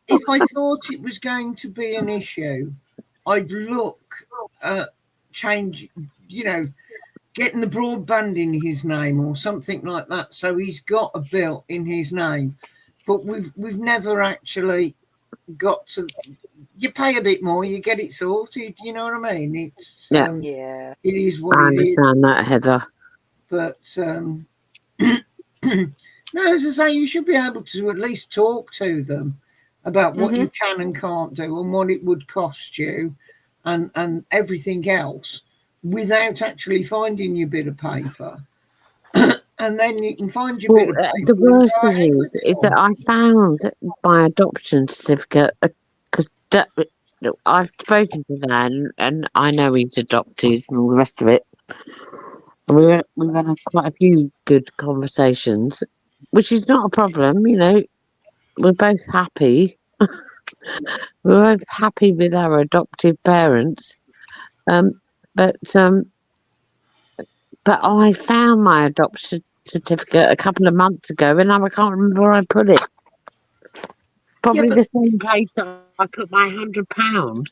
If I thought it was going to be an issue, I'd look at change, getting the broadband in his name or something like that. So he's got a bill in his name, but we've never actually got to. You pay a bit more, you get it sorted. You know what I mean? It's yeah. It is what I it is. understand that, Heather. But no, as I say, you should be able to at least talk to them about what you can and can't do and what it would cost you and everything else without actually finding your bit of paper. And then you can find your bit of paper. The worst thing is that I found my adoption certificate because I've spoken to Dan and I know he's adopted and all the rest of it. And we've had quite a few good conversations, which is not a problem, We're both happy. We're both happy with our adoptive parents. But I found my adoption certificate a couple of months ago and I can't remember where I put it. Probably the same place that I put my £100.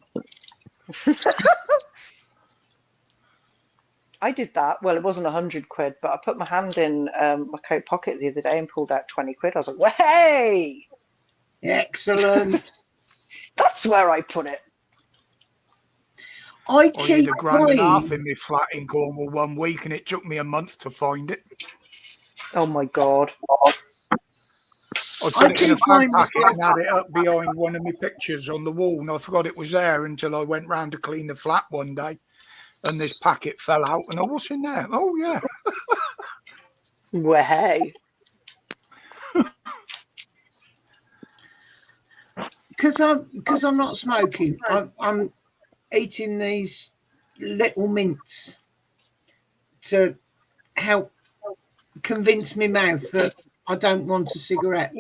I did that. Well, it wasn't £100, but I put my hand in my coat pocket the other day and pulled out £20. I was like, well, hey! Excellent. That's where I put it. I I keep had £1.50 in my flat in Cornwall one week and it took me a month to find it. Oh my God. I put it in a fag packet and had it up behind one of my pictures on the wall, and I forgot it was there until I went round to clean the flat one day, and this packet fell out, and what's in there? Oh yeah. Well, hey. Because I'm not smoking. I'm eating these little mints to help convince my mouth that I don't want a cigarette.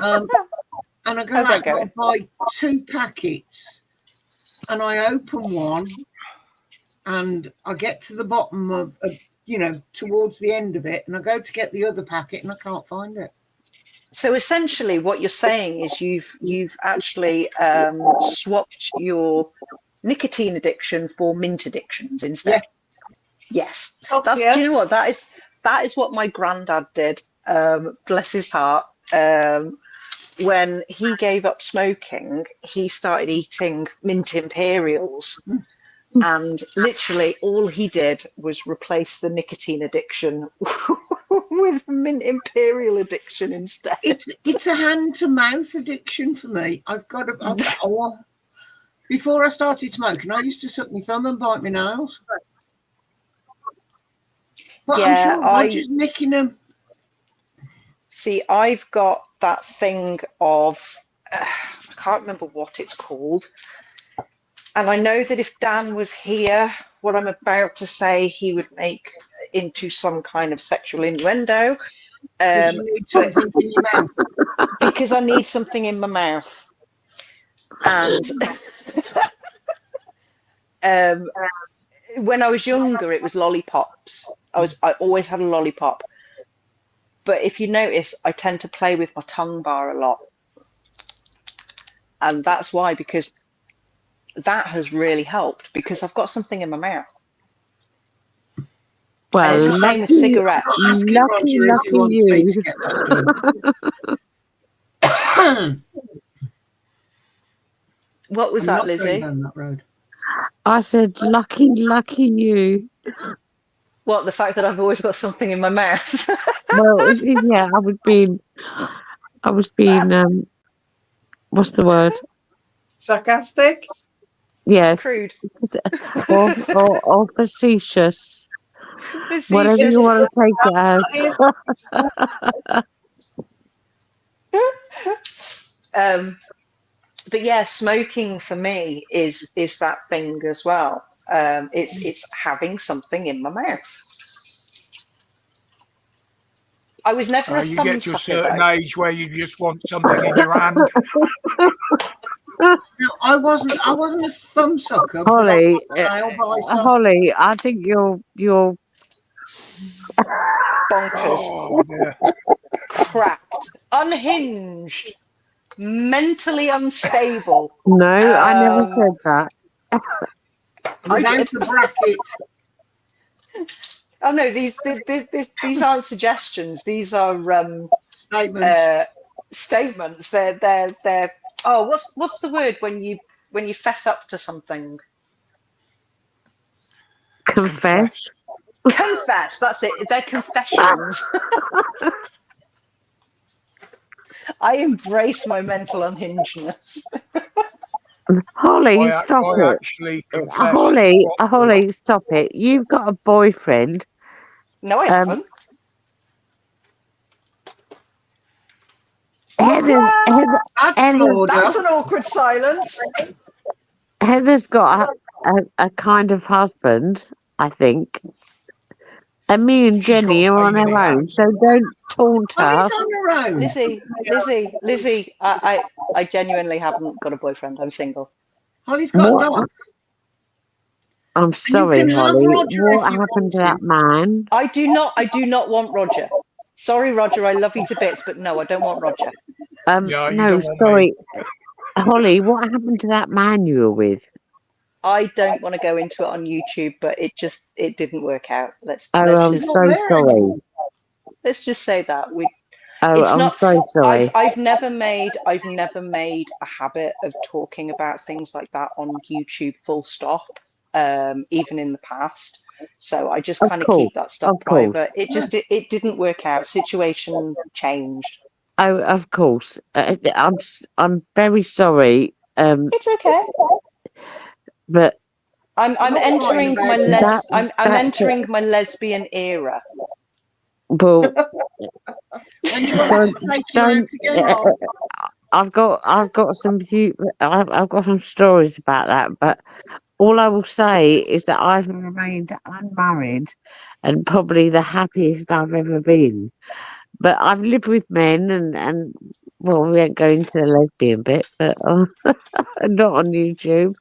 And I go out and buy 2 packets and I open one and I get to the bottom of towards the end of it and I go to get the other packet and I can't find it. So essentially what you're saying is you've actually swapped your nicotine addiction for mint addictions instead. Yeah. Yes. Do you know what? That is what my granddad did. Bless his heart. when he gave up smoking, he started eating mint imperials. And literally all he did was replace the nicotine addiction with mint imperial addiction instead. It's a hand to mouth addiction for me. Before I started smoking, I used to suck my thumb and bite my nails. But Yeah, I'm sure Roger's nicking them. See, I've got that thing of, I can't remember what it's called. And I know that if Dan was here, what I'm about to say, he would make into some kind of sexual innuendo. You need something in your mouth. Because I need something in my mouth. And when I was younger, it was lollipops. I always had a lollipop. But if you notice, I tend to play with my tongue bar a lot. And that's why, because that has really helped, because I've got something in my mouth. Well, and it's the same as cigarettes. Asking Roger if he wants me to get that done. What was I'm that, not going Lizzie? down that road. I said, lucky you. What, the fact that I've always got something in my mouth? Well, yeah, I was being, what's the word? Sarcastic? Yes. Crude. or facetious. Whatever you want to take it as. But yeah, smoking for me is that thing as well. It's having something in my mouth. I was never a You thumb get to a sucker, certain though. age where you just want something in your hand. No, I wasn't a thumb sucker. Holly, Holly, I think you're Bonkers. Oh, yeah. Cracked. Unhinged. Mentally unstable. No, I never said that. without the bracket. Oh no, these aren't suggestions. These are Statements. Statements. They're. Oh, what's the word when you fess up to something? Confess. Confess. That's it. They're confessions. I embrace my mental unhingedness. Holly, stop I it. actually confessed Holly, stop it. You've got a boyfriend. No, I haven't. That's an awkward silence. Heather's got a kind of husband, I think. And me and Jenny are on our own, so don't taunt her. On your own. Lizzie, I genuinely haven't got a boyfriend. I'm single. Holly's got a dog. I'm sorry, Holly. What happened happened to that man? I do not want Roger. Sorry, Roger, I love you to bits, but no, I don't want Roger. No, sorry. Holly, what happened to that man you were with? I don't want to go into it on YouTube, but it didn't work out. I'm so sorry. Let's just say that I'm so sorry. I've never made a habit of talking about things like that on YouTube, full stop, even in the past. So I just kind of keep that stuff private. It didn't work out. Situation changed. Oh, of course. I'm very sorry. It's okay. But I'm entering my entering my lesbian era. Well, I've got some stories about that, but all I will say is that I've remained unmarried and probably the happiest I've ever been. But I've lived with men and well, we won't go into the lesbian bit, but not on YouTube.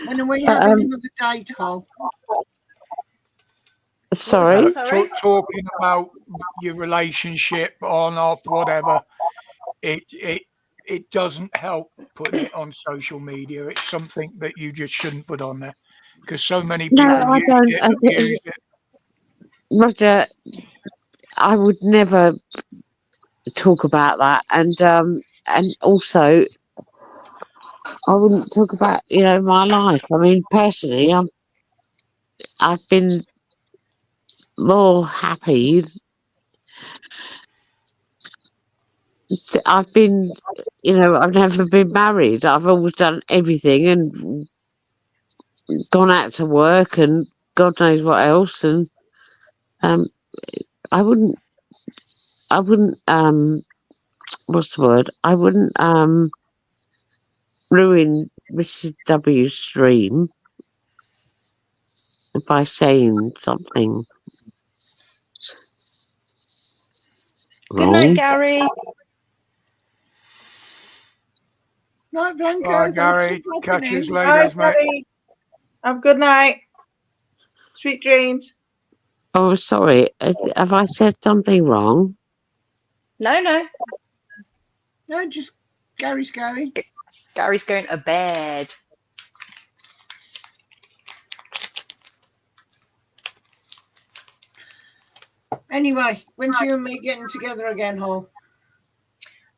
When are we having another date, Hol? Sorry? Talking about your relationship on off whatever, it doesn't help putting it on social media. It's something that you just shouldn't put on there because so many people use it. Roger, I would never talk about that, and also I wouldn't talk about my life. I mean, personally, I've been more happy. I've been, I've never been married. I've always done everything and gone out to work and God knows what else. And um, I wouldn't, what's the word? I wouldn't ruin Mrs. W's dream by saying something Good night, wrong. Gary. Night, Blanco. Bye, Thanks Gary. for Catch popping you in. later, Bye, mate. Gary. Have a good night. Sweet dreams. Oh, sorry. Have I said something wrong? No. No, just Gary's going. Gary's going to bed. Anyway, when's you and me getting together again, Hall?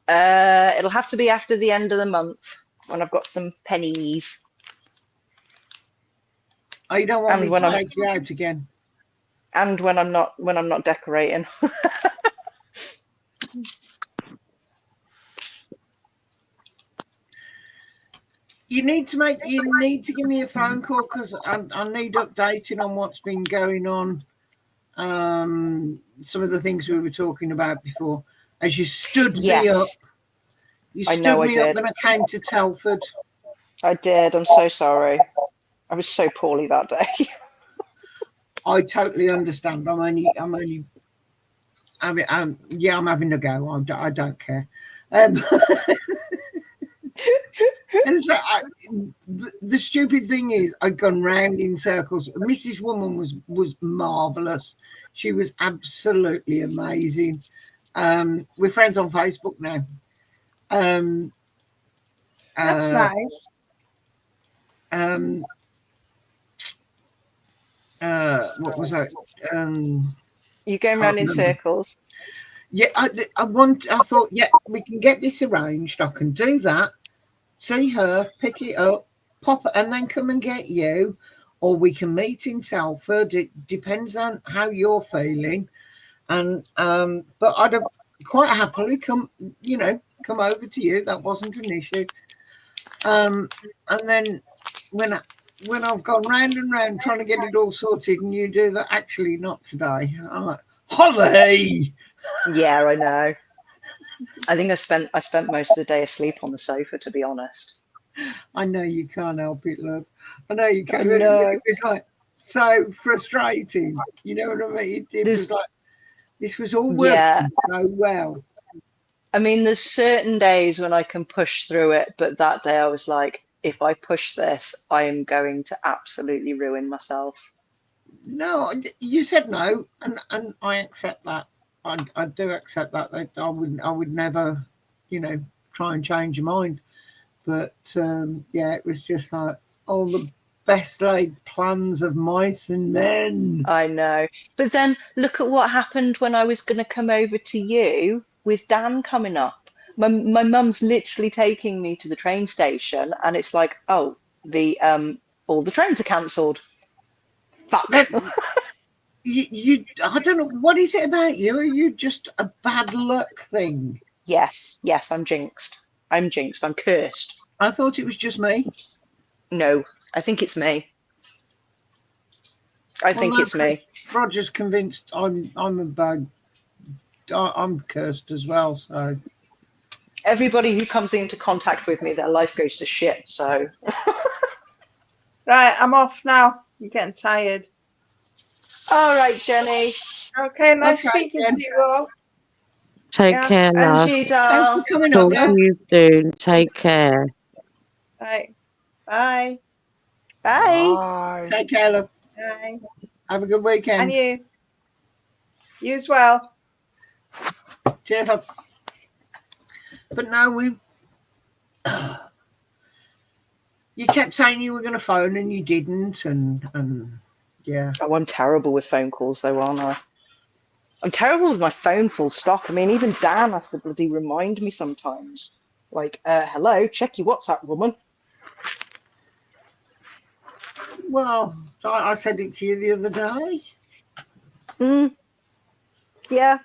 It'll have to be after the end of the month when I've got some pennies. Oh, you don't want And me when to I'm take you out again? and when I'm not decorating. You need to give me a phone call because I need updating on what's been going on. Some of the things we were talking about before. As you stood me up. Yes, You I stood know I me up did. when I came to Telford. I did. I'm so sorry. I was so poorly that day. I totally understand. I'm only I'm having a go. I don't care. And so the stupid thing is, I'd gone round in circles. Mrs. Woman was marvelous. She was absolutely amazing. We're friends on Facebook now. That's nice. What was I? You're going round in circles. Yeah, I thought, yeah, we can get this arranged. I can do that. See her, pick it up, pop it, and then come and get you. Or we can meet in Telford. It depends on how you're feeling. And but I'd have quite happily come over to you. That wasn't an issue. And then when I've gone round and round trying to get it all sorted, and you do that, actually not today. I'm like, Holly. Yeah, I know. I think I spent most of the day asleep on the sofa, to be honest. I know you can't help it, love. I know you can't. I know. It was like so frustrating. You know what I mean? It was like this was all working so well. I mean, there's certain days when I can push through it, but that day I was like, if I push this, I am going to absolutely ruin myself. No, you said no, and I accept that. I do accept that. I would never, try and change your mind. But yeah, it was just like all the best laid plans of mice and men. I know. But then look at what happened when I was going to come over to you with Dan coming up. My mum's literally taking me to the train station, and it's like, oh, all the trains are cancelled. Fuck. You I don't know, what is it about you? Are you just a bad luck thing? Yes, I'm jinxed. I'm cursed. I thought it was just me. No, I think it's me. I think it's me. Roger's convinced I'm cursed as well. So everybody who comes into contact with me, their life goes to shit. So right, I'm off now. I'm getting tired. All right, Jenny. Okay, nice speaking to you all. Take care, love. Thanks for coming Talk up. to you soon. Take care. Right. Bye. Bye. Take care, love. Bye. Have a good weekend. And you. You as well. Cheers, love. But no, you kept saying you were going to phone and you didn't, and yeah. Oh, I'm terrible with phone calls, though, aren't I? I'm terrible with my phone full stop. I mean, even Dan has to bloody remind me sometimes. Like, hello, check your WhatsApp, woman. Well, I said it to you the other day. Yeah,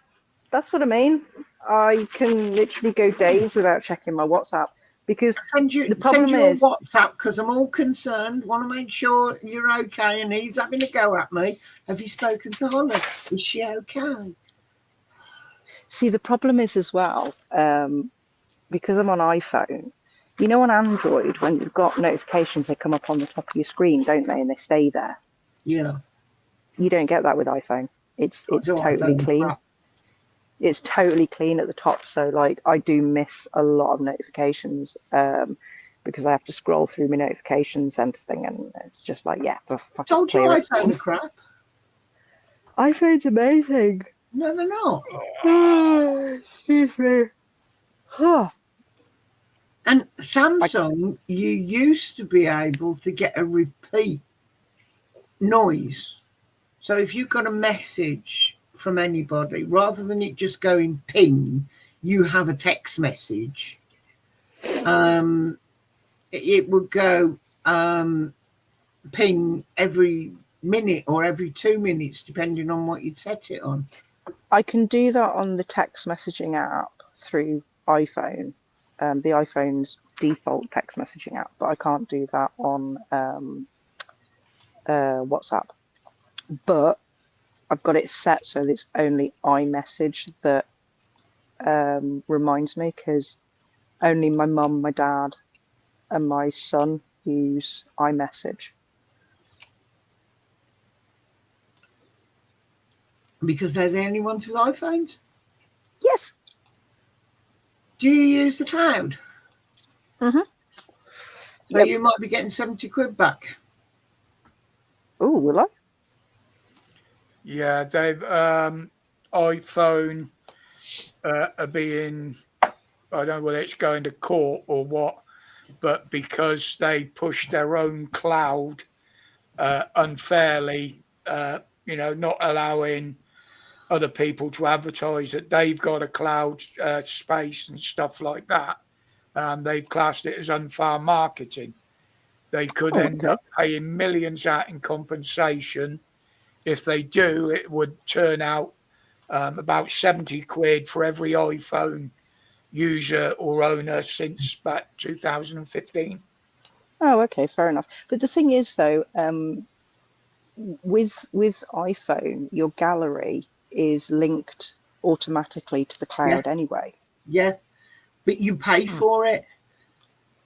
that's what I mean. I can literally go days without checking my WhatsApp because the problem is WhatsApp because I'm all concerned. Want to make sure you're okay, and he's having a go at me. Have you spoken to Holly? Is she okay? See, the problem is as well, because I'm on iPhone. You know, on Android, when you've got notifications, they come up on the top of your screen, don't they? And they stay there. Yeah. You don't get that with iPhone. It's totally clean. Crap. It's totally clean at the top. So, like, I do miss a lot of notifications because I have to scroll through my notifications and thing, and it's just like, yeah, for fucking Told you iPhone's crap. iPhone's amazing. No, they're not. Excuse me. Huh. And Samsung, you used to be able to get a repeat noise. So if you got a message from anybody, rather than it just going ping, you have a text message. It would go ping every minute or every 2 minutes, depending on what you'd set it on. I can do that on the text messaging app through iPhone, the iPhone's default text messaging app, but I can't do that on WhatsApp. But I've got it set so that it's only iMessage that reminds me, because only my mum, my dad, and my son use iMessage. Because they're the only ones with iPhones? Yes. Do you use the cloud? Mm-hmm. So you might be getting 70 quid back. Oh, will I? Yeah, they've iPhone are being, I don't know whether it's going to court or what, but because they push their own cloud unfairly, not allowing other people to advertise that they've got a cloud space and stuff like that. They've classed it as unfair marketing. They could end up paying millions out in compensation. If they do, it would turn out about 70 quid for every iPhone user or owner since about 2015. Oh, okay, fair enough. But the thing is, though, with iPhone, your gallery is linked automatically to the cloud anyway. Yeah, but you pay for it.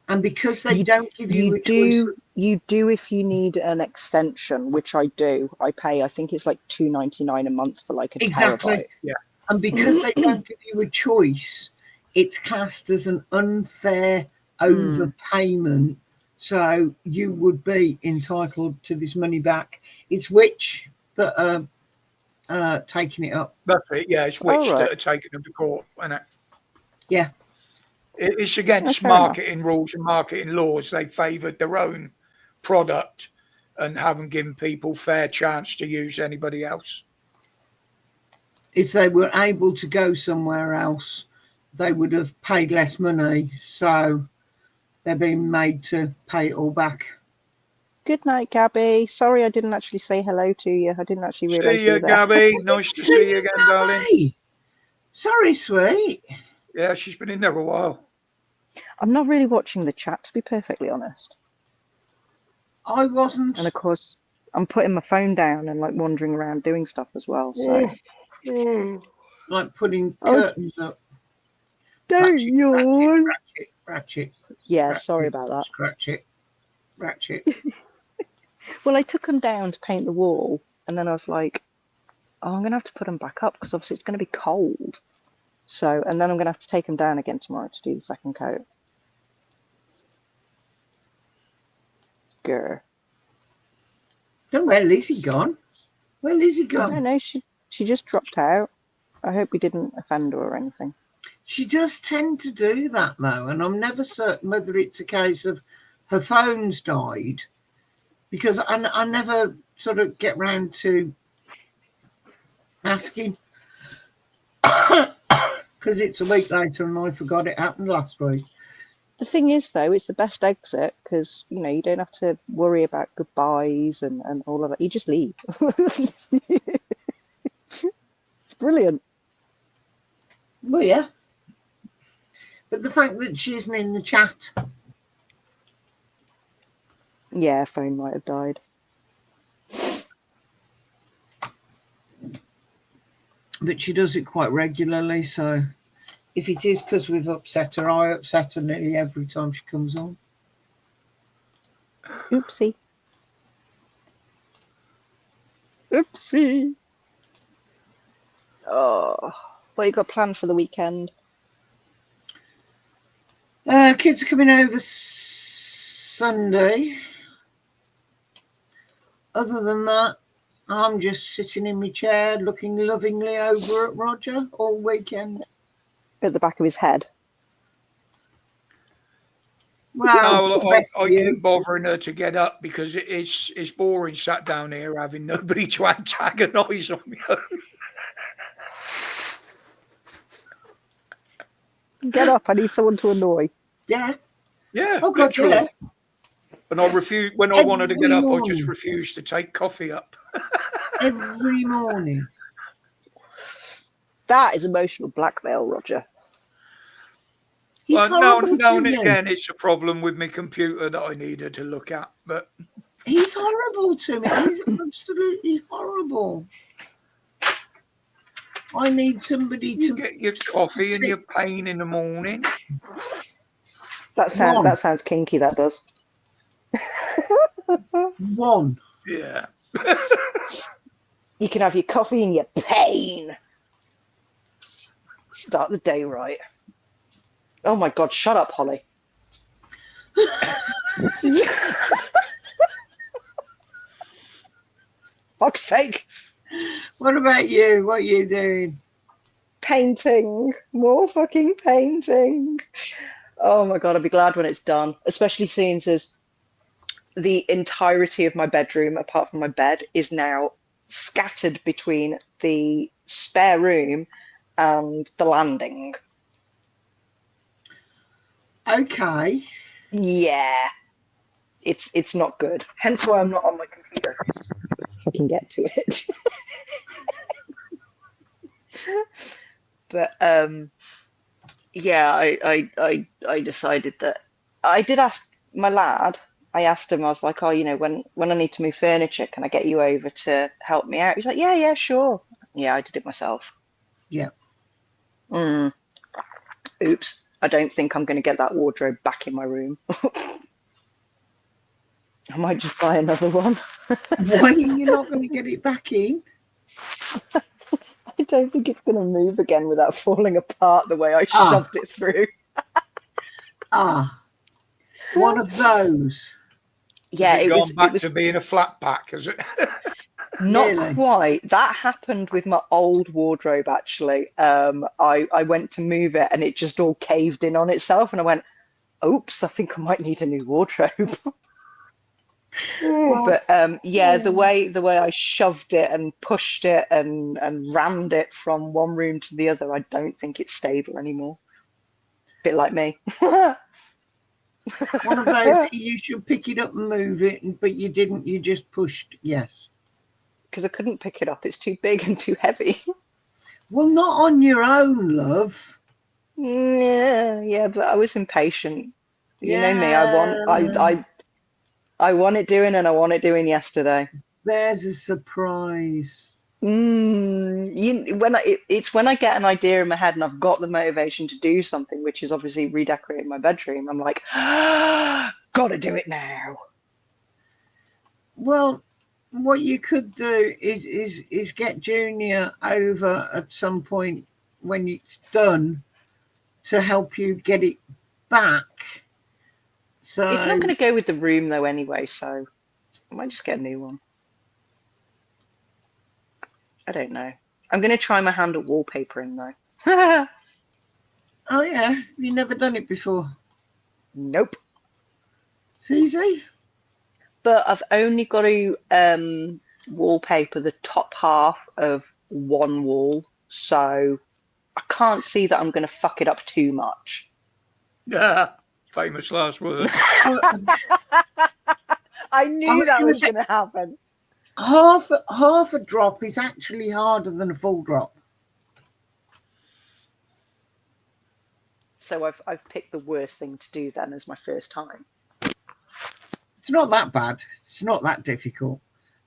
And because they don't give you a choice. You do if you need an extension, which I do. I pay, I think it's like $2.99 a month for like a terabyte. Yeah. And because they don't give you a choice, it's classed as an unfair overpayment. So you would be entitled to this money back. It's Which that are taking it up. That's it. Yeah, it's Which that are taking them to court, isn't it? Yeah. It's against marketing rules and marketing laws. They favoured their own product and haven't given people fair chance to use anybody else. If they were able to go somewhere else, they would have paid less money. So they're being made to pay it all back. Good night, Gabby. Sorry I didn't actually say hello to you. I didn't actually realise you were there. Gabby. Nice to see you again, darling. Sorry, sweet. Yeah, she's been in there a while. I'm not really watching the chat, to be perfectly honest. I wasn't. And of course, I'm putting my phone down and like wandering around doing stuff as well. So, like putting curtains up. Don't yawn. Ratchet. Yeah, sorry about that. Ratchet. Well, I took them down to paint the wall, and then I was like, "Oh, I'm gonna have to put them back up because obviously it's gonna be cold." So, and then I'm gonna have to take them down again tomorrow to do the second coat. Grr. Where Lizzie gone? Where Lizzie I gone? don't know. She just dropped out. I hope we didn't offend her or anything. She does tend to do that though, and I'm never certain whether it's a case of her phone's died, because I never sort of get round to asking. because it's a week later and I forgot it happened last week. The thing is, though, it's the best exit because, you know, you don't have to worry about goodbyes and all of that. You just leave. It's brilliant. Well, yeah. But the fact that she isn't in the chat. Yeah, phone might have died. But she does it quite regularly, so if it is because we've upset her, I upset her nearly every time she comes on. Oopsie. Oopsie. Oh, what you got planned for the weekend? Kids are coming over Sunday. Other than that, I'm just sitting in my chair looking lovingly over at Roger all weekend. At the back of his head. Well, no, I keep bothering her to get up because it's boring sat down here having nobody to antagonise on me. Get up, I need someone to annoy. Yeah. Yeah, Oh, God, literally. yeah. And I refuse when I wanted to get Every up. I morning. just refused to take coffee up. Every morning. That is emotional blackmail, Roger. He's Well, horrible now to and me. again, it's a problem with my computer that I needed to look at. But He's horrible to me. He's absolutely horrible. I need somebody you to get your coffee and your pain in the morning. That sounds kinky, that does. one. Yeah. You can have your coffee and your pain. Start the day right. Oh my God, shut up, Holly. Fuck's sake. What about you? What are you doing? Painting. More fucking painting. Oh my God, I'll be glad when it's done. Especially seeing as the entirety of my bedroom, apart from my bed, is now scattered between the spare room and the landing. Okay. Yeah. It's not good. Hence why I'm not on my computer. If I can get to it. But yeah, I decided that I did ask my lad. I asked him, I was like, oh, you know, when I need to move furniture, can I get you over to help me out? He's like, yeah, sure. Yeah, I did it myself. Yeah. Oops. I don't think I'm going to get that wardrobe back in my room. I might just buy another one. Why are you not going to get it back in? I don't think it's going to move again without falling apart the way I shoved it through. One of those. Yeah, it was back to being a flat pack, is it? Not Really? quite. That happened with my old wardrobe, actually. I went to move it and it just all caved in on itself. And I went, oops, I think I might need a new wardrobe. Well, But yeah, the way I shoved it and pushed it and rammed it from one room to the other, I don't think it's stable anymore. Bit like me. one of those that you should pick it up and move it, but you didn't. You just pushed. Yes. Because I couldn't pick it up. It's too big and too heavy. Well, not on your own, love. Yeah, but I was impatient. You know me. I want it doing, and I want it doing yesterday. There's a surprise. It's when I get an idea in my head and I've got the motivation to do something, which is obviously redecorating my bedroom. I'm like, gotta do it now. Well, what you could do is get Junior over at some point when it's done to help you get it back. So It's not going to go with the room though anyway, so I might just get a new one. I don't know. I'm going to try my hand at wallpapering though. Oh yeah, you've never done it before. Nope. It's easy. But I've only got to wallpaper the top half of one wall, so I can't see that I'm going to fuck it up too much. Yeah, famous last words. I knew was that gonna was say- going to happen. Half a drop is actually harder than a full drop. So I've picked the worst thing to do then as my first time. It's not that bad. It's not that difficult.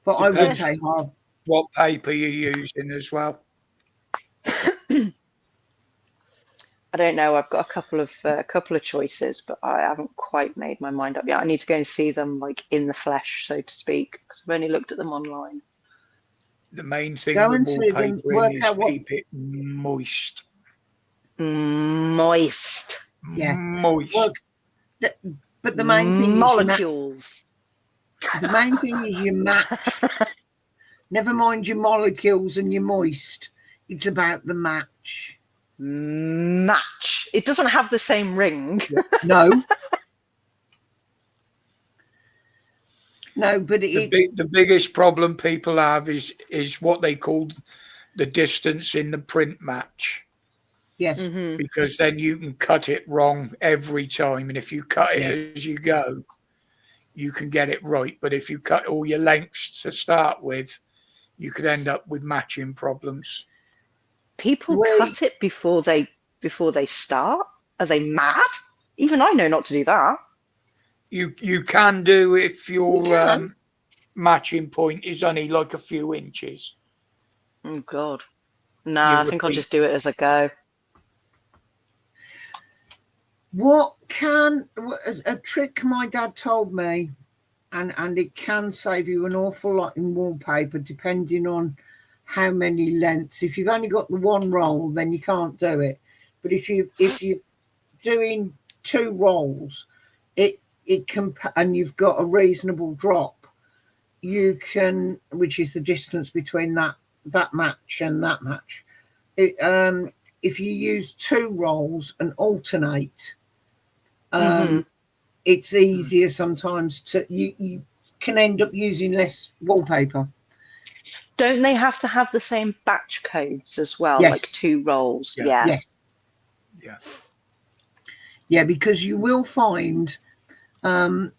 But I would Depends. say half. What paper you're using as well. I don't know. I've got a couple of choices, but I haven't quite made my mind up yet. I need to go and see them like in the flesh, so to speak, because I've only looked at them online. The main thing Go with and see them, wallpapering work is out what- keep it moist. Moist. Yeah. Moist. Look, but the main thing molecules. the main thing is you match. Never mind your molecules and your moist. It's about the match. Match. It doesn't have the same ring. No. No, but The biggest problem people have is what they call the distance in the print match, yes. Mm-hmm. because then you can cut it wrong every time, and if you cut it as you go, you can get it right. But if you cut all your lengths to start with, you could end up with matching problems. People cut it before they start. Are they mad? Even I know not to do that. You can do if your matching point is only like a few inches. Oh God. Nah, I think I'll just do it as I go. A trick my dad told me, and it can save you an awful lot in wallpaper depending on how many lengths. If you've only got the one roll, then you can't do it. But if you're doing 2 rolls, it can, and you've got a reasonable drop, you can, which is the distance between that match and that match. If you use 2 rolls and alternate, it's easier sometimes to you can end up using less wallpaper. Don't they have to have the same batch codes as well? Yes. Like 2 rolls? Yeah. Yeah. Yes. Yeah, because you will find, and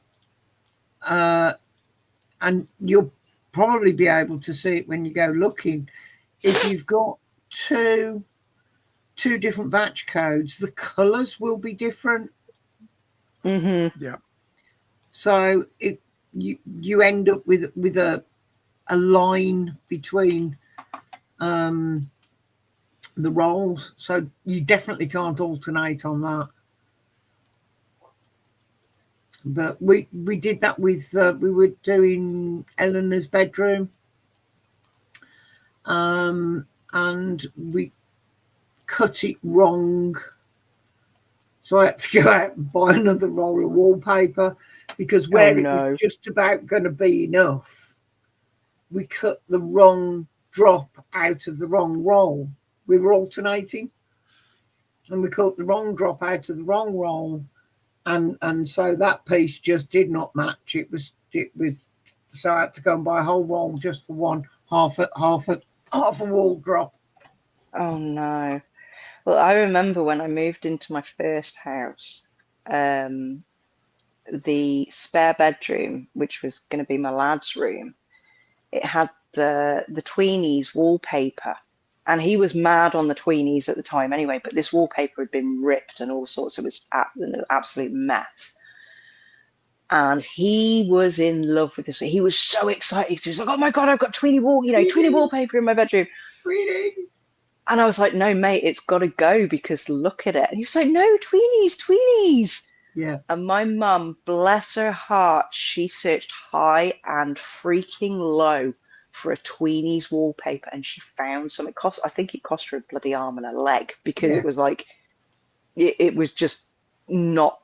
you'll probably be able to see it when you go looking. If you've got two different batch codes, the colours will be different. Mm-hmm. Yeah. So you end up with a line between the rolls. So you definitely can't alternate on that. But we did that with we were doing Eleanor's bedroom, and we cut it wrong, so I had to go out and buy another roll of wallpaper, because where it was just about going to be enough, we cut the wrong drop out of the wrong roll. We were alternating, and we cut the wrong drop out of the wrong roll. And so that piece just did not match. It was so I had to go and buy a whole roll just for one half a wall drop. Oh no. Well, I remember when I moved into my first house, the spare bedroom, which was going to be my lad's room, it had the Tweenies wallpaper. And he was mad on the Tweenies at the time anyway, but this wallpaper had been ripped and all sorts. It was an absolute mess. And he was in love with this. He was so excited. He was like, oh my God, I've got Tweenie wallpaper in my bedroom. Tweenies. And I was like, no, mate, it's got to go, because look at it. And he was like, no, Tweenies. Yeah. And my mum, bless her heart, she searched high and freaking low for a Tweenies wallpaper, and she found some. I think it cost her a bloody arm and a leg, because it was like, it was just not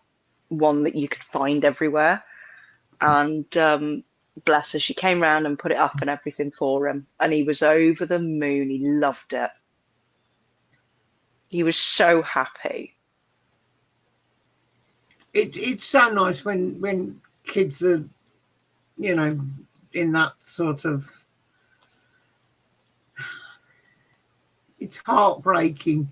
one that you could find everywhere. And bless her, she came round and put it up and everything for him, and he was over the moon. He loved it. He was so happy. It's so nice when kids are, in that sort of. It's heartbreaking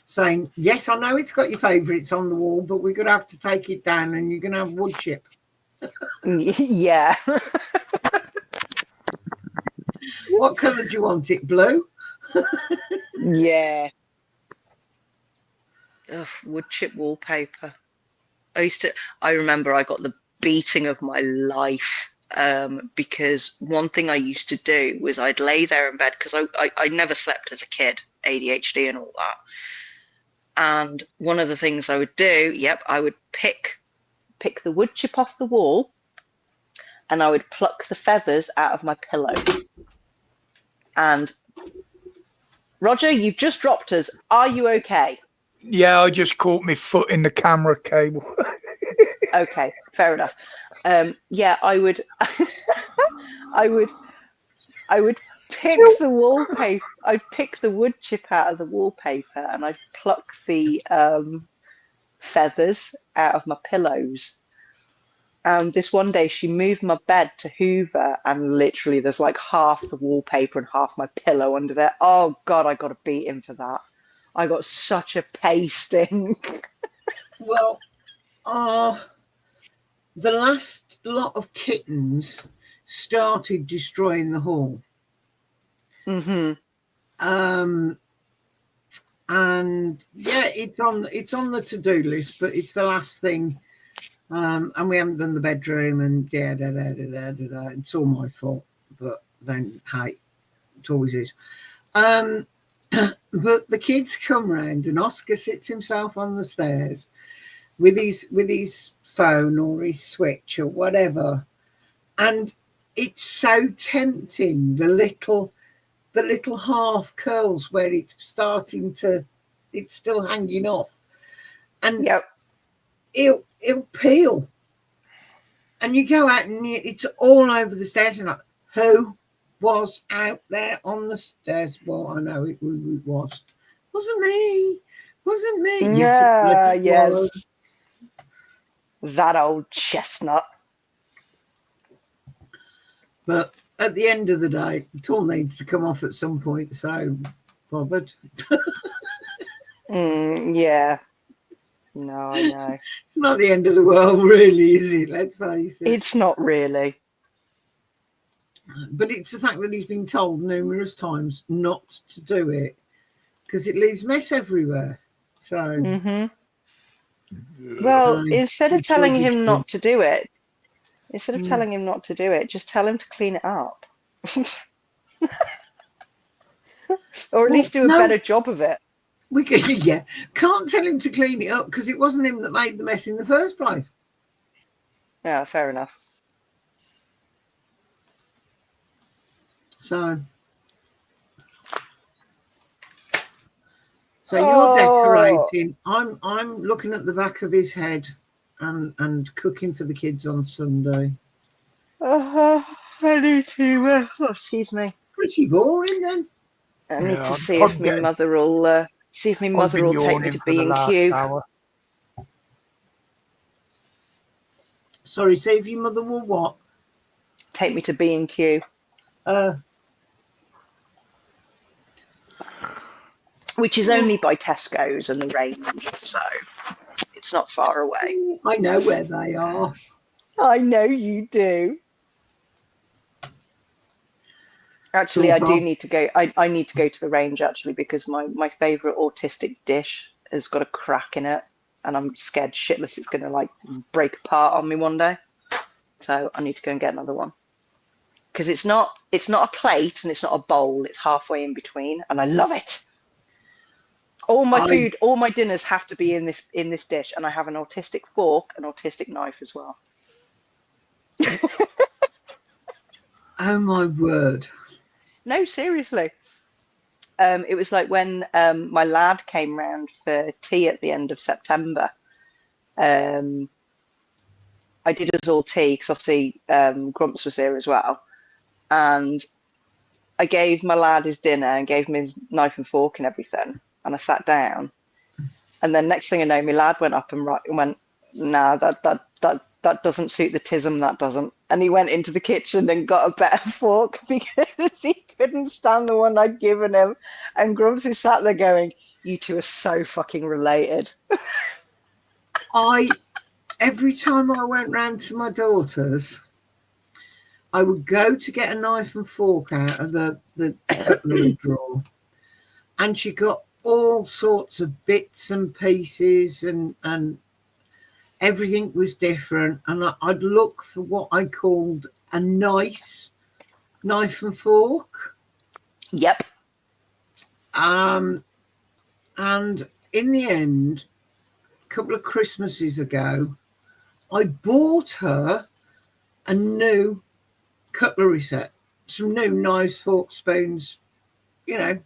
saying, yes, I know it's got your favourites on the wall, but we're going to have to take it down and you're going to have wood chip. Yeah. What colour do you want it? Blue? Yeah. Ugh, wood chip wallpaper. I remember I got the beating of my life because one thing I used to do was I'd lay there in bed because I never slept as a kid, ADHD and all that. And one of the things I would do, I would pick the wood chip off the wall and I would pluck the feathers out of my pillow. And Roger, you've just dropped us. Are you okay? Yeah, I just caught my foot in the camera cable. Okay, fair enough. Yeah, I would I would pick the wallpaper. I'd pick the wood chip out of the wallpaper and I'd pluck the feathers out of my pillows. And this one day she moved my bed to Hoover and literally there's like half the wallpaper and half my pillow under there. Oh God, I got a beating for that. I got such a pasting. Well, the last lot of kittens started destroying the hall. Mm-hmm. And yeah, it's on the to-do list, but it's the last thing. And we haven't done the bedroom, and it's all my fault. But then, hey, it always is. But the kids come round, and Oscar sits himself on the stairs with his phone or his Switch or whatever, and it's so tempting. The little half curls where it's still hanging off, and it'll peel, and you go out and it's all over the stairs, and like, who was out there on the stairs? Well, I know it wasn't me. Yeah, yes, yes. was. That old chestnut. But at the end of the day, it all needs to come off at some point. So, bothered. Yeah. No, I know. It's not the end of the world, really, is it? Let's face it. It's not really. But it's the fact that he's been told numerous times not to do it because it leaves mess everywhere. So, Mm-hmm. Well, instead of telling him not to do it, just tell him to clean it up. Or at least do a better job of it. We could, can't tell him to clean it up because it wasn't him that made the mess in the first place. Yeah, fair enough. So you're decorating. I'm looking at the back of his head and cooking for the kids on Sunday. I need to. Excuse me. Pretty boring then. I need to see if my mother will take me to B&Q. Sorry, say if your mother will what? Take me to B&Q. Which is only by Tesco's and the Range, so it's not far away. I know where they are. I know you do. Actually, I do need to go. I need to go to the Range actually because my favourite autistic dish has got a crack in it, and I'm scared shitless it's going to like break apart on me one day. So I need to go and get another one because it's not a plate and it's not a bowl. It's halfway in between, and I love it. All my food, all my dinners have to be in this dish, and I have an autistic fork, an autistic knife as well. Oh my word! No, seriously. It was like when my lad came round for tea at the end of September. I did us all tea because obviously Grumps was there as well, and I gave my lad his dinner and gave him his knife and fork and everything. And I sat down, and then next thing I know, my lad went up and went, "Nah, that doesn't suit the tism. That doesn't." And he went into the kitchen and got a better fork because he couldn't stand the one I'd given him. And Grumps is sat there going, You two are so fucking related. Every time I went round to my daughter's, I would go to get a knife and fork out of the cutlery drawer, and she got all sorts of bits and pieces, and everything was different. And I'd look for what I called a nice knife and fork. Yep. And in the end, a couple of Christmases ago, I bought her a new cutlery set, some new knives, forks, spoons, you know,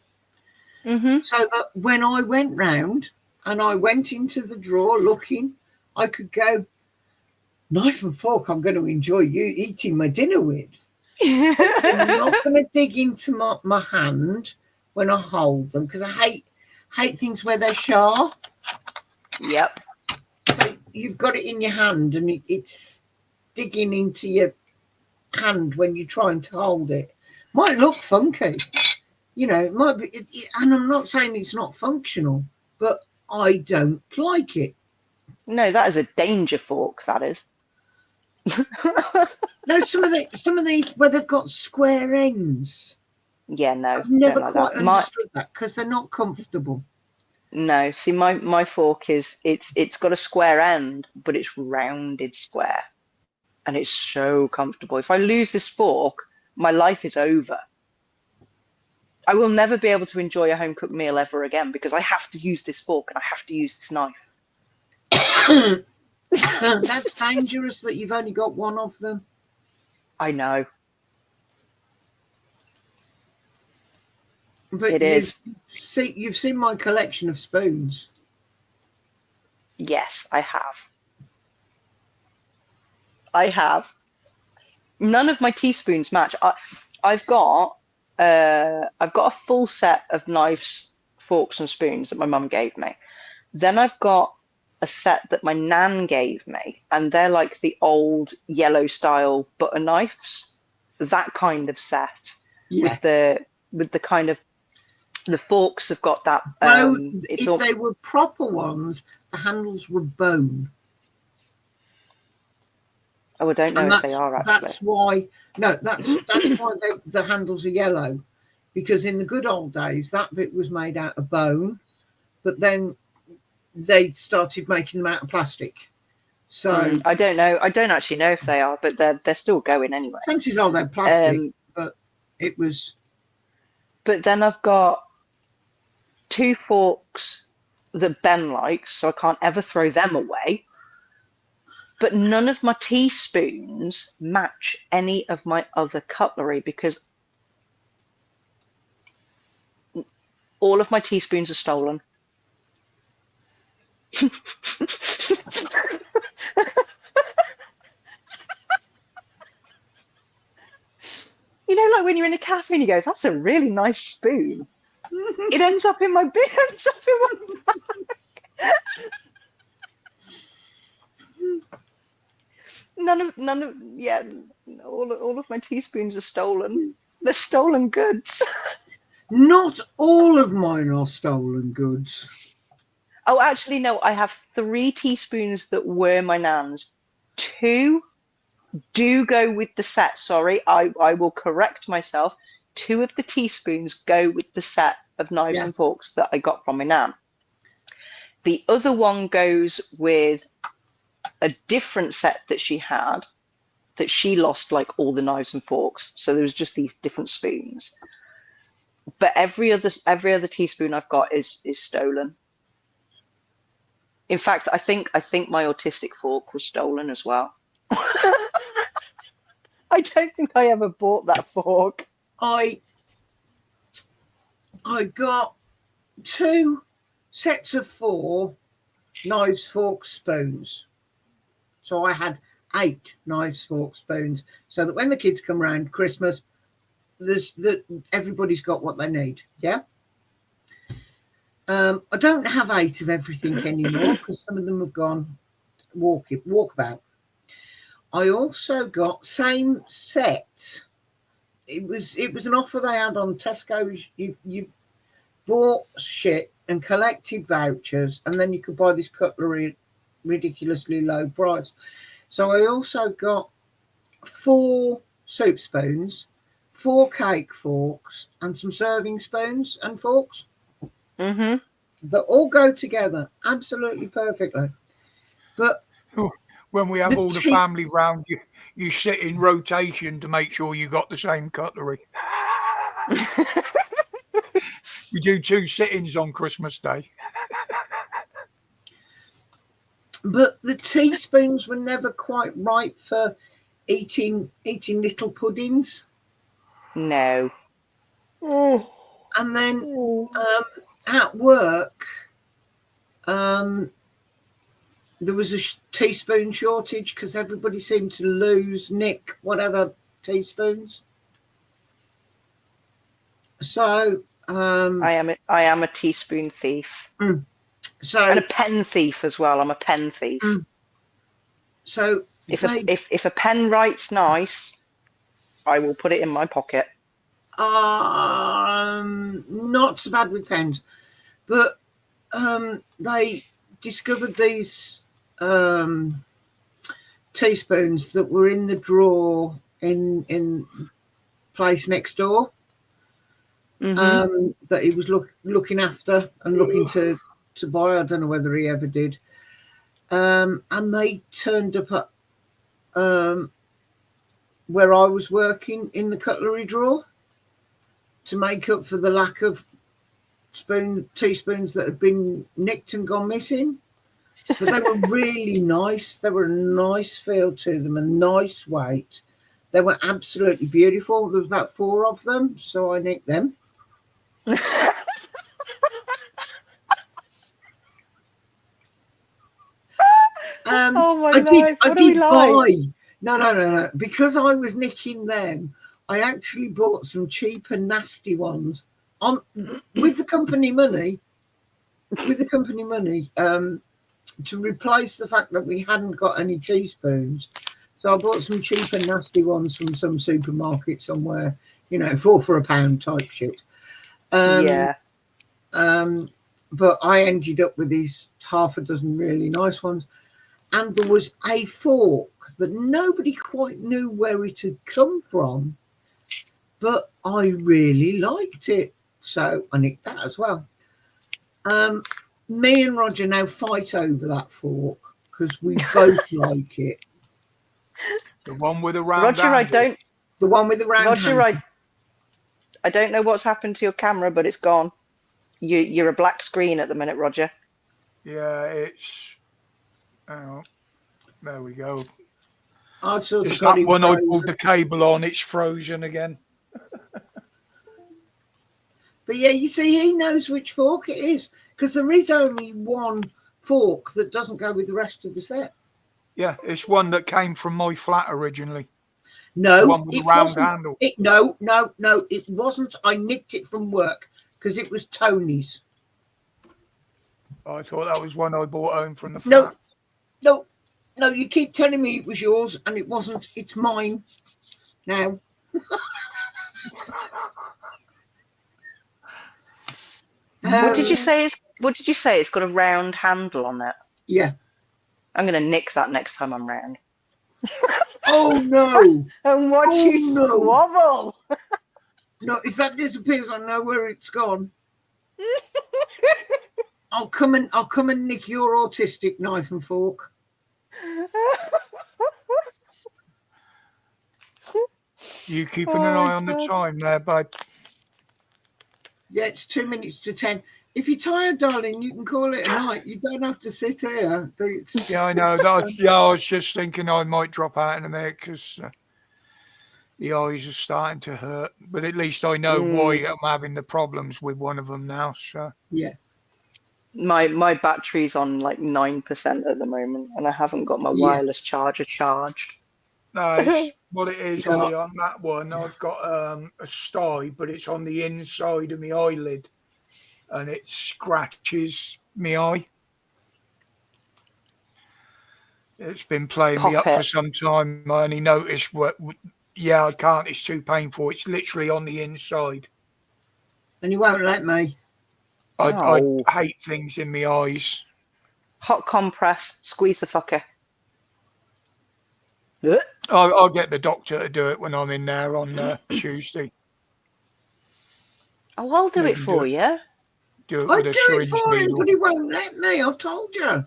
so that when I went round and I went into the drawer looking, I could go, knife and fork I'm going to enjoy you eating my dinner with. I'm not going to dig into my hand when I hold them, because I hate things where they're sharp. Yep. So you've got it in your hand and it's digging into your hand when you're trying to hold it. Might look funky, you know, it might be, and I'm not saying it's not functional, but I don't like it. No, that is a danger fork, that is. No, some of these where they've got square ends. Yeah, no. I've never like quite that. understood that, because they're not comfortable. No, see, my fork is it's got a square end, but it's rounded square, and it's so comfortable. If I lose this fork, my life is over. I will never be able to enjoy a home cooked meal ever again, because I have to use this fork and I have to use this knife. That's dangerous that you've only got one of them. I know. But it is. You've seen my collection of spoons. Yes, I have. I have. None of my teaspoons match. I've got a full set of knives, forks, and spoons that my mum gave me. Then I've got a set that my nan gave me, and they're like the old yellow style butter knives. That kind of set. Yeah. With the kind of, the forks have got that. If they were proper ones, the handles were bone. Oh, I don't know if they are actually. That's why. No, that's why the handles are yellow, because in the good old days that bit was made out of bone, but then they started making them out of plastic. So I don't know. I don't actually know if they are, but they're still going anyway. Chances are they're plastic, but it was. But then I've got 2 forks that Ben likes, so I can't ever throw them away. But none of my teaspoons match any of my other cutlery, because all of my teaspoons are stolen. You know, like when you're in a cafe and you go, that's a really nice spoon. It ends up in my bin, ends up in my bag. All of my teaspoons are stolen. They're stolen goods. Not all of mine are stolen goods. Oh, actually, no. I have 3 teaspoons that were my nan's. 2 do go with the set. Sorry, I will correct myself. 2 of the teaspoons go with the set of knives and forks that I got from my nan. The other one goes with a different set that she had, that she lost, like all the knives and forks. So there was just these different spoons. But every other teaspoon I've got is stolen. In fact, I think my autistic fork was stolen as well. I don't think I ever bought that fork. I got 2 sets of 4 knives, forks, spoons. So I had 8 knives, forks, spoons, so that when the kids come around Christmas, everybody's got what they need. Yeah. I don't have 8 of everything anymore, because some of them have gone walkabout. I also got same set. It was an offer they had on Tesco's. You bought shit and collected vouchers, and then you could buy this cutlery at ridiculously low price. So I also got 4 soup spoons, 4 cake forks, and some serving spoons and forks that all go together absolutely perfectly. But when we have all the family round you, you sit in rotation to make sure you got the same cutlery. We do 2 sittings on Christmas Day. But the teaspoons were never quite right for eating little puddings. No. And then at work, there was a teaspoon shortage because everybody seemed to nick whatever teaspoons. So I am a teaspoon thief. So and a pen thief as well. I'm a pen thief. So if a pen writes nice, I will put it in my pocket. Not so bad with pens, but they discovered these teaspoons that were in the drawer in place next door. That he was looking after and looking to buy. I don't know whether he ever did. And they turned up at where I was working in the cutlery drawer to make up for the lack of teaspoons that had been nicked and gone missing. But they were really nice. They were a nice feel to them, a nice weight. They were absolutely beautiful. There was about 4 of them, so I nicked them. Oh my life! What are we like? No. Because I was nicking them, I actually bought some cheap and nasty ones with the company money. To replace the fact that we hadn't got any teaspoons. So I bought some cheap and nasty ones from some supermarket somewhere, 4 for £1 type shit. But I ended up with these half a dozen really nice ones. And there was a fork that nobody quite knew where it had come from, but I really liked it. So I nicked that as well. Me and Roger now fight over that fork because we both like it. The one with the round Roger, handle. The one with the round Roger, handle. I don't know what's happened to your camera, but it's gone. You're a black screen at the minute, Roger. Yeah, it's... Oh, there we go. I've sort of it's got that it one I frozen. pulled the cable on, it's frozen again. But yeah, you see, he knows which fork it is because there is only one fork that doesn't go with the rest of the set. Yeah, it's one that came from my flat originally. No, the one with the round wasn't. handle. No, it wasn't. I nicked it from work because it was Tony's. I thought that was one I bought home from the flat. No, you keep telling me it was yours and it wasn't. It's mine now. What did you say? It's got a round handle on it. Yeah. I'm gonna nick that next time I'm round. Oh no! And watch you squabble. No, if that disappears, I know where it's gone. I'll come and nick your autistic knife and fork. You keeping an eye on the time there, bud? Yeah, it's 2 minutes to 10. If you're tired, darling, you can call it a night. You don't have to sit here. Yeah, I know. I was just thinking I might drop out in a minute because the eyes are starting to hurt. But at least I know why I'm having the problems with one of them now. So yeah. My battery's on like 9% at the moment, and I haven't got my wireless charger charged. No, what it is, Ollie, on that one, I've got a sty, but it's on the inside of my eyelid, and it scratches my eye. It's been playing me up for some time. I only noticed I can't. It's too painful. It's literally on the inside. And you won't let me. I Oh. hate things in my eyes. Hot compress, squeeze the fucker. Ugh. I'll get the doctor to do it when I'm in there on Tuesday. Oh, I'll do They it can for you. Do it I'd with do a it syringe for him, needle. but he won't let me. I've told you.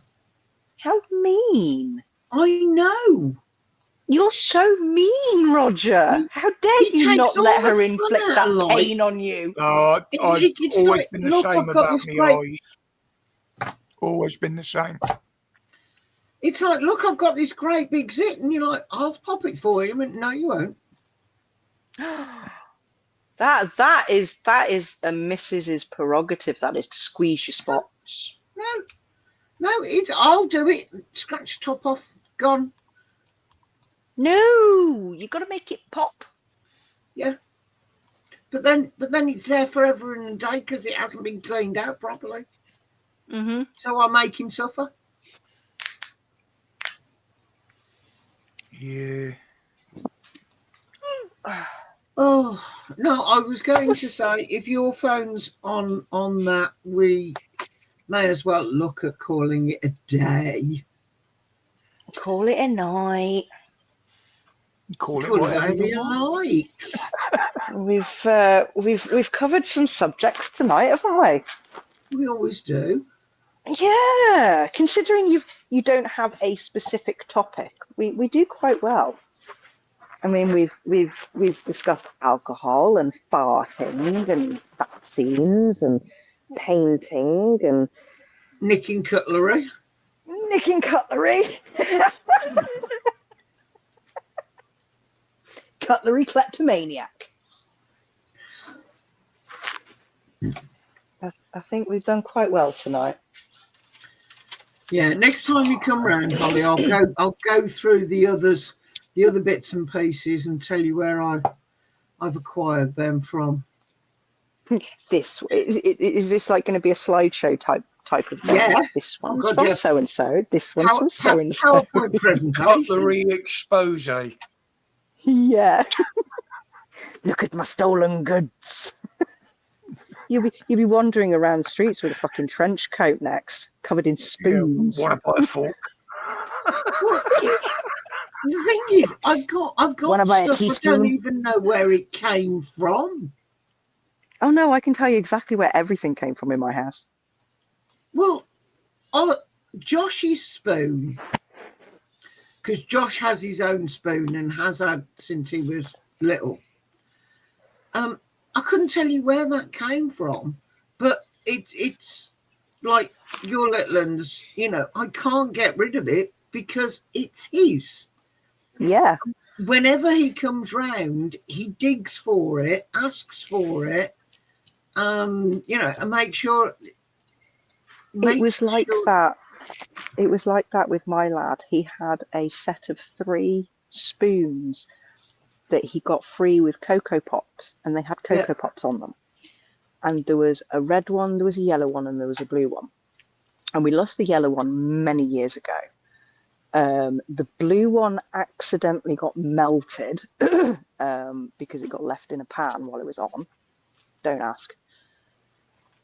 How mean. I know. You're so mean, Roger. How dare he you takes not all let the her fun inflict out that of life. pain on you? I've It's always like, been the look, same I've got about this my great. eyes. Always been the same. It's like, look, I've got this great big zit, and you're like, I'll pop it for him, and no, you won't. That is a Mrs.'s prerogative. That is to squeeze your spots. No, I'll do it. Scratch the top off, gone. No, you got to make it pop. Yeah. But then it's there forever and a day because it hasn't been cleaned out properly. Mm-hmm. So I make him suffer. Yeah. Oh no, I was going to say if your phone's on that, we may as well look at calling it a day. Call it a night. Call it Call it whatever whatever you you want. like. We've covered some subjects tonight, haven't we? We always do. Yeah, considering you don't have a specific topic, we do quite well. I mean, we've discussed alcohol and farting and vaccines and painting and Nicking cutlery. nicking cutlery. Cutlery kleptomaniac. I think we've done quite well tonight. Yeah, next time you come round, Holly, I'll go through the other bits and pieces and tell you where I've acquired them from. Is this like going to be a slideshow type of thing? Yeah. This one's God, from yeah. so and so. This one's from so and so. PowerPoint presentation. Cutlery expose. Yeah. Look at my stolen goods. You'll be wandering around the streets with a fucking trench coat next, covered in spoons. Yeah, want to buy a fork? Well, the thing is, I've got Wanna buy a stuff I teaspoon? don't even know where it came from. Oh no, I can tell you exactly where everything came from in my house. Well, Josh's spoon, because Josh has his own spoon and has had since he was little. I couldn't tell you where that came from, but it's like your little ones, I can't get rid of it because it's his. Yeah. Whenever he comes round, he digs for it, asks for it, and make sure. It was like that. It was like that with my lad. He had a set of 3 spoons that he got free with Cocoa Pops, and they had Cocoa Pops on them. And there was a red one, there was a yellow one, and there was a blue one. And we lost the yellow one many years ago. The blue one accidentally got melted because it got left in a pan while it was on. Don't ask.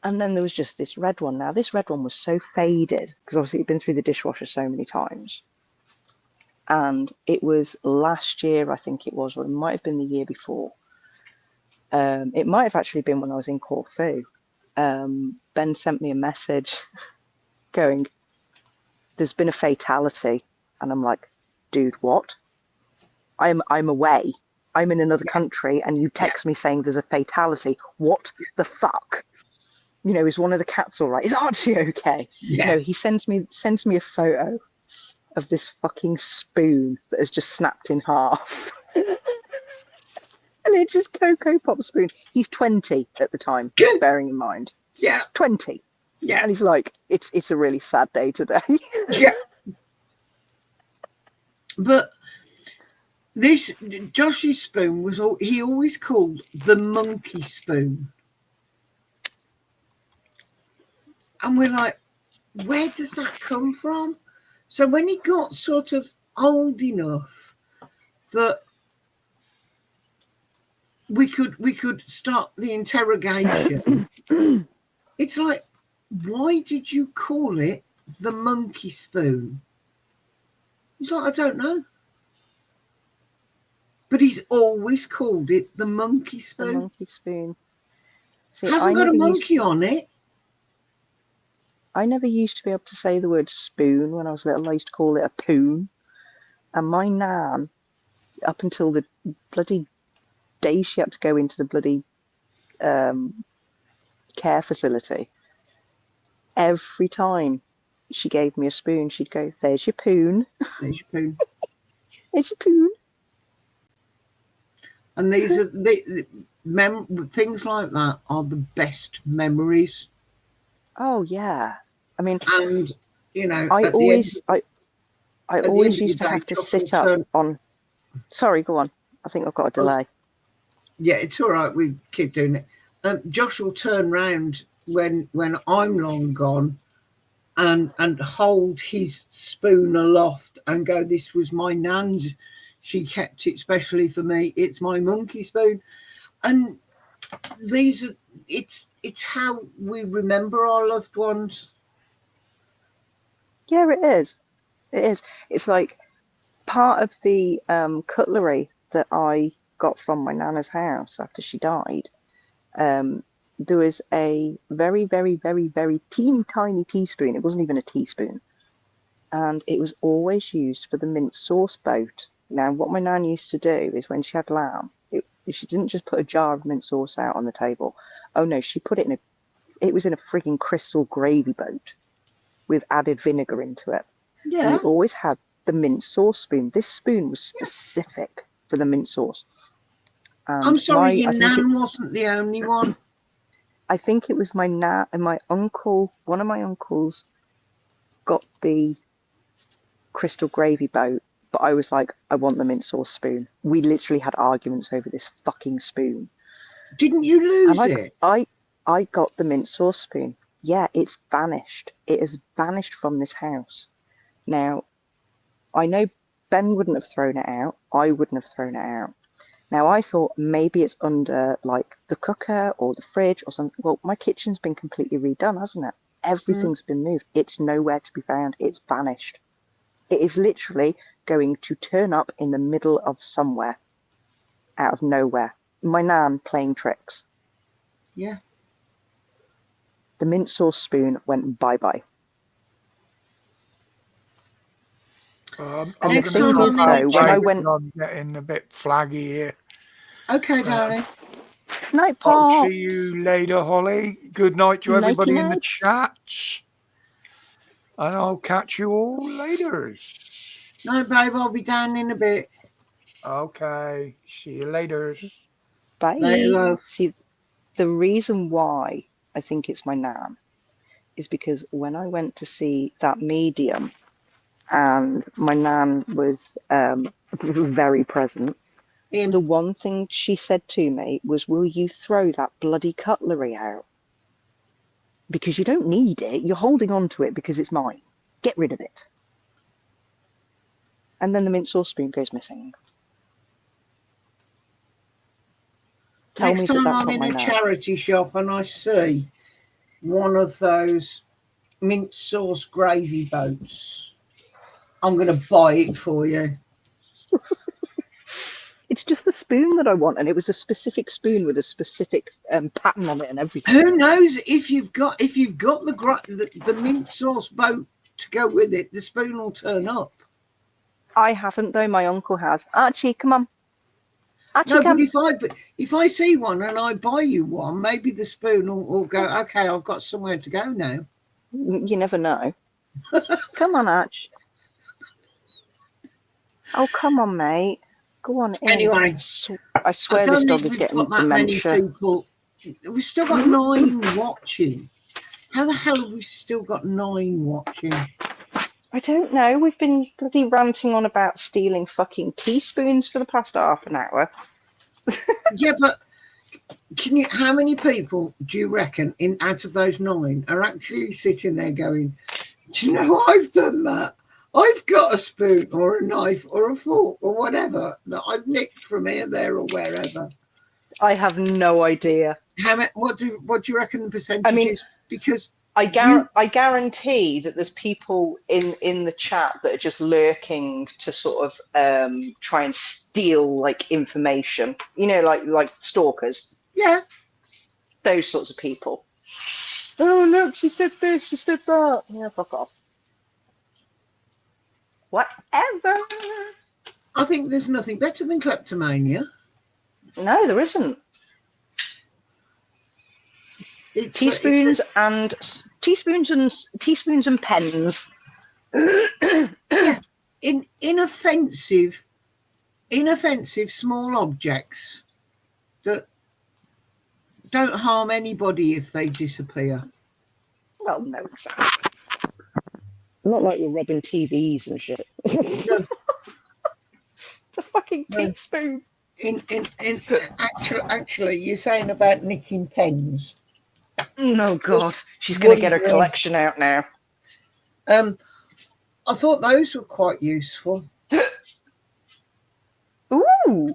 And then there was just this red one. Now, this red one was so faded because obviously it'd been through the dishwasher so many times. And it was last year, I think it was, or it might have been the year before. It might have actually been when I was in Corfu. Ben sent me a message going, "There's been a fatality." And I'm like, dude, what? I'm away. I'm in another country, and you text me saying there's a fatality. What the fuck? Is one of the cats all right? Is Archie okay? Yeah. No, he sends me a photo of this fucking spoon that has just snapped in half. And it's his Cocoa Pop spoon. He's 20 at the time, bearing in mind. Yeah. 20. Yeah. And he's like, it's a really sad day today. Yeah. But this Josh's spoon was he always called the monkey spoon. And we're like, where does that come from? So when he got sort of old enough that we could start the interrogation, it's like, why did you call it the monkey spoon? He's like, I don't know. But he's always called it the monkey The spoon. monkey spoon. See, Hasn't got a never monkey on it. I never used to be able to say the word spoon when I was little. I used to call it a poon. And my nan, up until the bloody day she had to go into the bloody care facility, every time she gave me a spoon, she'd go, "There's your poon. There's your poon. There's your poon." And these are things like that are the best memories. Oh yeah. I mean, And you know, I at the always end used of the to day, have to Josh sit will up turn- on. Sorry, go on. I think I've got a delay. Yeah, it's all right. We keep doing it. Josh will turn round when I'm long gone, and hold his spoon aloft and go, "This was my nan's. She kept it specially for me. It's my monkey spoon." And these are it's how we remember our loved ones. Yeah, it is. It is. It's like part of the cutlery that I got from my nana's house after she died. There was a very, very, very, very teeny tiny teaspoon. It wasn't even a teaspoon. And it was always used for the mint sauce boat. Now, what my nan used to do is when she had lamb, she didn't just put a jar of mint sauce out on the table. Oh no, she put it it was in a freaking crystal gravy boat with added vinegar into it. And Yeah. it always had the mint sauce spoon. This spoon was specific for the mint sauce. And I'm sorry, your I think nan wasn't the only one. I think it was my nan and my uncle. One of my uncles got the crystal gravy boat, but I was like, I want the mint sauce spoon. We literally had arguments over this fucking spoon. Didn't you lose And it? I got the mint sauce spoon. Yeah, it's vanished. It has vanished from this house. Now, I know Ben wouldn't have thrown it out. I wouldn't have thrown it out. Now, I thought maybe it's under like the cooker or the fridge or something. Well, my kitchen's been completely redone, hasn't it? Everything's been moved. It's nowhere to be found. It's vanished. It is literally going to turn up in the middle of somewhere, out of nowhere. My nan playing tricks. Yeah. The mint sauce spoon went bye-bye. I'm And the Next thing time is, I'm though, when I in went... I'm getting a bit flaggy here. Okay, darling. Night, I'll Pops. see you later, Holly. Good night to Nighty everybody in the nights. chat. And I'll catch you all later. No, babe, I'll be down in a bit. Okay. See you later. Bye. Later, love. See, the reason why I think it's my nan is because when I went to see that medium and my nan was very present, the one thing she said to me was, "Will you throw that bloody cutlery out? Because you don't need it. You're holding on to it because it's mine. Get rid of it." And then the mint sauce spoon goes missing. Tell Next me that time that's I'm not in my a nan. charity shop and I see one of those mint sauce gravy boats, I'm going to buy it for you. It's just the spoon that I want, and it was a specific spoon with a specific pattern on it and everything. Who knows if you've got the mint sauce boat to go with it, the spoon will turn up. I haven't, though. My uncle has. Archie, come on. Archie, No, come. but if I see one and I buy you one, maybe the spoon will go, okay, I've got somewhere to go now. You never know. Come on, Arch. Oh, come on, mate. Go on in. Anyway, I swear this dog is getting dementia. We've still got 9 watching. How the hell have we still got 9 watching? I don't know. We've been bloody ranting on about stealing fucking teaspoons for the past half an hour. Yeah, but how many people do you reckon out of those 9 are actually sitting there going, do you know I've done that? I've got a spoon or a knife or a fork or whatever that I've nicked from here, there or wherever. I have no idea. What do you reckon the percentage is? Because I guarantee that there's people in the chat that are just lurking to sort of try and steal like information. You know, like stalkers. Yeah. Those sorts of people. Oh look, she said this, she said that. Yeah, fuck off. Whatever. I think there's nothing better than kleptomania. No, there isn't. It's Teaspoons and pens. yeah, inoffensive small objects that don't harm anybody if they disappear. Well, no, exactly. Not like you're robbing TVs and shit. No. It's a fucking No. teaspoon. Actually, you're saying about nicking pens. Oh God, she's going to get her collection out now. I thought those were quite useful. Ooh.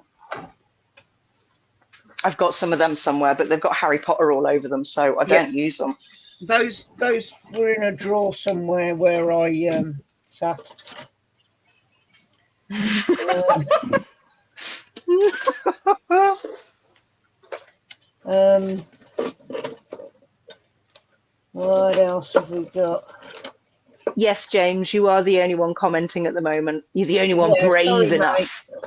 I've got some of them somewhere, but they've got Harry Potter all over them, so I don't use them. Those were in a drawer somewhere where I sat. What else have we got? Yes, James, you are the only one commenting at the moment. You're the only one brave enough. You're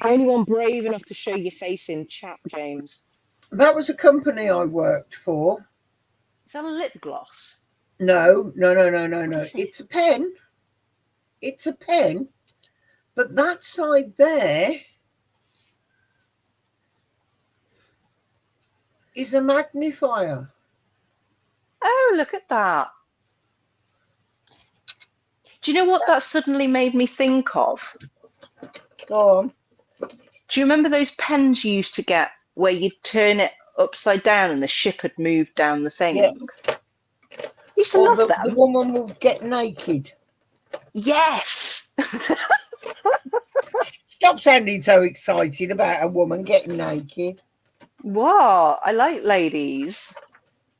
the only one brave enough to show your face in chat, James. That was a company I worked for. Is that a lip gloss? No. It's a pen. It's a pen. But that side there is a magnifier. Oh, look at that. Do you know what that suddenly made me think of? Go on. Do you remember those pens you used to get where you'd turn it upside down and the ship had moved down the thing? Yeah. Used to Or love them. the woman will get naked. Yes. Stop sounding so excited about a woman getting naked. What? I like ladies.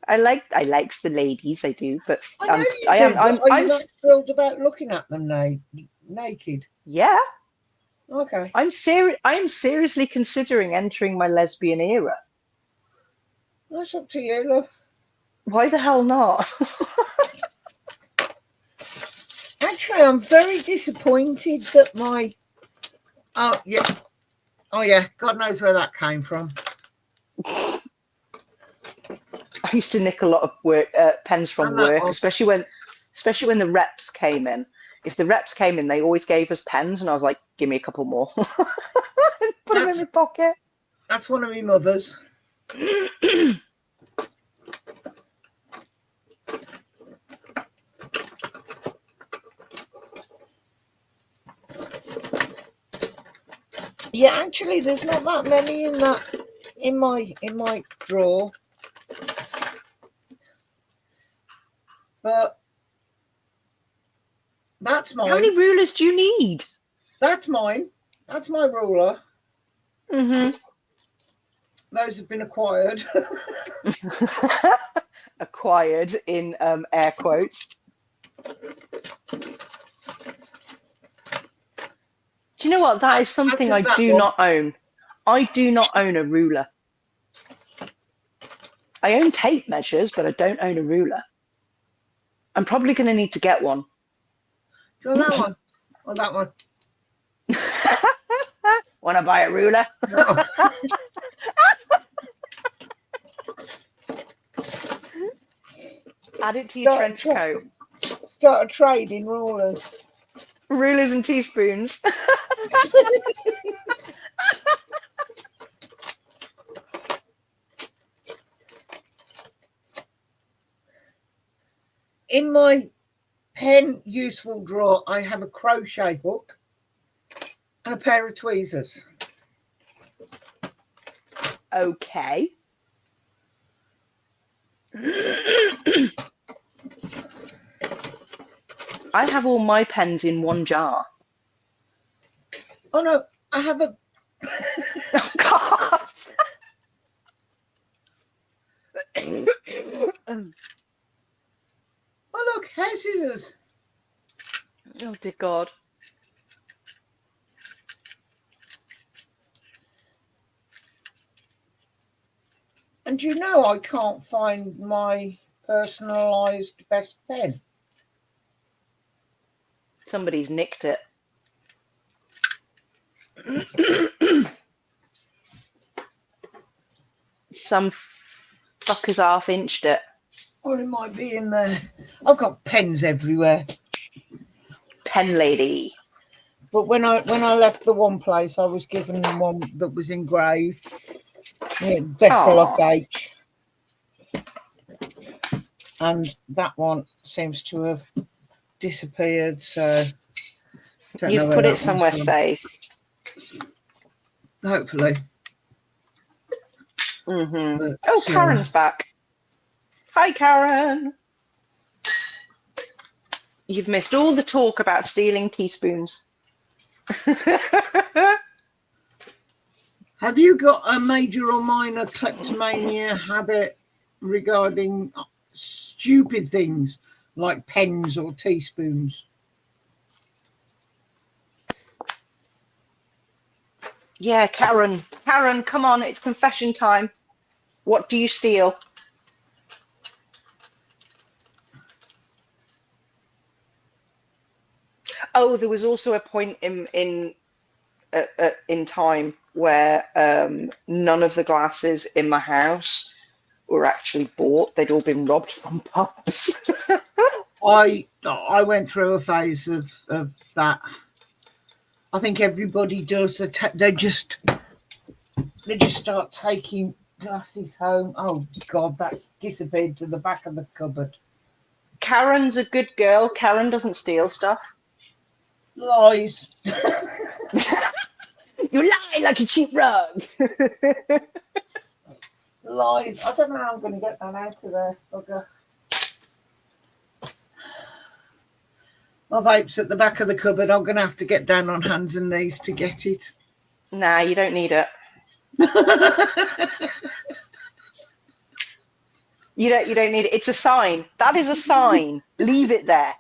I like the ladies. I do, but I know I'm not thrilled about looking at them naked. Yeah. Okay. I'm seriously considering entering my lesbian era. That's up to you, love. Why the hell not? Actually, I'm very disappointed that my... Oh, yeah. God knows where that came from. I used to nick a lot of pens from work, especially when the reps came in. If the reps came in, they always gave us pens, and I was like, "Give me a couple more." Put them in my pocket. That's one of my mother's. Yeah, actually, there's not that many in my drawer. But that's mine. How many rulers do you need? That's mine. That's my ruler. Mm-hmm. Those have been acquired. Acquired in air quotes. Do you know what? That is something I do not own. I do not own a ruler. I own tape measures, but I don't own a ruler. I'm probably going to need to get one. Do you want that one? Or that one? Want to buy a ruler? No. Add it to your trench coat. Start a trade in rulers. Rulers and teaspoons. In my pen useful drawer, I have a crochet hook and a pair of tweezers. Okay. I have all my pens in one jar. Oh no, I have a... Oh God. Oh, look, hair scissors. Oh, dear God. And you know I can't find my personalised best pen. Somebody's nicked it. Some fuckers half-inched it. Or it might be in there. I've got pens everywhere. Pen lady. But when I left the one place, I was given one that was engraved. Yeah, Vestalock H. And that one seems to have disappeared. So you've put it somewhere safe. Hopefully. But, oh, Karen's back. Hi, Karen. You've missed all the talk about stealing teaspoons. Have you got a major or minor kleptomania habit regarding stupid things like pens or teaspoons? Yeah, Karen. Karen, come on, it's confession time. What do you steal? Oh, there was also a point in time where none of the glasses in my house were actually bought. They'd all been robbed from pubs. I went through a phase of that. I think everybody does. They just start taking glasses home. Oh God, that's disappeared to the back of the cupboard. Karen's a good girl. Karen doesn't steal stuff. Lies. You lie like a cheap rug. Lies. I don't know how I'm going to get that out of there. Bugger. My vape's at the back of the cupboard. I'm going to have to get down on hands and knees to get it. Nah, you don't need it. You don't need it. It's a sign. That is a sign. Leave it there.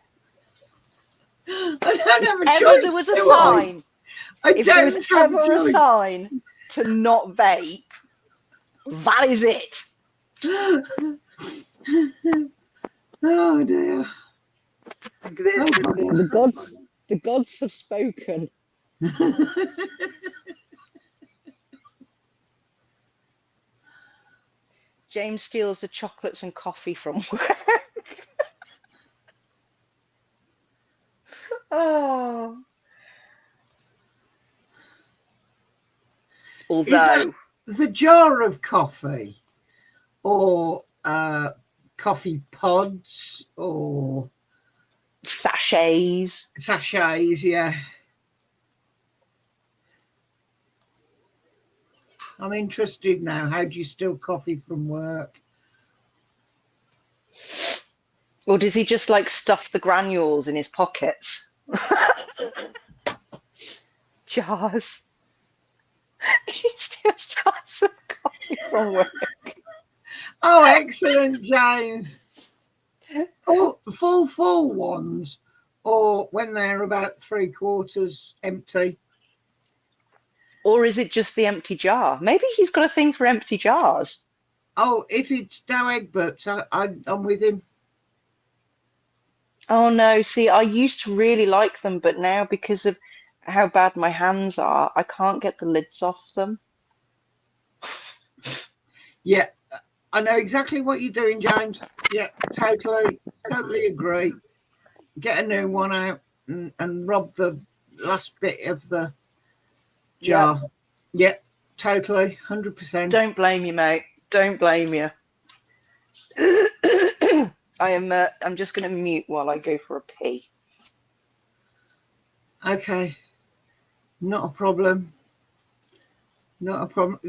I don't have a if choice. There was a sign. If there was ever a sign to not vape, that is it. Oh dear. The gods have spoken. James steals the chocolates and coffee from work. Oh. Although the jar of coffee or coffee pods or sachets, yeah. I'm interested now. How do you steal coffee from work? Or does he just like stuff the granules in his pockets? Jars. He steals jars of coffee from work. Oh, excellent, James. Full ones, or when they're about 3/4 empty. Or is it just the empty jar? Maybe he's got a thing for empty jars. Oh, if it's Dow Egberts, I'm with him. Oh no, see, I used to really like them, but now because of how bad my hands are, I can't get the lids off them. Yeah, I know exactly what you're doing, James. Yeah, totally agree. Get a new one out and rob the last bit of the jar. Yeah, totally, 100%. Don't blame you, mate. Don't blame you. I'm just going to mute while I go for a pee. Okay, not a problem. Not a problem.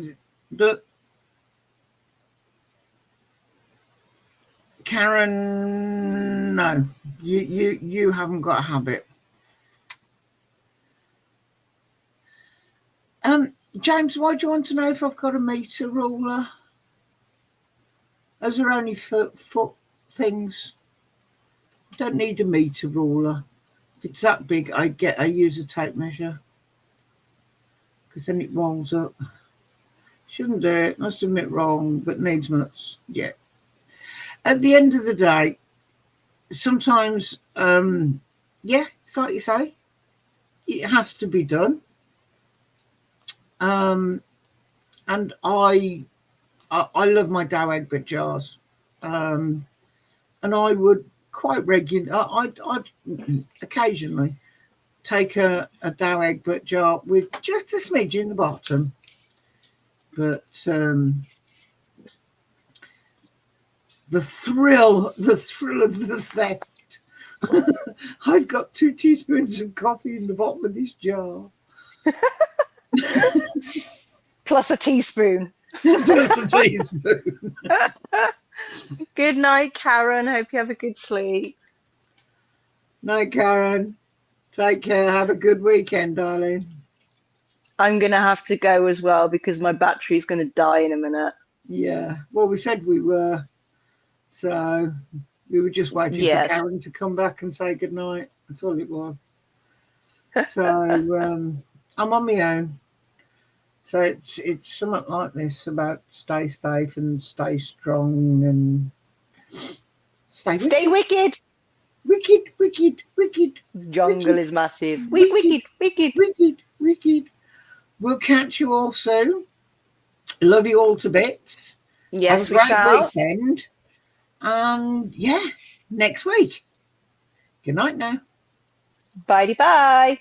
But Karen, no, you haven't got a habit. James, why do you want to know if I've got a meter ruler? Those are only foot things. Don't need a meter ruler. If it's that big, I use a tape measure, because then it rolls up. Shouldn't do it. Must admit wrong, but needs must. Yeah. At the end of the day, sometimes, yeah, it's like you say, it has to be done. And I love my Dow Egbert jars, and I would quite regularly, I'd occasionally take a Dow Egbert jar with just a smidge in the bottom, but the thrill of the theft. I've got 2 teaspoons of coffee in the bottom of this jar. Plus a teaspoon. Plus a teaspoon. Good night, Karen. Hope you have a good sleep. Night, Karen. Take care. Have a good weekend, darling. I'm going to have to go as well because my battery's going to die in a minute. Yeah. Well, we said we were. So we were just waiting for Karen to come back and say good night. That's all it was. So I'm on my own. So it's something like this about stay safe and stay strong and stay wicked. Wicked. Jungle is massive. Wicked. We'll catch you all soon. Love you all to bits. Yes, we shall. Weekend. And yeah, next week. Good night now. Bye.